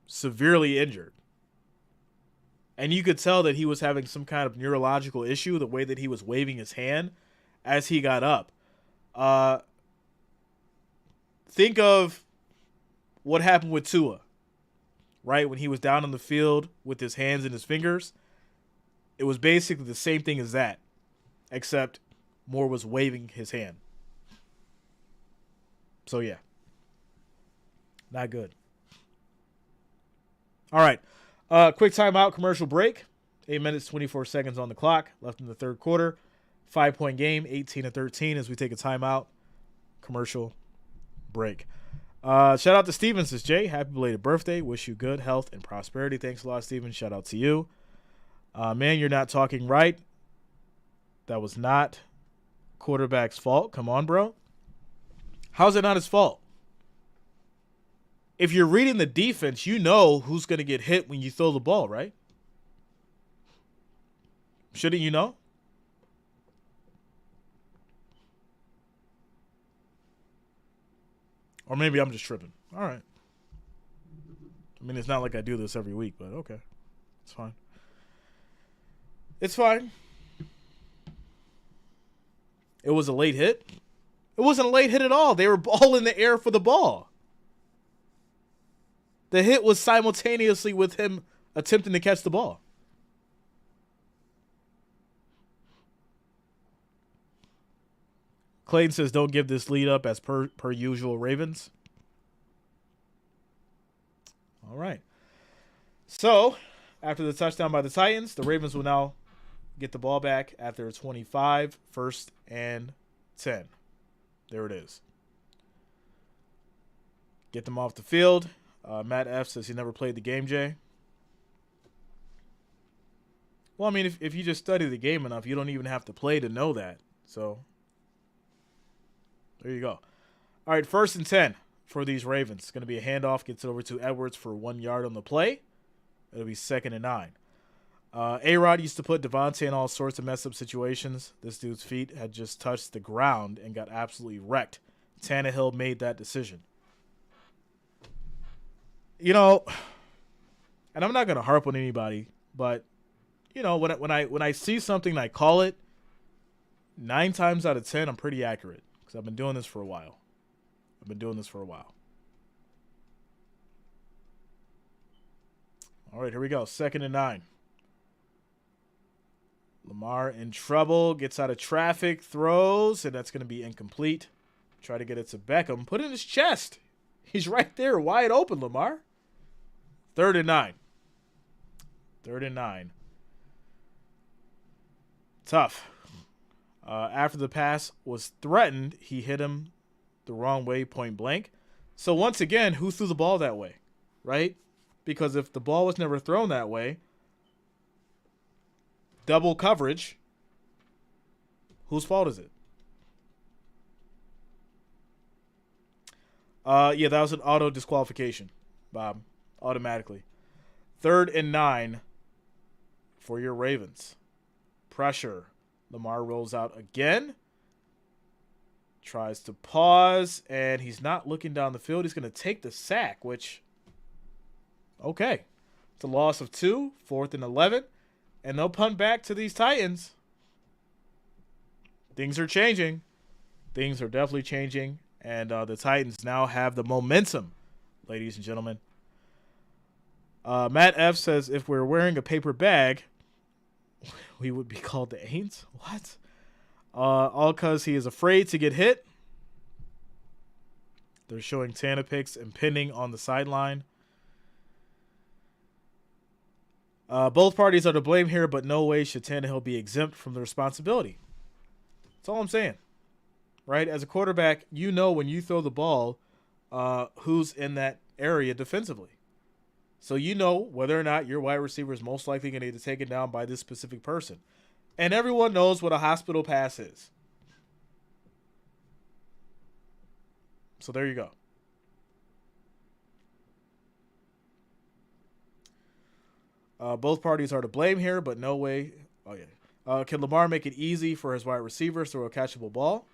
severely injured. And you could tell that he was having some kind of neurological issue, the way that he was waving his hand as he got up. Think of what happened with Tua, right? When he was down on the field with his hands and his fingers. It was basically the same thing as that, except Moore was waving his hand. So, yeah. Not good. All right. Quick timeout, commercial break. 8 minutes, 24 seconds on the clock. Left in the third quarter. 5-point game, 18-13 as we take a timeout. Commercial break. Shout out to Steven, says Jay. Happy belated birthday. Wish you good health and prosperity. Thanks a lot, Steven. Shout out to you. Man, you're not talking right. That was not quarterback's fault. Come on, bro. How's it not his fault? If you're reading the defense, you know who's going to get hit when you throw the ball, right? Shouldn't you know? Or maybe I'm just tripping. All right. I mean, it's not like I do this every week, but okay. It's fine. It's fine. It was a late hit. It wasn't a late hit at all. They were all in the air for the ball. The hit was simultaneously with him attempting to catch the ball. Clayton says, don't give this lead up as per usual, Ravens. All right. So, after the touchdown by the Titans, the Ravens will now get the ball back at their 25, 1st and 10. There it is. Get them off the field. Matt F. says he never played the game, Jay. Well, I mean, if you just study the game enough, you don't even have to play to know that. So, there you go. All right, 1st and 10 for these Ravens. It's going to be a handoff. Gets it over to Edwards for 1 yard on the play. It'll be 2nd and 9. A-Rod used to put Devontae in all sorts of messed up situations. This dude's feet had just touched the ground and got absolutely wrecked. Tannehill made that decision. You know, and I'm not going to harp on anybody, but, you know, when I see something and I call it, 9 times out of 10, I'm pretty accurate because I've been doing this for a while. All right, here we go. 2nd and 9. Lamar in trouble, gets out of traffic, throws, and that's going to be incomplete. Try to get it to Beckham. Put it in his chest. He's right there, wide open, Lamar. 3rd and 9. 3rd and 9. Tough. After the pass was threatened, he hit him the wrong way, point blank. So once again, who threw the ball that way, right? Because if the ball was never thrown that way, double coverage, whose fault is it? Yeah, that was an auto disqualification, Bob, automatically. 3rd and 9 for your Ravens. Pressure. Lamar rolls out again. Tries to pause, and he's not looking down the field. He's going to take the sack, which, okay. It's a loss of 2, 4th and 11, and they'll punt back to these Titans. Things are changing. Things are definitely changing, and the Titans now have the momentum, ladies and gentlemen. Matt F. says, if we're wearing a paper bag, we would be called the Aints? What? All because he is afraid to get hit. They're showing Tana pics and pinning on the sideline. Both parties are to blame here, but no way should Tannehill be exempt from the responsibility. That's all I'm saying. Right? As a quarterback, you know when you throw the ball who's in that area defensively. So you know whether or not your wide receiver is most likely going to get taken down by this specific person. And everyone knows what a hospital pass is. So there you go. Both parties are to blame here, but no way. Oh, yeah. Can Lamar make it easy for his wide receivers through a catchable ball?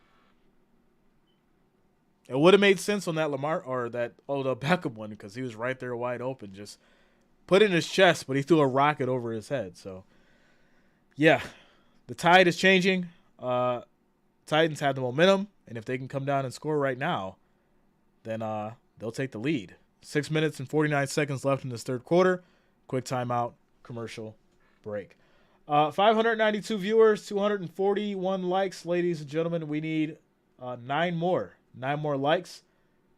It would have made sense on that Lamar or that Odell Beckham one because he was right there wide open. Just put it in his chest, but he threw a rocket over his head. So, yeah. The tide is changing. Titans have the momentum, and if they can come down and score right now, then they'll take the lead. 6 minutes and 49 seconds left in this third quarter. Quick timeout, commercial break. 592 viewers, 241 likes, ladies and gentlemen. We need 9 more. 9 more likes,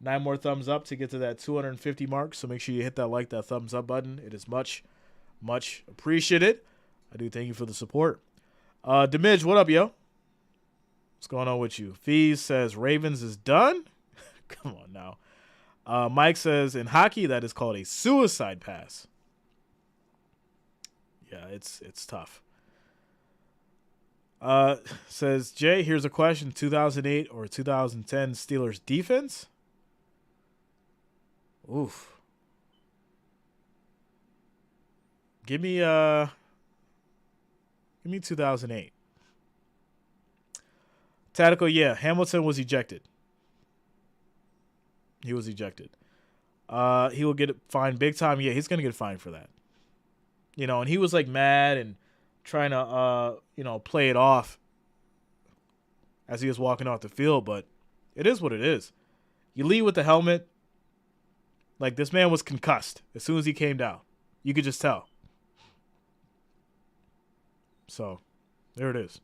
9 more thumbs up to get to that 250 mark. So make sure you hit that thumbs up button. It is much, much appreciated. I do thank you for the support. Demidge, what up, yo? What's going on with you? Fees says Ravens is done. Come on now. Mike says in hockey that is called a suicide pass. Yeah, it's tough. Says Jay, here's a question: 2008 or 2010 Steelers defense? Oof. Give me 2008. Tactical, yeah. Hamilton was ejected. He was ejected. He will get fined big time. Yeah, he's gonna get fined for that. You know, and he was like mad and trying to play it off as he was walking off the field, but it is what it is. You lead with the helmet. Like, this man was concussed as soon as he came down. You could just tell. So, there it is.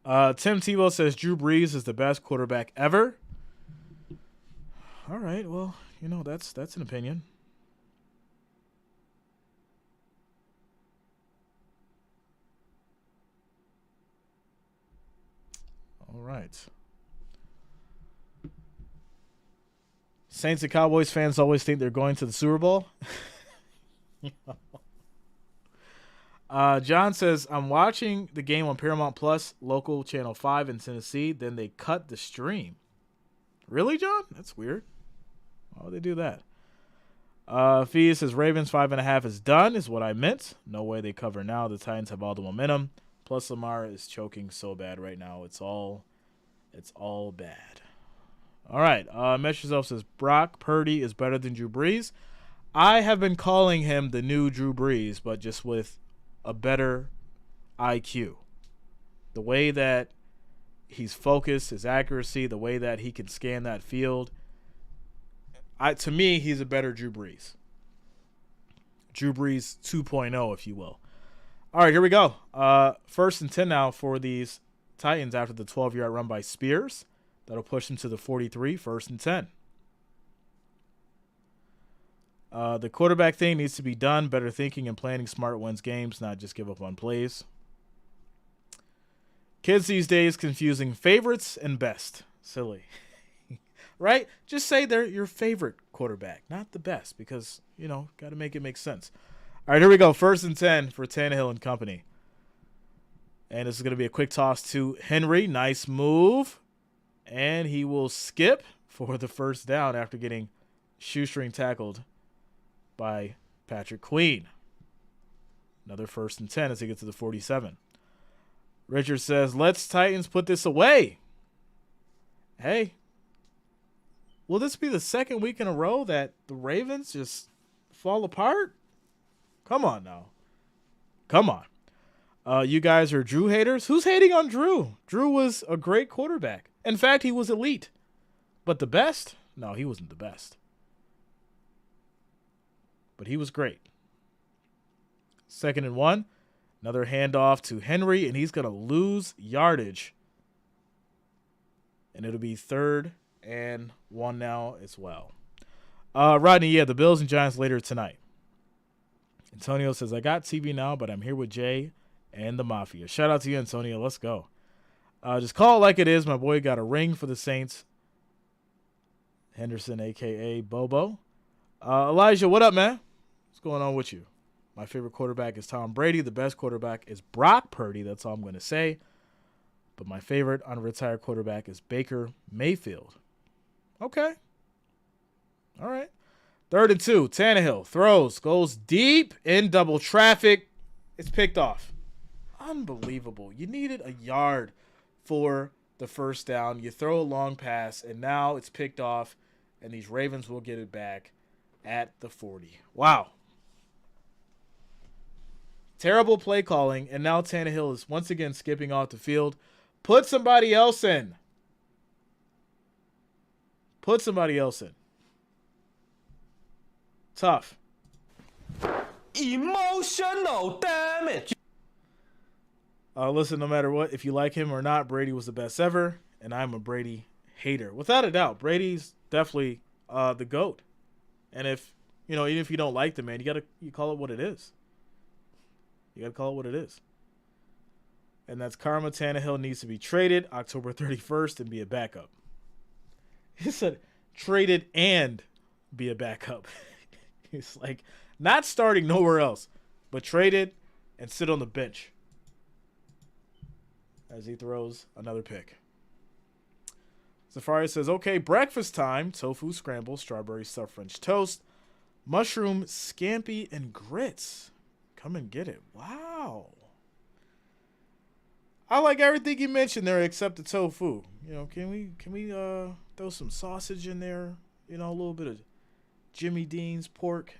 Tim Tebow says Drew Brees is the best quarterback ever. All right, well, that's an opinion. All right. Saints and Cowboys fans always think they're going to the Super Bowl. John says, I'm watching the game on Paramount Plus, local channel 5 in Tennessee. Then they cut the stream. Really, John? That's weird. Why would they do that? Fee says Ravens 5.5 is done, is what I meant. No way they cover now. The Titans have all the momentum. Plus, Lamar is choking so bad right now. It's all bad. All right. Mesh yourself says Brock Purdy is better than Drew Brees. I have been calling him the new Drew Brees, but just with a better IQ. The way that he's focused, his accuracy, the way that he can scan that field. To me, he's a better Drew Brees. Drew Brees 2.0, if you will. All right, here we go. First and 10 now for these Titans after the 12-yard run by Spears. That'll push them to the 43, first and 10. The quarterback thing needs to be done. Better thinking and planning smart wins games, not just give up on plays. Kids these days confusing favorites and best. Silly. Right? Just say they're your favorite quarterback, not the best, because, got to make it make sense. All right, here we go. First and 10 for Tannehill and company. And this is going to be a quick toss to Henry. Nice move. And he will skip for the first down after getting shoestring tackled by Patrick Queen. Another first and 10 as he gets to the 47. Richard says, let's Titans put this away. Hey, will this be the second week in a row that the Ravens just fall apart? Come on now. Come on. You guys are Drew haters? Who's hating on Drew? Drew was a great quarterback. In fact, he was elite. But the best? No, he wasn't the best. But he was great. 2nd and 1. Another handoff to Henry, and he's going to lose yardage. And it'll be 3rd and 1 now as well. Rodney, yeah, the Bills and Giants later tonight. Antonio says, I got TV now, but I'm here with Jay and the Mafia. Shout out to you, Antonio. Let's go. Just call it like it is. My boy got a ring for the Saints. Henderson, a.k.a. Bobo. Elijah, what up, man? What's going on with you? My favorite quarterback is Tom Brady. The best quarterback is Brock Purdy. That's all I'm going to say. But my favorite unretired quarterback is Baker Mayfield. Okay. All right. 3rd and 2. Tannehill throws, goes deep in double traffic. It's picked off. Unbelievable. You needed a yard for the first down. You throw a long pass, and now it's picked off, and these Ravens will get it back at the 40. Wow. Terrible play calling, and now Tannehill is once again skipping off the field. Put somebody else in. Put somebody else in. Tough. Emotional damage. Listen, no matter what, if you like him or not, Brady was the best ever, and I'm a Brady hater. Without a doubt, Brady's definitely the GOAT. And if, even if you don't like the man, you call it what it is. You got to call it what it is. And that's karma. Tannehill needs to be traded October 31st and be a backup. He said traded and be a backup. He's like not starting nowhere else, but traded and sit on the bench as he throws another pick. Safari says, okay, breakfast time. Tofu scramble, strawberry stuffed French toast, mushroom scampi, and grits. Come and get it. Wow. I like everything you mentioned there except the tofu. Can we throw some sausage in there? A little bit of Jimmy Dean's pork.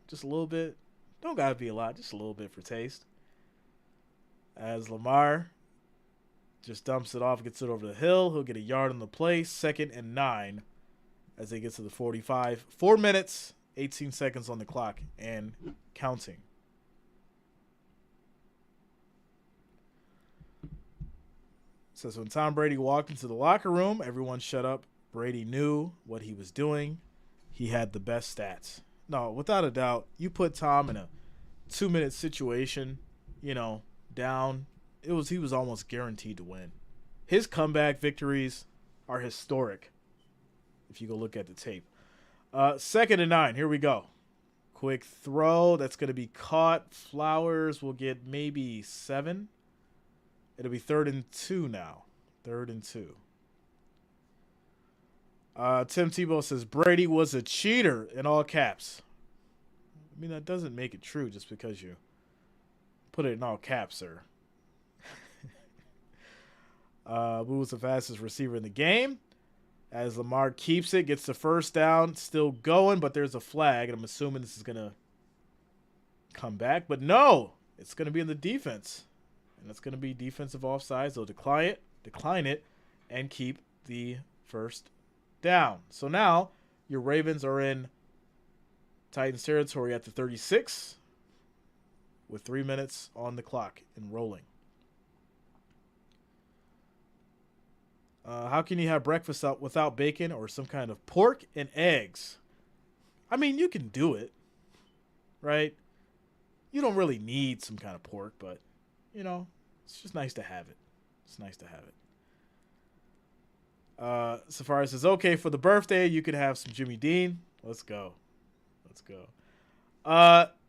Just a little bit. Don't gotta be a lot, just a little bit for taste. As Lamar just dumps it off, gets it over the hill. He'll get a yard on the play. 2nd and 9 as they get to the 45. 4 minutes, 18 seconds on the clock and counting. Says when Tom Brady walked into the locker room, everyone shut up. Brady knew what he was doing. He had the best stats. No, without a doubt, you put Tom in a 2-minute situation, down. He was almost guaranteed to win. His comeback victories are historic if you go look at the tape. 2nd and 9. Here we go. Quick throw. That's going to be caught. Flowers will get maybe 7. It'll be 3rd and 2 now. 3rd and 2. Tim Tebow says Brady was a cheater in all caps. I mean, that doesn't make it true just because you put it in all caps, sir. Boo was the fastest receiver in the game. As Lamar keeps it, gets the first down, still going, but there's a flag, and I'm assuming this is going to come back. But no, it's going to be in the defense. And it's going to be defensive offsides. They'll decline it, and keep the first down. So now your Ravens are in Titans territory at the 36 with 3 minutes on the clock and rolling. How can you have breakfast without bacon or some kind of pork and eggs? I mean, you can do it, right? You don't really need some kind of pork, but, it's just nice to have it. It's nice to have it. Safari says, okay, for the birthday, you could have some Jimmy Dean. Let's go.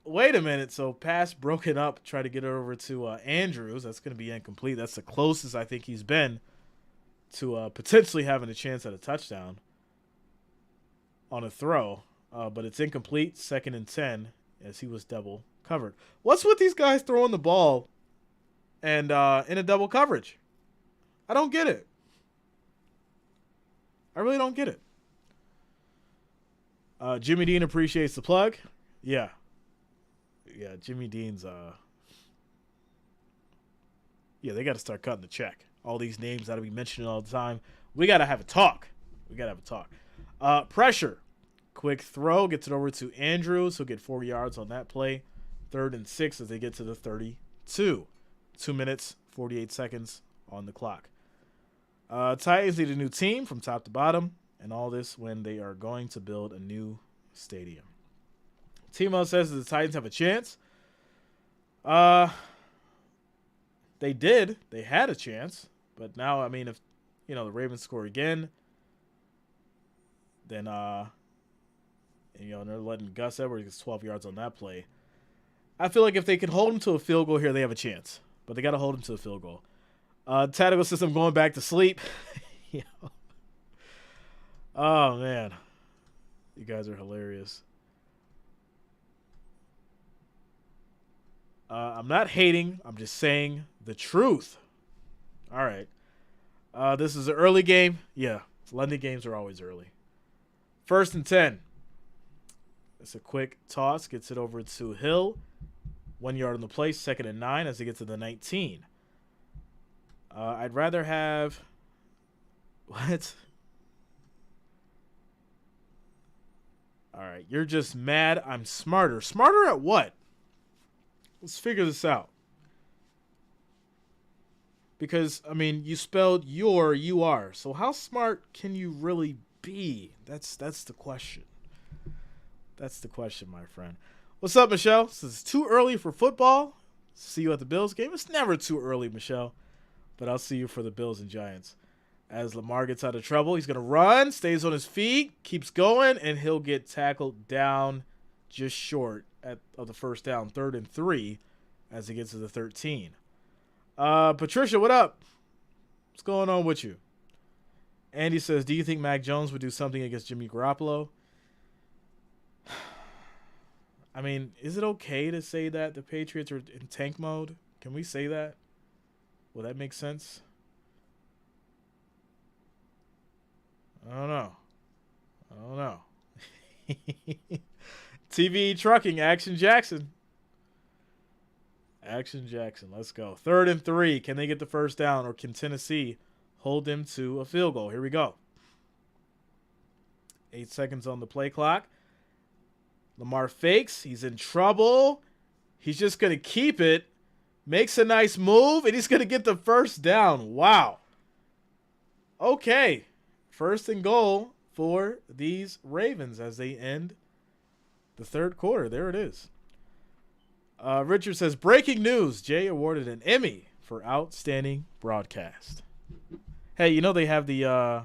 Wait a minute. So pass broken up. Try to get it over to Andrews. That's going to be incomplete. That's the closest I think he's been to potentially having a chance at a touchdown on a throw. But it's incomplete. 2nd and 10 as he was double covered. What's with these guys throwing the ball and in a double coverage? I don't get it. I really don't get it. Jimmy Dean appreciates the plug. Yeah, Jimmy Dean's they got to start cutting the check. All these names that we mentioning all the time. We got to have a talk. Pressure. Quick throw. Gets it over to Andrews. He'll get 4 yards on that play. 3rd and 6 as they get to the 32. 2 minutes, 48 seconds on the clock. Titans need a new team from top to bottom. And all this when they are going to build a new stadium. Timo says that the Titans have a chance. They did. They had a chance. But now, I mean, if, the Ravens score again, then, and they're letting Gus Edwards get 12 yards on that play. I feel like if they can hold him to a field goal here, they have a chance. But they got to hold him to a field goal. Tactical system going back to sleep. Oh, man. You guys are hilarious. I'm not hating. I'm just saying the truth. All right. This is an early game. Yeah, London games are always early. 1st and 10. It's a quick toss. Gets it over to Hill. 1 yard on the play. 2nd and 9 as they get to the 19. I'd rather have... What? All right. You're just mad I'm smarter. Smarter at what? Let's figure this out. Because, I mean, you spelled you are. So how smart can you really be? That's the question. That's the question, my friend. What's up, Michelle? This is too early for football. See you at the Bills game. It's never too early, Michelle. But I'll see you for the Bills and Giants. As Lamar gets out of trouble, he's going to run, stays on his feet, keeps going, and he'll get tackled down just short of the first down, 3rd and 3, as he gets to the 13. Patricia, what up? What's going on with you? Andy says, do you think Mac Jones would do something against Jimmy Garoppolo? I mean, is it okay to say that the Patriots are in tank mode? Can we say that? Will that make sense? I don't know. TV trucking, Action Jackson. Let's go. 3rd and 3. Can they get the first down, or can Tennessee hold them to a field goal? Here we go. 8 seconds on the play clock. Lamar fakes. He's in trouble. He's just going to keep it. Makes a nice move, and he's going to get the first down. Wow. Okay. 1st and goal for these Ravens as they end the 3rd quarter. There it is. Richard says, breaking news. Jay awarded an Emmy for outstanding broadcast. Hey, they have the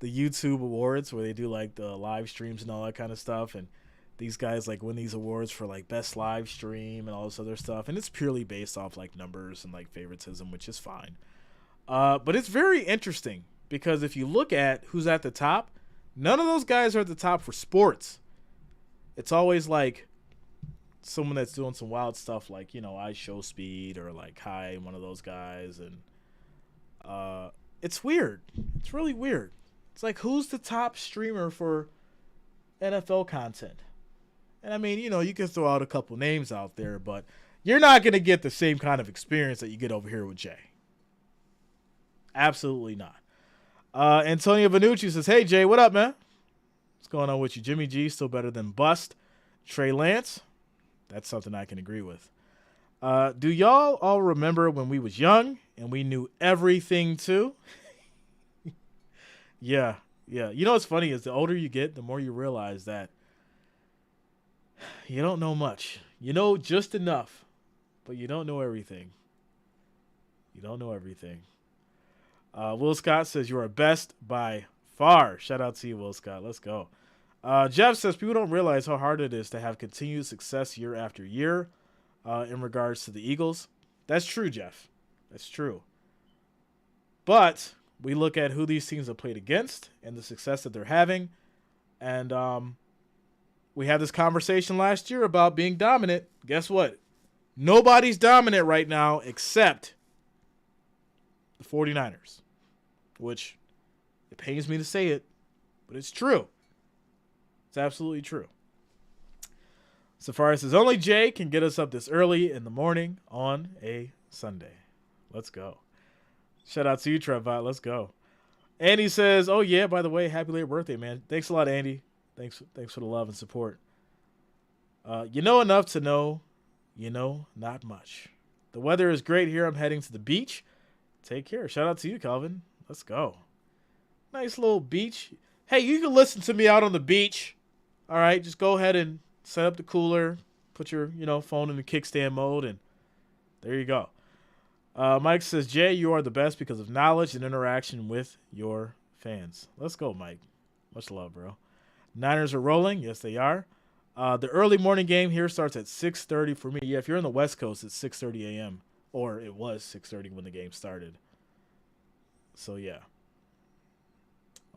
YouTube awards where they do like the live streams and all that kind of stuff, and these guys like win these awards for like best live stream and all this other stuff, and it's purely based off like numbers and like favoritism, which is fine. But it's very interesting because if you look at who's at the top, none of those guys are at the top for sports. It's always like someone that's doing some wild stuff like, I Show Speed or like Kai, one of those guys. And it's weird. It's really weird. It's like, who's the top streamer for NFL content? And I mean, you can throw out a couple names out there, but you're not going to get the same kind of experience that you get over here with Jay. Absolutely not. Antonio Vanucci says, hey, Jay, what up, man? What's going on with you? Jimmy G still better than Bust. Trey Lance, that's something I can agree with. Do y'all all remember when we was young and we knew everything too? Yeah. You know what's funny is the older you get, the more you realize that you don't know much. You know just enough, but you don't know everything. Will Scott says you are best by far. Shout out to you, Will Scott. Let's go. Jeff says people don't realize how hard it is to have continued success year after year in regards to the Eagles. That's true, Jeff. That's true. But we look at who these teams have played against and the success that they're having. And we had this conversation last year about being dominant. Guess what? Nobody's dominant right now except the 49ers, which it pains me to say it, but it's true. It's absolutely true. Safari says, only Jay can get us up this early in the morning on a Sunday. Let's go. Shout out to you, Trevbot. Let's go. Andy says, oh, yeah, by the way, happy late birthday, man. Thanks a lot, Andy. Thanks for the love and support. You know enough to know you know not much. The weather is great here. I'm heading to the beach. Take care. Shout out to you, Calvin. Let's go. Nice little beach. Hey, you can listen to me out on the beach. All right, just go ahead and set up the cooler. Put your phone in the kickstand mode, and there you go. Mike says, Jay, you are the best because of knowledge and interaction with your fans. Let's go, Mike. Much love, bro. Niners are rolling. Yes, they are. The early morning game here starts at 6:30 for me. Yeah, if you're in the West Coast, it's 6:30 a.m. Or it was 6:30 when the game started. So, yeah.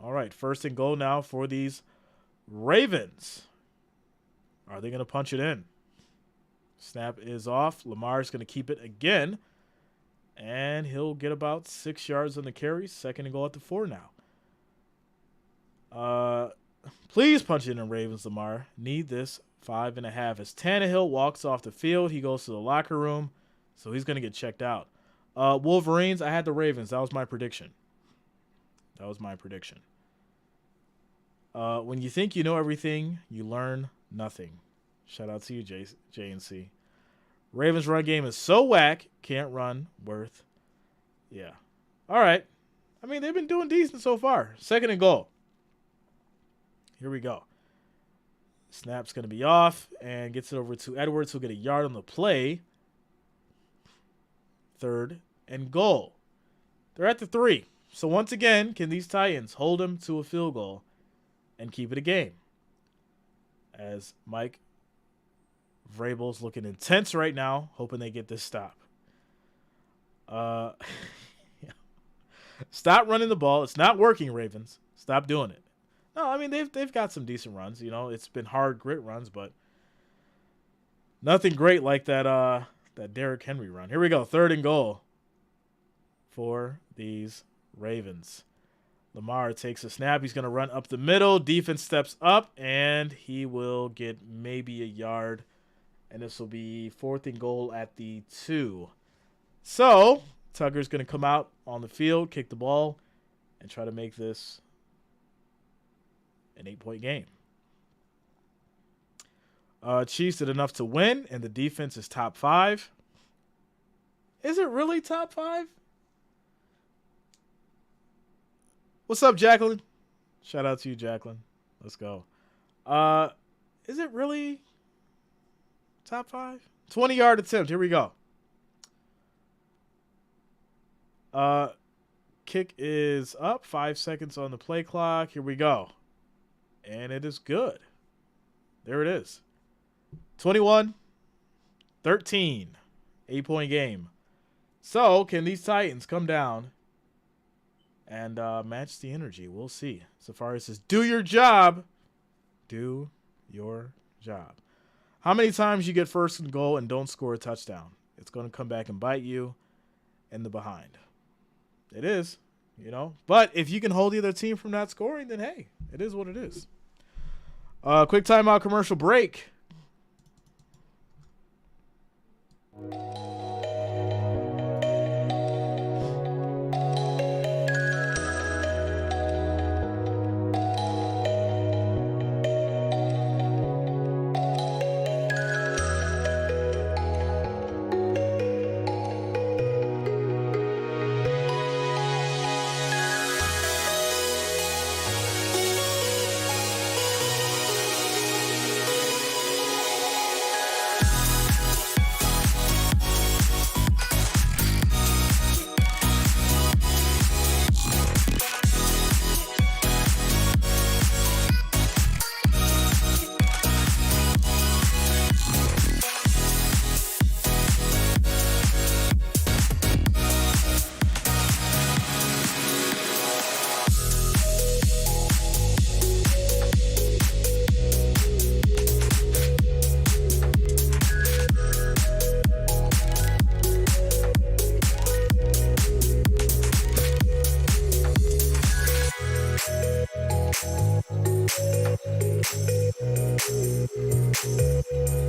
All right, first and goal now for these Ravens. Are they going to punch it in? Snap is off. Lamar's going to keep it again. And he'll get about 6 yards on the carry. Second and goal at the 4 now. Please punch it in, Ravens, Lamar. Need this 5.5. As Tannehill walks off the field, he goes to the locker room. So he's going to get checked out. Wolverines, I had the Ravens. That was my prediction. When you think you know everything, you learn nothing. Shout out to you, J&C. Ravens' run game is so whack, can't run worth. Yeah. All right. I mean, they've been doing decent so far. Second and goal. Here we go. Snap's going to be off and gets it over to Edwards, who'll get a yard on the play. Third and goal. They're at the 3. So once again, can these Titans hold them to a field goal and keep it a game? As Mike Vrabel's looking intense right now, hoping they get this stop. Stop running the ball. It's not working, Ravens. Stop doing it. No, I mean, they've got some decent runs. It's been hard grit runs, but nothing great like that Derrick Henry run. Here we go. Third and goal for these Ravens. Lamar takes a snap. He's going to run up the middle. Defense steps up, and he will get maybe a yard. And this will be fourth and goal at the 2. So Tucker's going to come out on the field, kick the ball, and try to make this an 8-point game. Chiefs did enough to win, and the defense is top 5. Is it really top 5? What's up, Jacqueline? Shout out to you, Jacqueline. Let's go. Is it really top 5? 20-yard attempt. Here we go. Kick is up. 5 seconds on the play clock. Here we go. And it is good. There it is. 21-13. 8-point game. So, can these Titans come down and match the energy? We'll see. Safari says, do your job. Do your job. How many times you get first and goal and don't score a touchdown? It's going to come back and bite you in the behind. It is, But if you can hold the other team from not scoring, then hey, it is what it is. Quick timeout commercial break.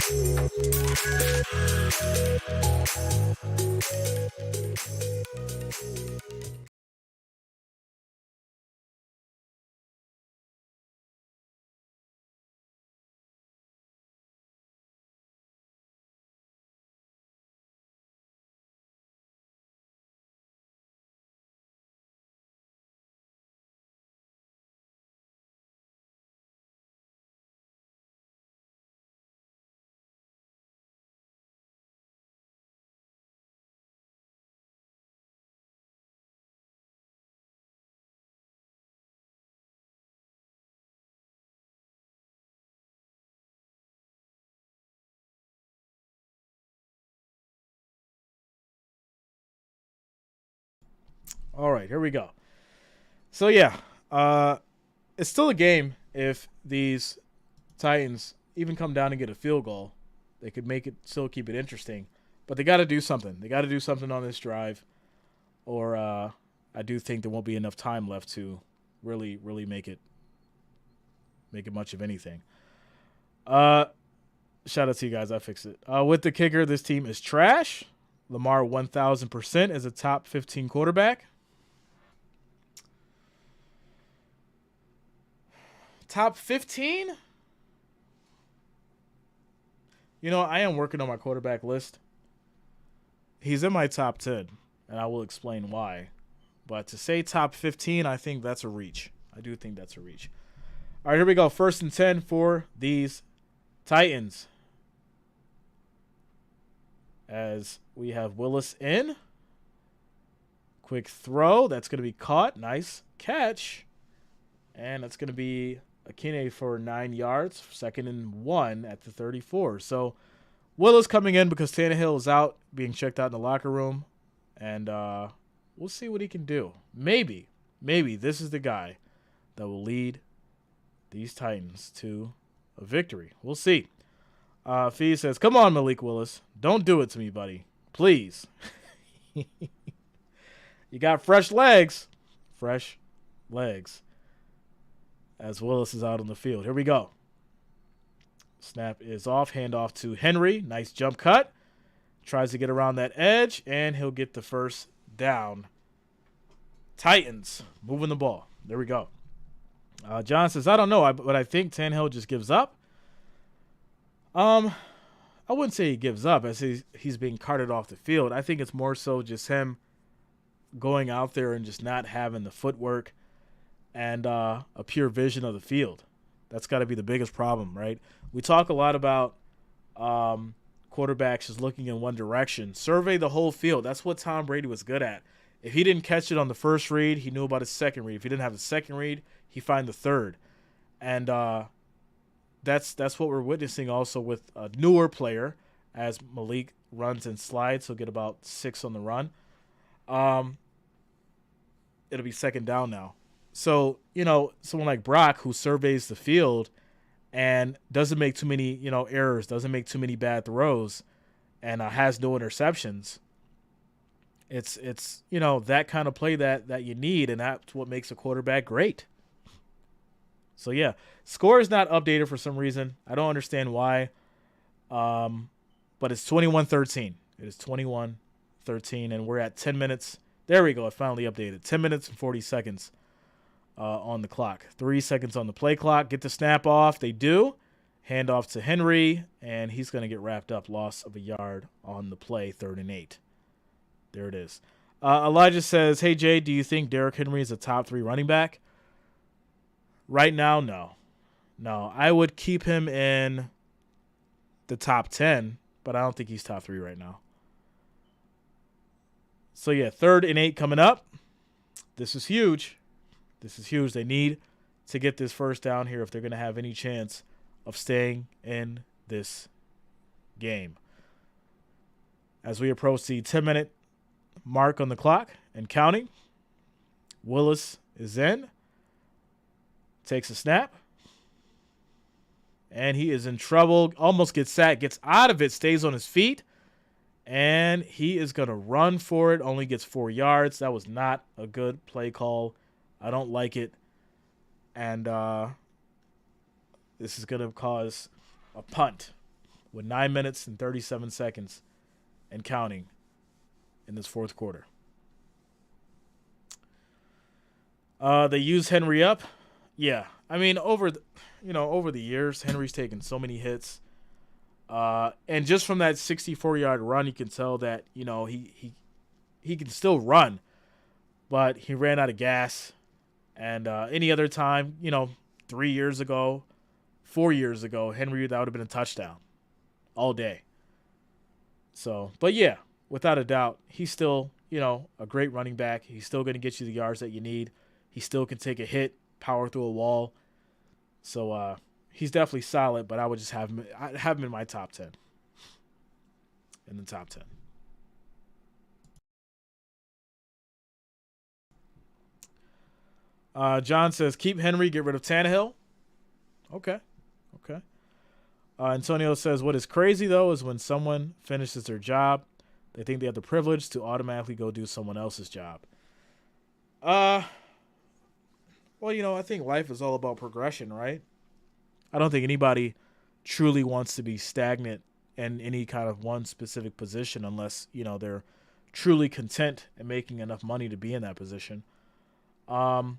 All right, here we go. So yeah, it's still a game if these Titans even come down and get a field goal. They could make it still keep it interesting, but they got to do something. They got to do something on this drive, or I do think there won't be enough time left to really make it much of anything. Shout out to you guys. I fixed it. With the kicker, this team is trash. Lamar 1,000% is a top 15 quarterback. Top 15? You know, I am working on my quarterback list. He's in my top 10, and I will explain why. But to say top 15, I think that's a reach. I do think that's a reach. All right, here we go. 1st and 10 for these Titans. As we have Willis in. Quick throw. That's going to be caught. Nice catch. And that's going to be Akine for 9 yards. 2nd and 1 at the 34. So Willis coming in because Tannehill is out, being checked out in the locker room. And we'll see what he can do. Maybe this is the guy that will lead these Titans to a victory. We'll see. Fee says, come on, Malik Willis. Don't do it to me, buddy. Please. You got fresh legs. Fresh legs. As Willis is out on the field. Here we go. Snap is off. Handoff to Henry. Nice jump cut. Tries to get around that edge, and he'll get the first down. Titans moving the ball. There we go. John says, I don't know, but I think Tannehill just gives up. I wouldn't say he gives up as he's being carted off the field. I think it's more so just him going out there and just not having the footwork and a pure vision of the field. That's got to be the biggest problem, right? We talk a lot about quarterbacks just looking in one direction. Survey the whole field. That's what Tom Brady was good at. If he didn't catch it on the first read, he knew about his second read. If he didn't have the second read, he find the third. And that's what we're witnessing also with a newer player as Malik runs and slides. He'll get about 6 on the run. It'll be 2nd down now. So, you know, someone like Brock who surveys the field and doesn't make too many, errors, doesn't make too many bad throws, and has no interceptions. It's that kind of play that you need, and that's what makes a quarterback great. So, yeah, score is not updated for some reason. I don't understand why, but it's 21-13. It is 21-13, and we're at 10 minutes. There we go. It finally updated. 10 minutes and 40 seconds on the clock. 3 seconds on the play clock. Get the snap off. They do. Hand off to Henry, and he's going to get wrapped up. Loss of a yard on the play, 3rd and 8. There it is. Elijah says, hey, Jay, do you think Derrick Henry is a top 3 running back? Right now, no. No, I would keep him in the top 10, but I don't think he's top 3 right now. So, yeah, 3rd and 8 coming up. This is huge. This is huge. They need to get this first down here if they're going to have any chance of staying in this game. As we approach the 10-minute mark on the clock and counting, Willis is in. Takes a snap. And he is in trouble. Almost gets sacked. Gets out of it. Stays on his feet. And he is going to run for it. Only gets 4 yards. That was not a good play call. I don't like it. And this is going to cause a punt. with 9 minutes and 37 seconds and counting in this fourth quarter. They use Henry up. Yeah. I mean, over the years, Henry's taken so many hits. And just from that 64-yard run, you can tell that, he can still run, but he ran out of gas. And any other time, 3 years ago, 4 years ago, Henry, that would have been a touchdown all day. So, but yeah, without a doubt, he's still, a great running back. He's still going to get you the yards that you need. He still can take a hit, power through a wall. So he's definitely solid, but I would just have him in my top 10. In the top 10. John says, keep Henry, get rid of Tannehill. Okay. Antonio says, what is crazy, though, is when someone finishes their job, they think they have the privilege to automatically go do someone else's job. Well, I think life is all about progression, right? I don't think anybody truly wants to be stagnant in any kind of one specific position unless, they're truly content and making enough money to be in that position. But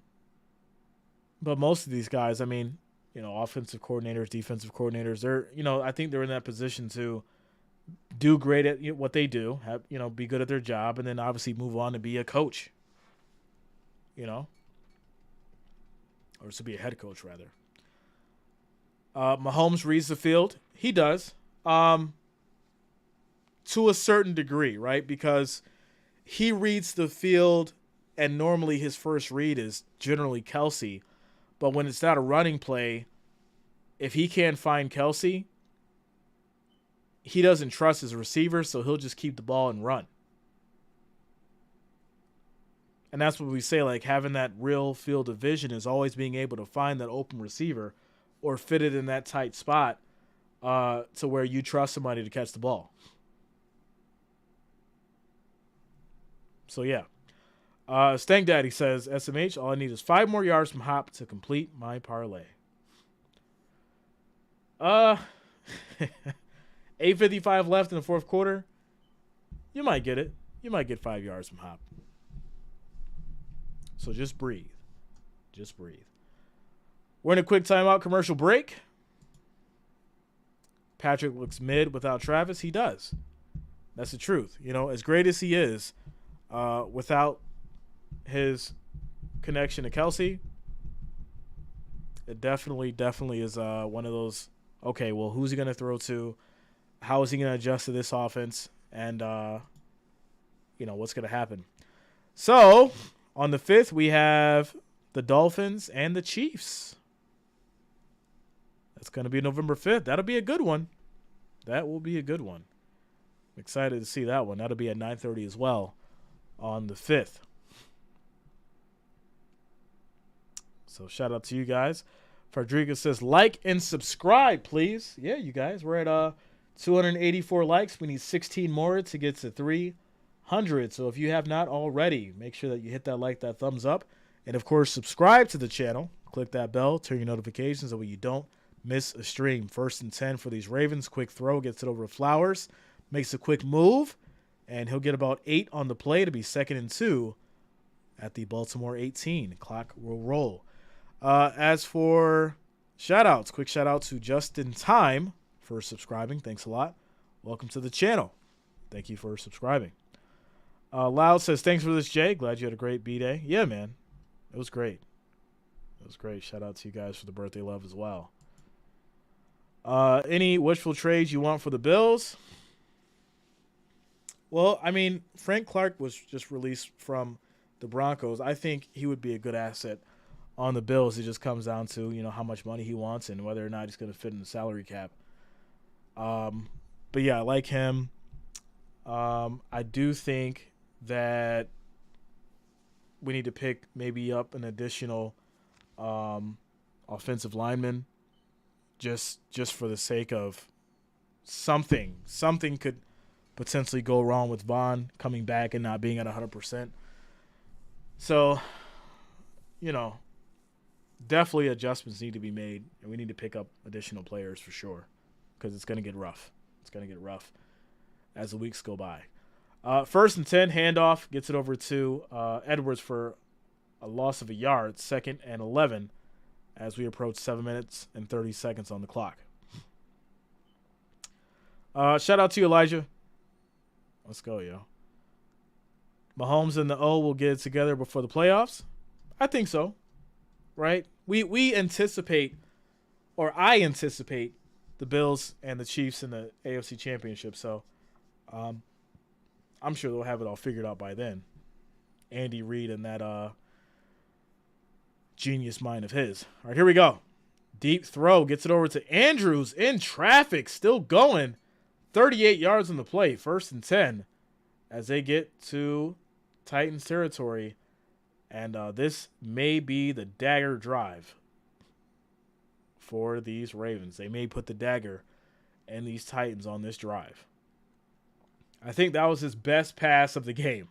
most of these guys, I mean, offensive coordinators, defensive coordinators, they're, I think they're in that position to do great at what they do, have, be good at their job, and then obviously move on to be a coach, or to be a head coach, rather. Mahomes reads the field. He does. To a certain degree, right? Because he reads the field, and normally his first read is generally Kelsey. But when it's not a running play, if he can't find Kelsey, he doesn't trust his receiver, so he'll just keep the ball and run. And that's what we say, like having that real field of vision is always being able to find that open receiver or fit it in that tight spot to where you trust somebody to catch the ball. So, yeah. Stank Daddy says, SMH, all I need is 5 more yards from Hop to complete my parlay. 8:55 left in the fourth quarter. You might get it. You might get 5 yards from Hop. So just breathe. Just breathe. We're in a quick timeout commercial break. Patrick looks mid without Travis. He does. That's the truth. As great as he is, without his connection to Kelsey, it definitely is one of those, okay, well, who's he going to throw to? How is he going to adjust to this offense? And, what's going to happen? So, on the 5th, we have the Dolphins and the Chiefs. That's going to be November 5th. That'll be a good one. That will be a good one. I'm excited to see that one. That'll be at 9:30 as well on the 5th. So shout out to you guys. Frederica says, like and subscribe, please. Yeah, you guys. We're at 284 likes. We need 16 more to get to 300. So if you have not already, make sure that you hit that like, that thumbs up. And, of course, subscribe to the channel. Click that bell. Turn your notifications so you don't miss a stream. 1st and 10 for these Ravens. Quick throw. Gets it over to Flowers. Makes a quick move. And he'll get about 8 on the play to be 2nd and 2 at the Baltimore 18. Clock will roll. As for shout-outs, quick shout-out to Just in Time for subscribing. Thanks a lot. Welcome to the channel. Thank you for subscribing. Loud says, thanks for this, Jay. Glad you had a great B-Day. Yeah, man. It was great. It was great. Shout out to you guys for the birthday love as well. Any wishful trades you want for the Bills? Well, I mean, Frank Clark was just released from the Broncos. I think he would be a good asset on the Bills. It just comes down to, how much money he wants and whether or not he's going to fit in the salary cap. But, yeah, I like him. I do think that we need to pick maybe up an additional offensive lineman just for the sake of something. Something could potentially go wrong with Vaughn coming back and not being at 100%. So, definitely adjustments need to be made, and we need to pick up additional players for sure because it's going to get rough. It's going to get rough as the weeks go by. 1st and 10, handoff, gets it over to Edwards for a loss of a yard. 2nd and 11 as we approach 7 minutes and 30 seconds on the clock. Shout out to you, Elijah. Let's go, yo. Mahomes and the O will get it together before the playoffs. I think so, right? We anticipate, or I anticipate, the Bills and the Chiefs in the AFC Championship. So I'm sure they'll have it all figured out by then. Andy Reid and that genius mind of his. All right, here we go. Deep throw, gets it over to Andrews in traffic, still going. 38 yards on the play, 1st and 10 as they get to Titans territory. And this may be the dagger drive for these Ravens. They may put the dagger in these Titans on this drive. I think that was his best pass of the game,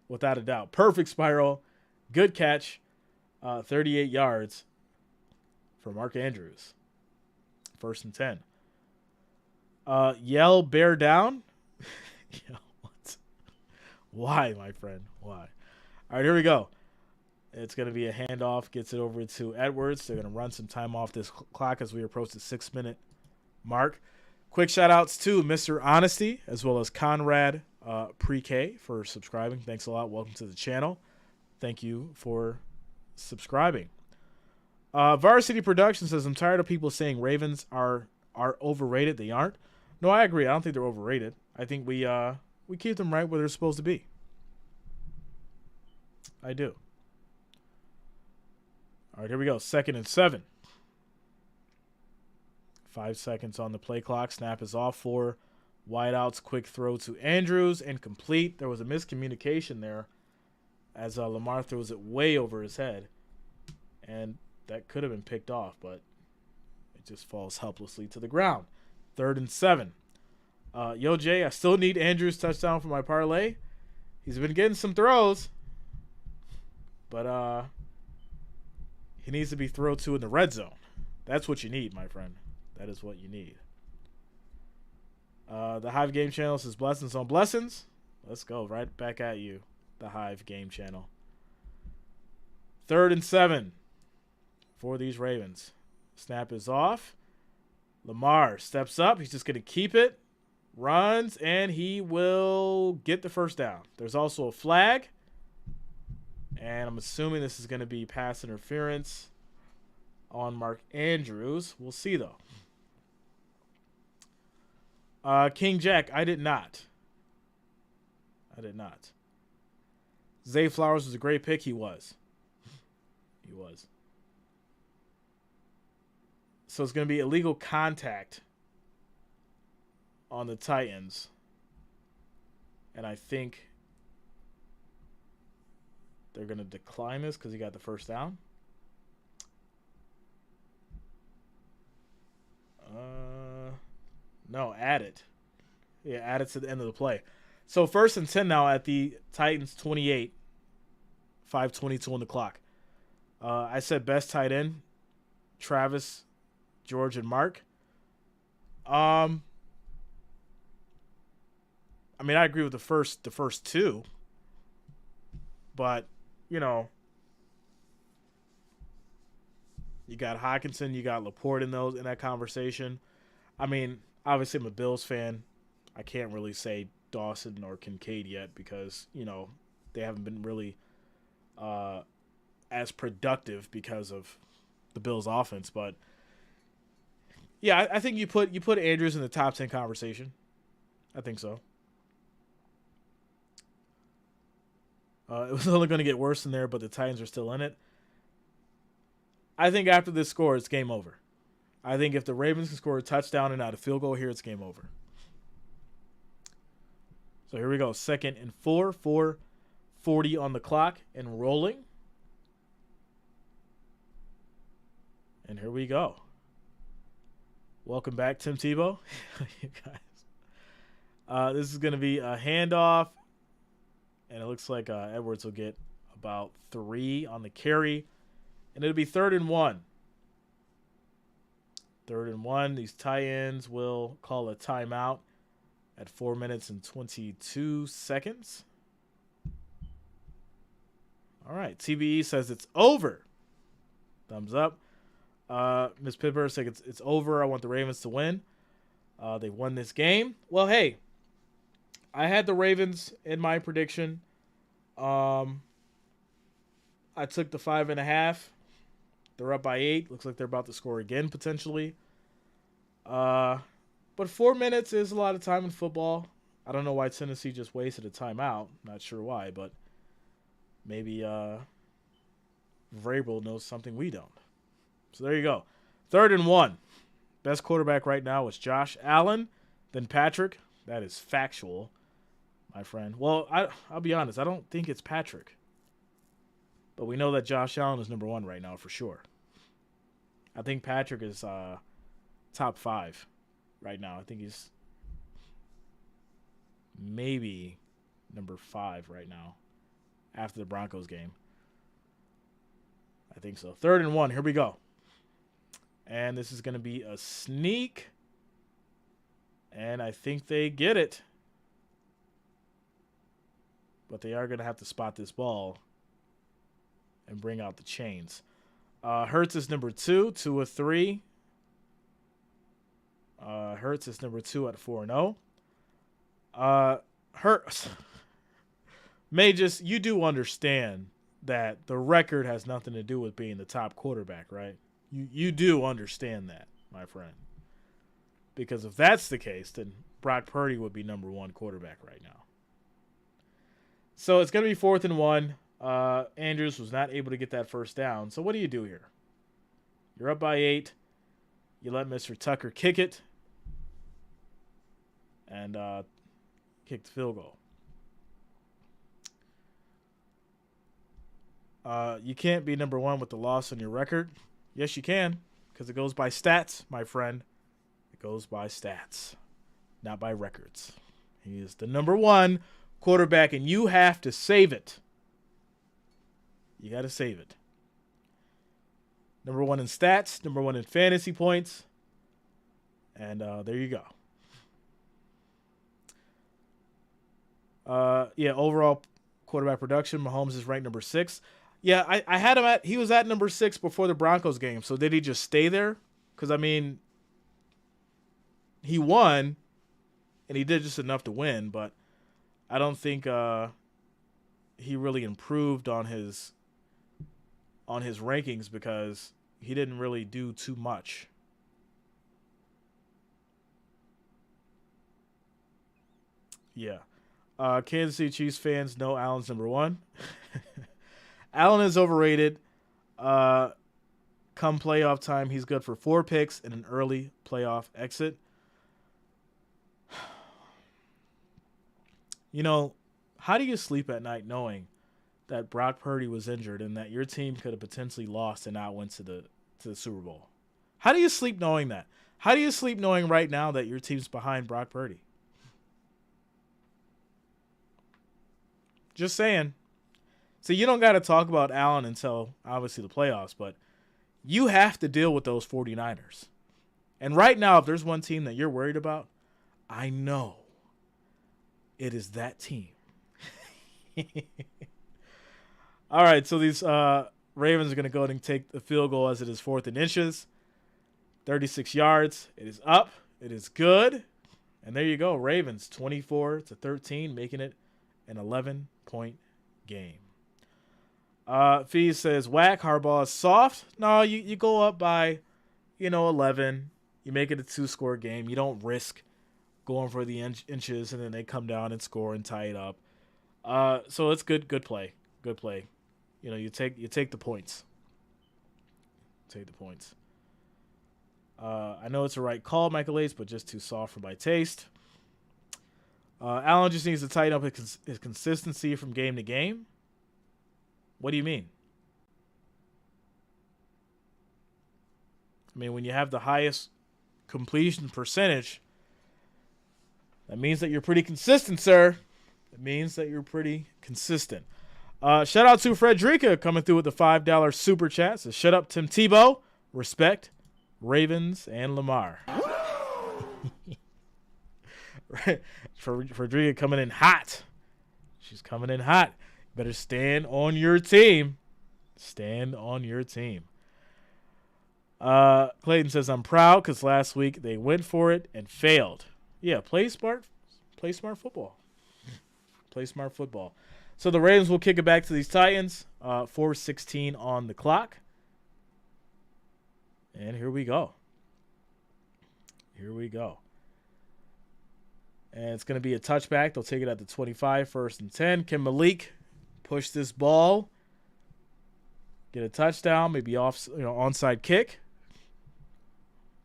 without a doubt. Perfect spiral, good catch, 38 yards for Mark Andrews. 1st and 10. Yell, bear down. What? Why, my friend? Why? All right, here we go. It's going to be a handoff. Gets it over to Edwards. They're going to run some time off this clock as we approach the 6-minute mark. Quick shout-outs to Mr. Honesty as well as Conrad Pre-K for subscribing. Thanks a lot. Welcome to the channel. Thank you for subscribing. Varsity Production says, I'm tired of people saying Ravens are overrated. They aren't. No, I agree. I don't think they're overrated. I think we keep them right where they're supposed to be. I do. All right, here we go. 2nd and 7. 5 seconds on the play clock. Snap is off for wideouts. Quick throw to Andrews. Incomplete. There was a miscommunication there as Lamar throws it way over his head. And that could have been picked off, but it just falls helplessly to the ground. 3rd and 7. Yo, Jay, I still need Andrews' touchdown for my parlay. He's been getting some throws, but he needs to be thrown to in the red zone. That's what you need, my friend. That is what you need. The Hive Game Channel says blessings on blessings. Let's go. Right back at you, the Hive Game Channel. 3rd and 7 for these Ravens. Snap is off. Lamar steps up. He's just going to keep it. Runs, and he will get the first down. There's also a flag. And I'm assuming this is going to be pass interference on Mark Andrews. We'll see, though. King Jack, I did not. Zay Flowers was a great pick. He was. So it's going to be illegal contact on the Titans. And I think they're going to decline this because he got the first down. No, add it. Yeah, add it to the end of the play. So 1st and 10 now at the Titans 28. 5:22 on the clock. I said best tight end, Travis, George, and Mark. I mean, I agree with the first two. But, you know, you got Hawkinson, you got Laporte in that conversation. I mean, obviously I'm a Bills fan. I can't really say Dawson or Kincaid yet because, you know, they haven't been really as productive because of the Bills' offense. But yeah, I think you put Andrews in the top 10 conversation. I think so. It was only going to get worse in there, but the Titans are still in it. I think after this score, it's game over. I think if the Ravens can score a touchdown and not a field goal here, it's game over. So here we go. 2nd and 4, 4:40 on the clock and rolling. And here we go. Welcome back, Tim Tebow. You guys. This is going to be a handoff. And it looks like Edwards will get about 3 on the carry. And it'll be 3rd and 1. 3rd-and-1. These tight ends will call a timeout at 4 minutes and 22 seconds. All right. TBE says it's over. Thumbs up. Ms. Pipper says it's over. I want the Ravens to win. They won this game. Well, hey, I had the Ravens in my prediction. I took the 5.5. They're up by 8. Looks like they're about to score again, potentially. But 4 minutes is a lot of time in football. I don't know why Tennessee just wasted a timeout. Not sure why, but maybe Vrabel knows something we don't. So there you go. 3rd-and-1. Best quarterback right now is Josh Allen, then Patrick. That is factual, my friend. Well, I'll be honest. I don't think it's Patrick. But we know that Josh Allen is number 1 right now for sure. I think Patrick is top 5 right now. I think he's maybe number 5 right now after the Broncos game. I think so. 3rd-and-1. Here we go. And this is going to be a sneak. And I think they get it. But they are going to have to spot this ball and bring out the chains. Hurts is number 2, 2 of 3. Hurts is number 2 at 4-0. Hurts. Majus, you do understand that the record has nothing to do with being the top quarterback, right? You do understand that, my friend. Because if that's the case, then Brock Purdy would be number 1 quarterback right now. So it's going to be 4th-and-1. Andrews was not able to get that first down. So what do you do here? You're up by 8. You let Mr. Tucker kick it. And kick the field goal. You can't be number 1 with the loss on your record. Yes, you can, because it goes by stats, my friend. It goes by stats, not by records. He is the number 1 quarterback, and you have to save it. You got to save it. Number 1 in stats, number 1 in fantasy points, and there you go. Overall quarterback production, Mahomes is ranked number 6. Yeah, I had him he was at number 6 before the Broncos game. So did he just stay there? Because, I mean, he won, and he did just enough to win, but I don't think he really improved on his rankings because he didn't really do too much. Yeah. Kansas City Chiefs fans know Allen's number 1. Allen is overrated. Come playoff time, he's good for 4 picks and an early playoff exit. You know, how do you sleep at night knowing that Brock Purdy was injured and that your team could have potentially lost and not went to the Super Bowl? How do you sleep knowing that? How do you sleep knowing right now that your team's behind Brock Purdy? Just saying. So you don't got to talk about Allen until, obviously, the playoffs, but you have to deal with those 49ers. And right now, if there's one team that you're worried about, I know it is that team. All right, so these Ravens are going to go ahead and take the field goal as it is 4th and inches. 36 yards. It is up. It is good. And there you go. Ravens 24-13, making it an 11-point game. Fee says, whack, Harbaugh is soft. No, you go up by, 11. You make it a 2-score game. You don't risk going for the inches, and then they come down and score and tie it up. So it's good play. Good play. You take the points. Take the points. I know it's a right call, Michael Ace, but just too soft for my taste. Allen just needs to tighten up his consistency from game to game. What do you mean? I mean, when you have the highest completion percentage, that means that you're pretty consistent, sir. It means that you're pretty consistent. Shout out to Frederica coming through with the $5 super chat. So shut up, Tim Tebow. Respect Ravens and Lamar. Frederica coming in hot. She's coming in hot. Better stand on your team. Stand on your team. Clayton says, I'm proud because last week they went for it and failed. Yeah, play smart football. Play smart football. So the Ravens will kick it back to these Titans. 4:16 on the clock. And here we go. Here we go. And it's going to be a touchback. They'll take it at the 25, 1st and 10. Can Malik push this ball? Get a touchdown, maybe onside kick.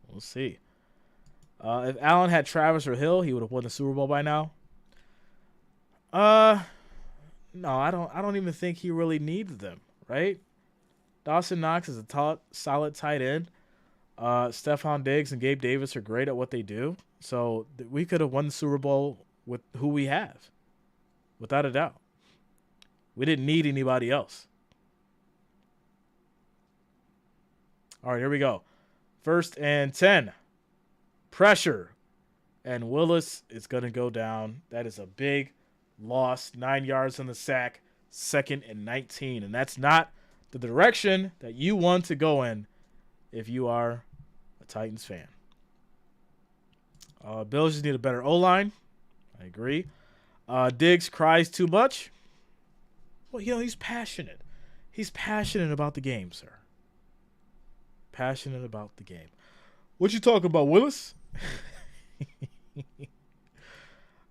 We'll see. If Allen had Travis or Hill, he would have won the Super Bowl by now. No, I don't even think he really needs them, right? Dawson Knox is a solid tight end. Stephon Diggs and Gabe Davis are great at what they do. So we could have won the Super Bowl with who we have, without a doubt. We didn't need anybody else. All right, here we go. 1st and 10. Pressure. And Willis is going to go down. That is a big loss. 9 yards on the sack. 2nd and 19. And that's not the direction that you want to go in if you are a Titans fan. Bills just need a better O-line. I agree. Diggs cries too much. Well, he's passionate. He's passionate about the game, sir. Passionate about the game. What you talking about, Willis?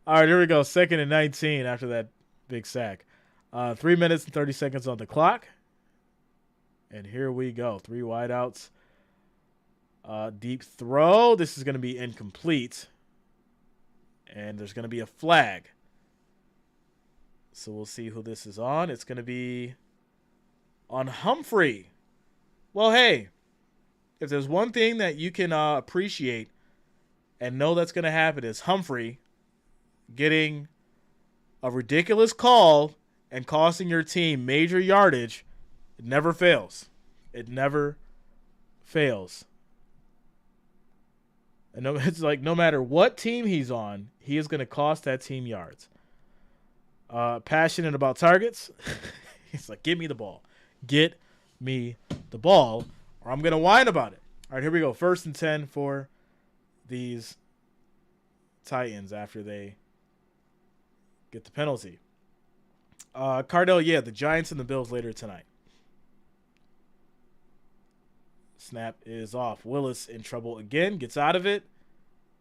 All right, here we go. 2nd and 19 after that big sack. 3 minutes and 30 seconds on the clock. And here we go. 3 wideouts. Deep throw. This is going to be incomplete. And there's going to be a flag. So we'll see who this is on. It's going to be on Humphrey. Well, hey, if there's one thing that you can appreciate and know that's going to happen is Humphrey getting a ridiculous call and costing your team major yardage. It never fails. It never fails. And it's like no matter what team he's on, he is going to cost that team yards. Passionate about targets. He's like, give me the ball. Get me the ball, or I'm going to whine about it. All right, here we go. 1st and 10 for these Titans after they get the penalty. Cardell, yeah, the Giants and the Bills later tonight. Snap is off. Willis in trouble again. Gets out of it.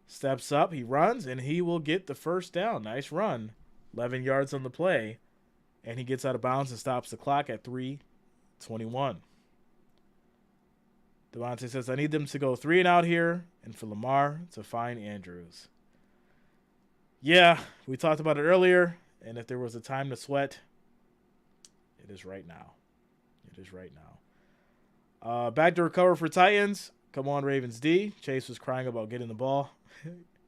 Steps up. He runs, and he will get the 1st down. Nice run. 11 yards on the play. And he gets out of bounds and stops the clock at 3:21. Devontae says, I need them to go 3 and out here and for Lamar to find Andrews. Yeah, we talked about it earlier. And if there was a time to sweat, it is right now. It is right now. Back to recover for Titans. Come on, Ravens D. Chase was crying about getting the ball.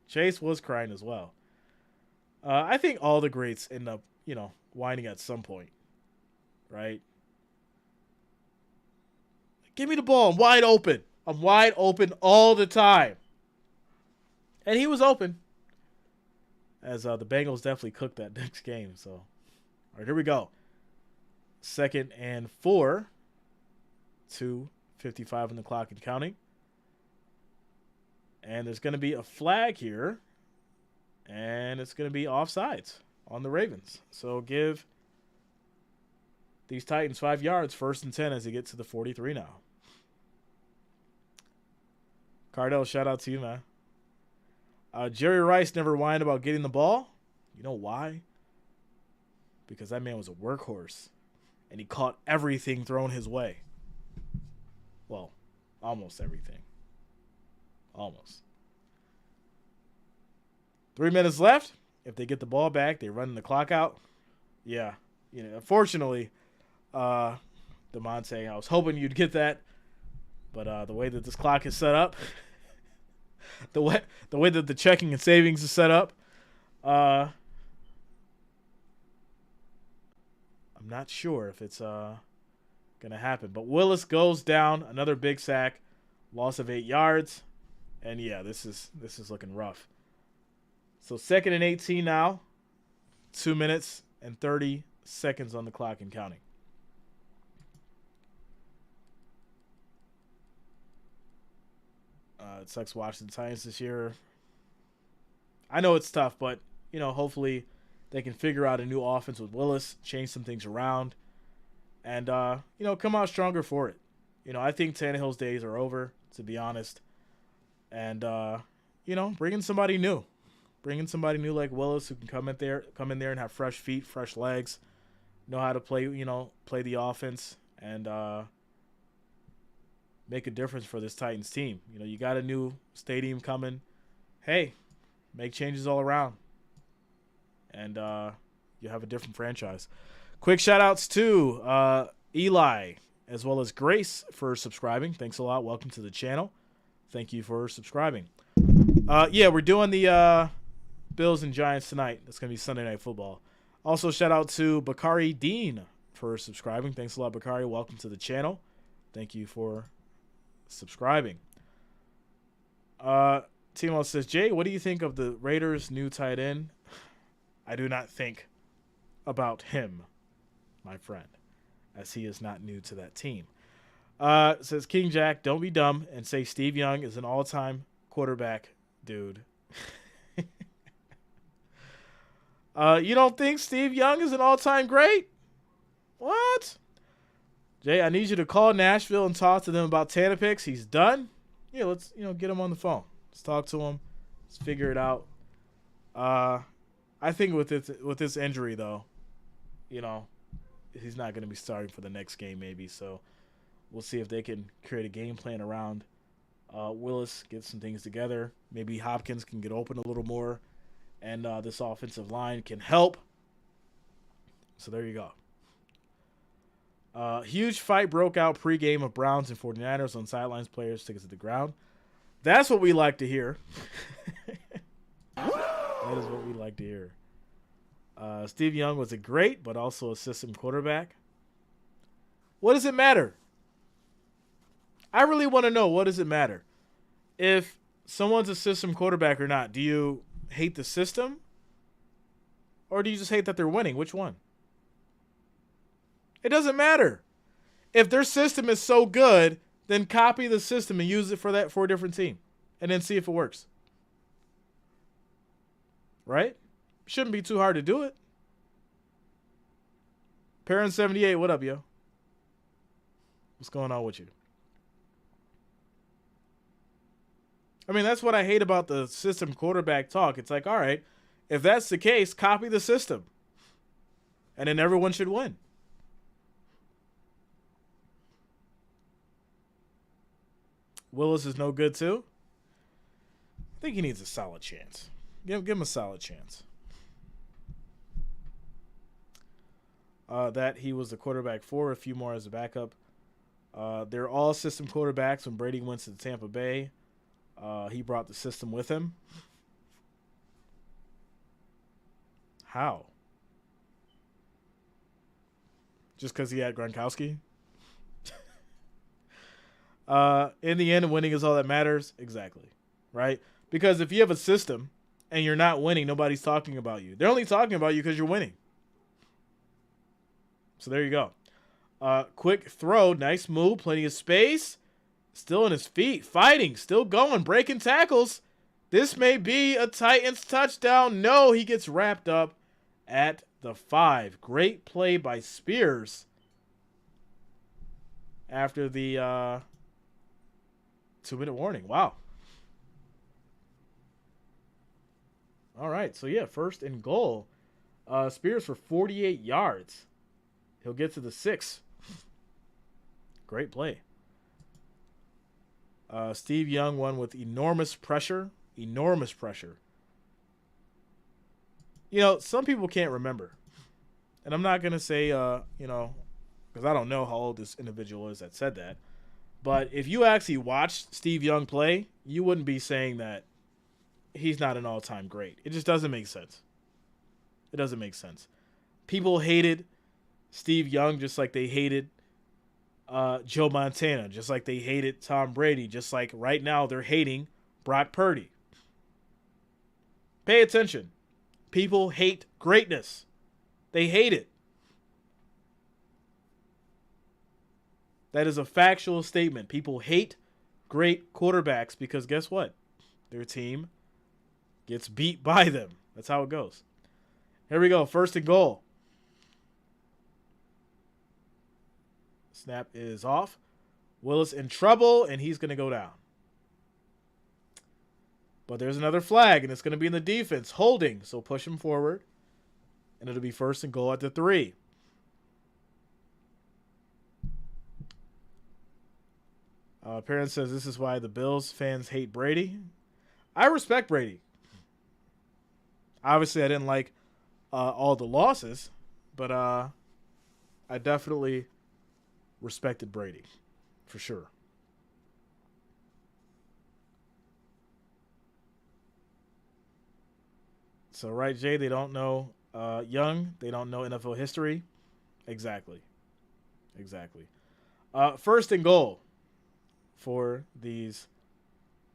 Chase was crying as well. I think all the greats end up, whining at some point, right? Give me the ball. I'm wide open. I'm wide open all the time. And he was open. As the Bengals definitely cooked that next game. So, all right, here we go. 2nd and 4. 2:55 on the clock and counting. And there's going to be a flag here. And it's going to be offsides on the Ravens. So give these Titans 5 yards, 1st and 10 as they get to the 43 now. Cardell, shout out to you, man. Jerry Rice never whined about getting the ball. You know why? Because that man was a workhorse. And he caught everything thrown his way. Well, almost everything. Almost. 3 minutes left. If they get the ball back, they're running the clock out. Yeah. Unfortunately, DeMonte, I was hoping you'd get that. But the way that this clock is set up, the way that the checking and savings is set up, I'm not sure if it's going to happen. But Willis goes down. Another big sack Loss of 8 yards. And yeah, this is looking rough. So 2nd and 18 now. 2 minutes and 30 seconds on the clock and counting. It sucks watching the Titans this year. I know it's tough, but, hopefully they can figure out a new offense with Willis, change some things around, and, come out stronger for it. I think Tannehill's days are over, to be honest. And, bring in somebody new. Bring in somebody new like Willis who can come in there and have fresh feet, fresh legs, know how to play the offense, and make a difference for this Titans team. You got a new stadium coming. Hey, make changes all around. And you have a different franchise. Quick shout-outs to Eli as well as Grace for subscribing. Thanks a lot. Welcome to the channel. Thank you for subscribing. We're doing the Bills and Giants tonight. That's going to be Sunday Night Football. Also, shout-out to Bakari Dean for subscribing. Thanks a lot, Bakari. Welcome to the channel. Thank you for subscribing. Timo says, Jay, what do you think of the Raiders' new tight end? I do not think about him, my friend, as he is not new to that team. Says King Jack, don't be dumb and say Steve Young is an all-time quarterback, dude. You don't think Steve Young is an all-time great? What? Jay, I need you to call Nashville and talk to them about Tana picks. He's done. Yeah, let's get him on the phone. Let's talk to him. Let's figure it out. I think with this injury though, he's not going to be starting for the next game maybe. So we'll see if they can create a game plan around Willis, get some things together. Maybe Hopkins can get open a little more, and this offensive line can help. So there you go. Huge fight broke out pregame of Browns and 49ers on sidelines. Players took it to the ground. That's what we like to hear. That is what we like to hear. Steve Young was a great, but also a system quarterback. What does it matter? I really want to know, what does it matter? If someone's a system quarterback or not, do you hate the system? Or do you just hate that they're winning? Which one? It doesn't matter. If their system is so good, then copy the system and use it for a different team. And then see if it works. Right? Shouldn't be too hard to do it. Parent78, what up, yo? What's going on with you? I mean, that's what I hate about the system quarterback talk. It's like, all right, if that's the case, copy the system. And then everyone should win. Willis is no good too. I think he needs a solid chance. Give him a solid chance. That he was the quarterback for, a few more as a backup. They're all system quarterbacks. When Brady went to Tampa Bay, he brought the system with him. How? Just because he had Gronkowski? In the end, winning is all that matters. Exactly. Right? Because if you have a system and you're not winning, nobody's talking about you. They're only talking about you because you're winning. So there you go. Quick throw. Nice move. Plenty of space. Still on his feet. Fighting. Still going. Breaking tackles. This may be a Titans touchdown. No, he gets wrapped up at the 5. Great play by Spears. After the 2-minute warning. Wow. All right. So, yeah, 1st and goal. Spears for 48 yards. He'll get to the 6. Great play. Steve Young won with enormous pressure. Enormous pressure. Some people can't remember. And I'm not going to say, because I don't know how old this individual is that said that. But if you actually watched Steve Young play, you wouldn't be saying that he's not an all-time great. It just doesn't make sense. It doesn't make sense. People hated Steve Young just like they hated Joe Montana, just like they hated Tom Brady, just like right now they're hating Brock Purdy. Pay attention. People hate greatness. They hate it. That is a factual statement. People hate great quarterbacks because guess what? Their team gets beat by them. That's how it goes. Here we go. First and goal. Snap is off. Willis in trouble, and he's going to go down. But there's another flag, and it's going to be in the defense. Holding, so push him forward. And it'll be first and goal at the 3. Parent says this is why the Bills fans hate Brady. I respect Brady. Obviously, I didn't like all the losses, but I definitely respected Brady, for sure. So, right, Jay, they don't know Young. They don't know NFL history. Exactly. First and goal for these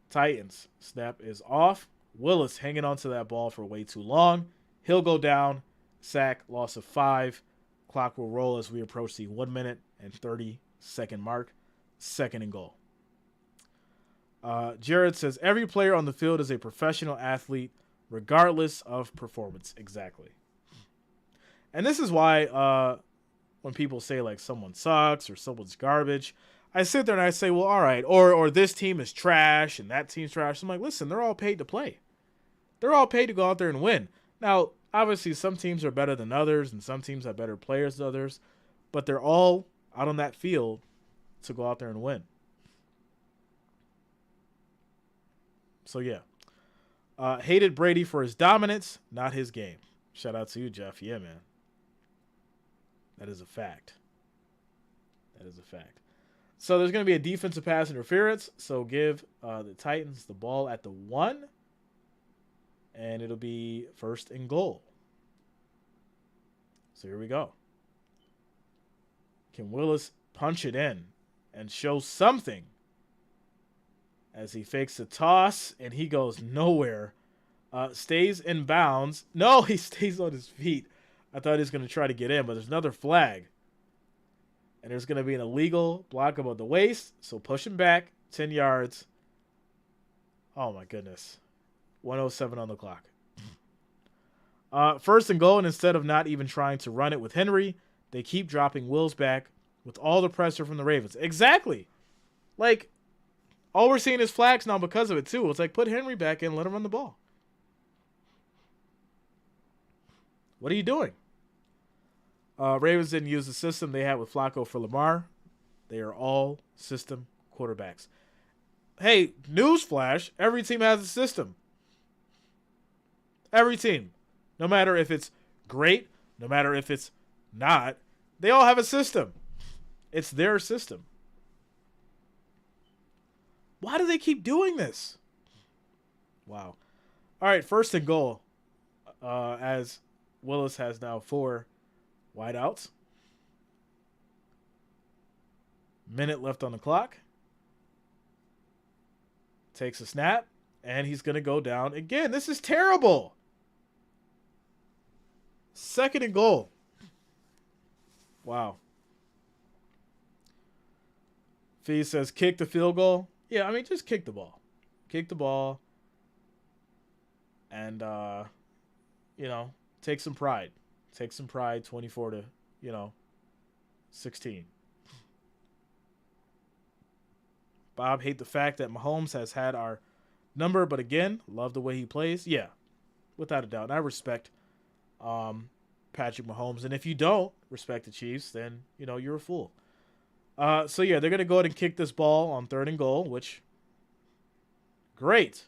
Titans. Snap is off. Willis hanging onto that ball for way too long. He'll go down. Sack, loss of 5. Clock will roll as we approach the 1 minute and 30-second mark. Second and goal. Jared says, every player on the field is a professional athlete, regardless of performance. Exactly. And this is why when people say, like, someone sucks or someone's garbage, I sit there and I say, well, all right, or this team is trash and that team's trash. I'm like, listen, they're all paid to play. They're all paid to go out there and win. Now, obviously, some teams are better than others and some teams have better players than others, but they're all out on that field to go out there and win. So, yeah. Hated Brady for his dominance, not his game. Shout out to you, Jeff. Yeah, man. That is a fact. So there's going to be a defensive pass interference. So give the Titans the ball at the 1. And it'll be first and goal. So here we go. Can Willis punch it in and show something? As he fakes a toss and he goes nowhere. Stays in bounds. No, he stays on his feet. I thought he was going to try to get in, but there's another flag. And there's going to be an illegal block above the waist. So push him back 10 yards. Oh, my goodness. 1:07 on the clock. First and goal, and instead of not even trying to run it with Henry, they keep dropping Wills back with all the pressure from the Ravens. Exactly. Like, all we're seeing is flags now because of it, too. It's like, put Henry back in, let him run the ball. What are you doing? Ravens didn't use the system they had with Flacco for Lamar. They are all system quarterbacks. Hey, newsflash, every team has a system. Every team. No matter if it's great, no matter if it's not, they all have a system. It's their system. Why do they keep doing this? Wow. All right, first and goal. As Willis has now 4 wideouts. Minute left on the clock. Takes a snap, and he's going to go down again. This is terrible. Second and goal. Wow. Fee says kick the field goal. Yeah, I mean, just kick the ball. Kick the ball. And, take some pride. Take some pride, 24 to, 16. Bob, hate the fact that Mahomes has had our number, but again, love the way he plays. Yeah, without a doubt. And I respect Patrick Mahomes. And if you don't respect the Chiefs, then, you're a fool. So, yeah, they're going to go ahead and kick this ball on third and goal, which, great.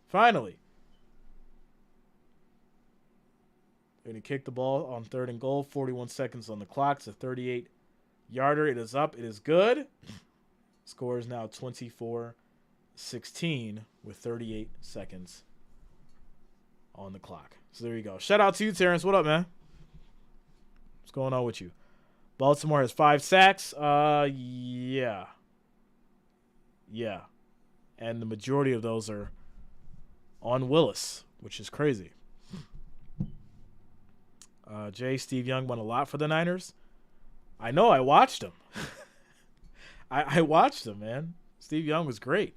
Finally. They're going to kick the ball on third and goal. 41 seconds on the clock. It's a 38-yarder. It is up. It is good. Score is now 24-16 with 38 seconds on the clock. So there you go. Shout out to you, Terrence. What up, man? What's going on with you? Baltimore has 5 sacks. Yeah. And the majority of those are on Willis, which is crazy. Steve Young won a lot for the Niners. I know, I watched him. I watched him, man. Steve Young was great.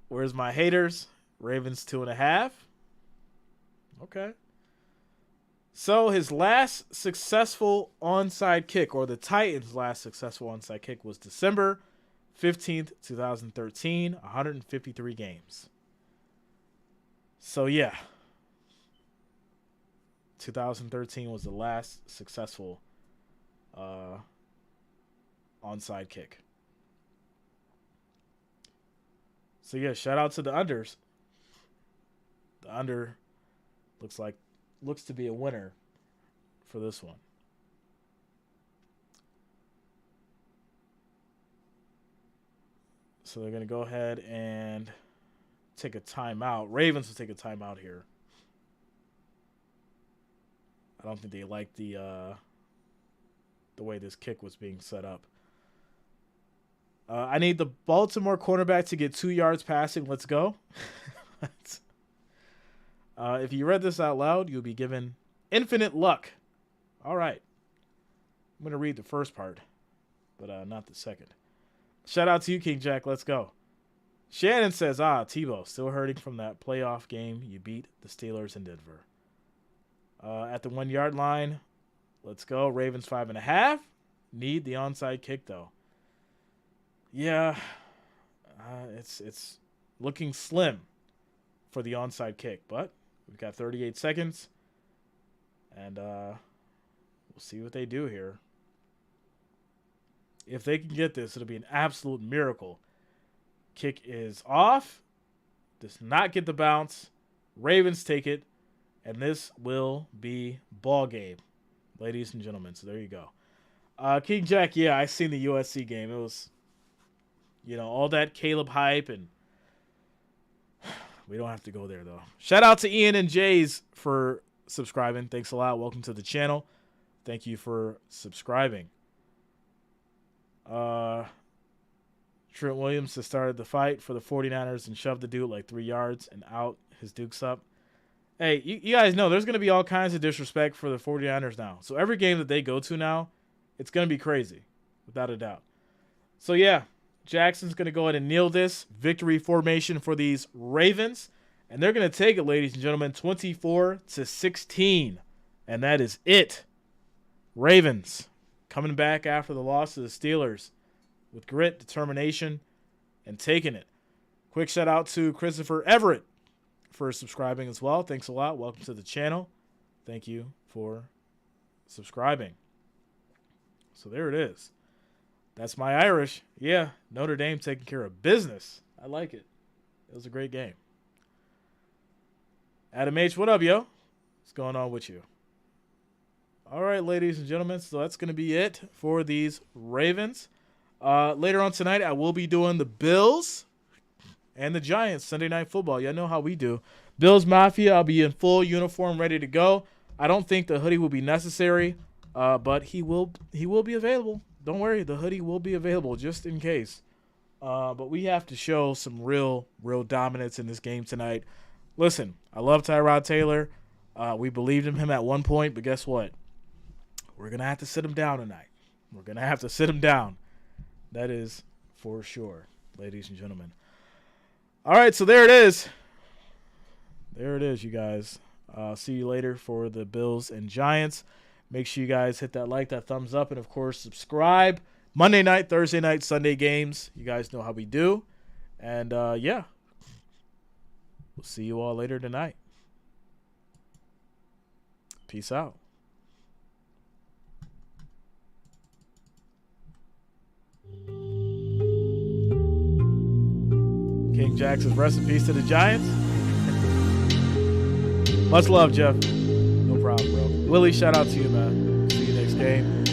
Where's my haters? Ravens 2.5. Okay. So his last successful onside kick, or the Titans' last successful onside kick, was December 15th, 2013, 153 games. So, yeah. 2013 was the last successful onside kick. So, yeah, shout out to the unders. The under looks to be a winner for this one. So they're going to go ahead and take a timeout. Ravens will take a timeout here. I don't think they like the way this kick was being set up. I need the Baltimore cornerback to get 2 yards passing. Let's go. If you read this out loud, you'll be given infinite luck. All right. I'm going to read the first part, but not the second. Shout out to you, King Jack. Let's go. Shannon says, Tebow, still hurting from that playoff game. You beat the Steelers in Denver. At the 1 yard line, let's go. Ravens 5.5. Need the onside kick, though. Yeah, it's looking slim for the onside kick, but we've got 38 seconds, and we'll see what they do here. If they can get this, it'll be an absolute miracle. Kick is off. Does not get the bounce. Ravens take it, and this will be ball game, ladies and gentlemen. So there you go. King Jack, yeah, I seen the USC game. It was, all that Caleb hype, and we don't have to go there, though. Shout out to Ian and Jays for subscribing. Thanks a lot. Welcome to the channel. Thank you for subscribing. Trent Williams has started the fight for the 49ers and shoved the dude like 3 yards and out. His Duke's up. Hey, you guys know there's going to be all kinds of disrespect for the 49ers now. So every game that they go to now, it's going to be crazy, without a doubt. So, yeah, Jackson's going to go ahead and kneel this victory formation for these Ravens. And they're going to take it, ladies and gentlemen, 24-16. And that is it. Ravens coming back after the loss to the Steelers with grit, determination, and taking it. Quick shout out to Christopher Everett for subscribing as well. Thanks a lot. Welcome to the channel. Thank you for subscribing. So there it is. That's my Irish. Yeah, Notre Dame taking care of business. I like it. It was a great game. Adam H., what up, yo? What's going on with you? All right, ladies and gentlemen, so that's going to be it for these Ravens. Later on tonight, I will be doing the Bills and the Giants Sunday Night Football. Y'all know how we do. Bills Mafia, I'll be in full uniform, ready to go. I don't think the hoodie will be necessary, but he will be available. Don't worry, the hoodie will be available just in case. But we have to show some real dominance in this game tonight. Listen, I love Tyrod Taylor. We believed in him at one point, but guess what? We're going to have to sit him down tonight. We're going to have to sit him down. That is for sure, ladies and gentlemen. All right, so there it is. There it is, you guys. See you later for the Bills and Giants. Make sure you guys hit that like, that thumbs up, and, of course, subscribe. Monday night, Thursday night, Sunday games. You guys know how we do. And, yeah, we'll see you all later tonight. Peace out. King Jackson's rest in peace to the Giants. Much love, Jeff. No problem, bro. Willie, shout out to you, man. See you next game.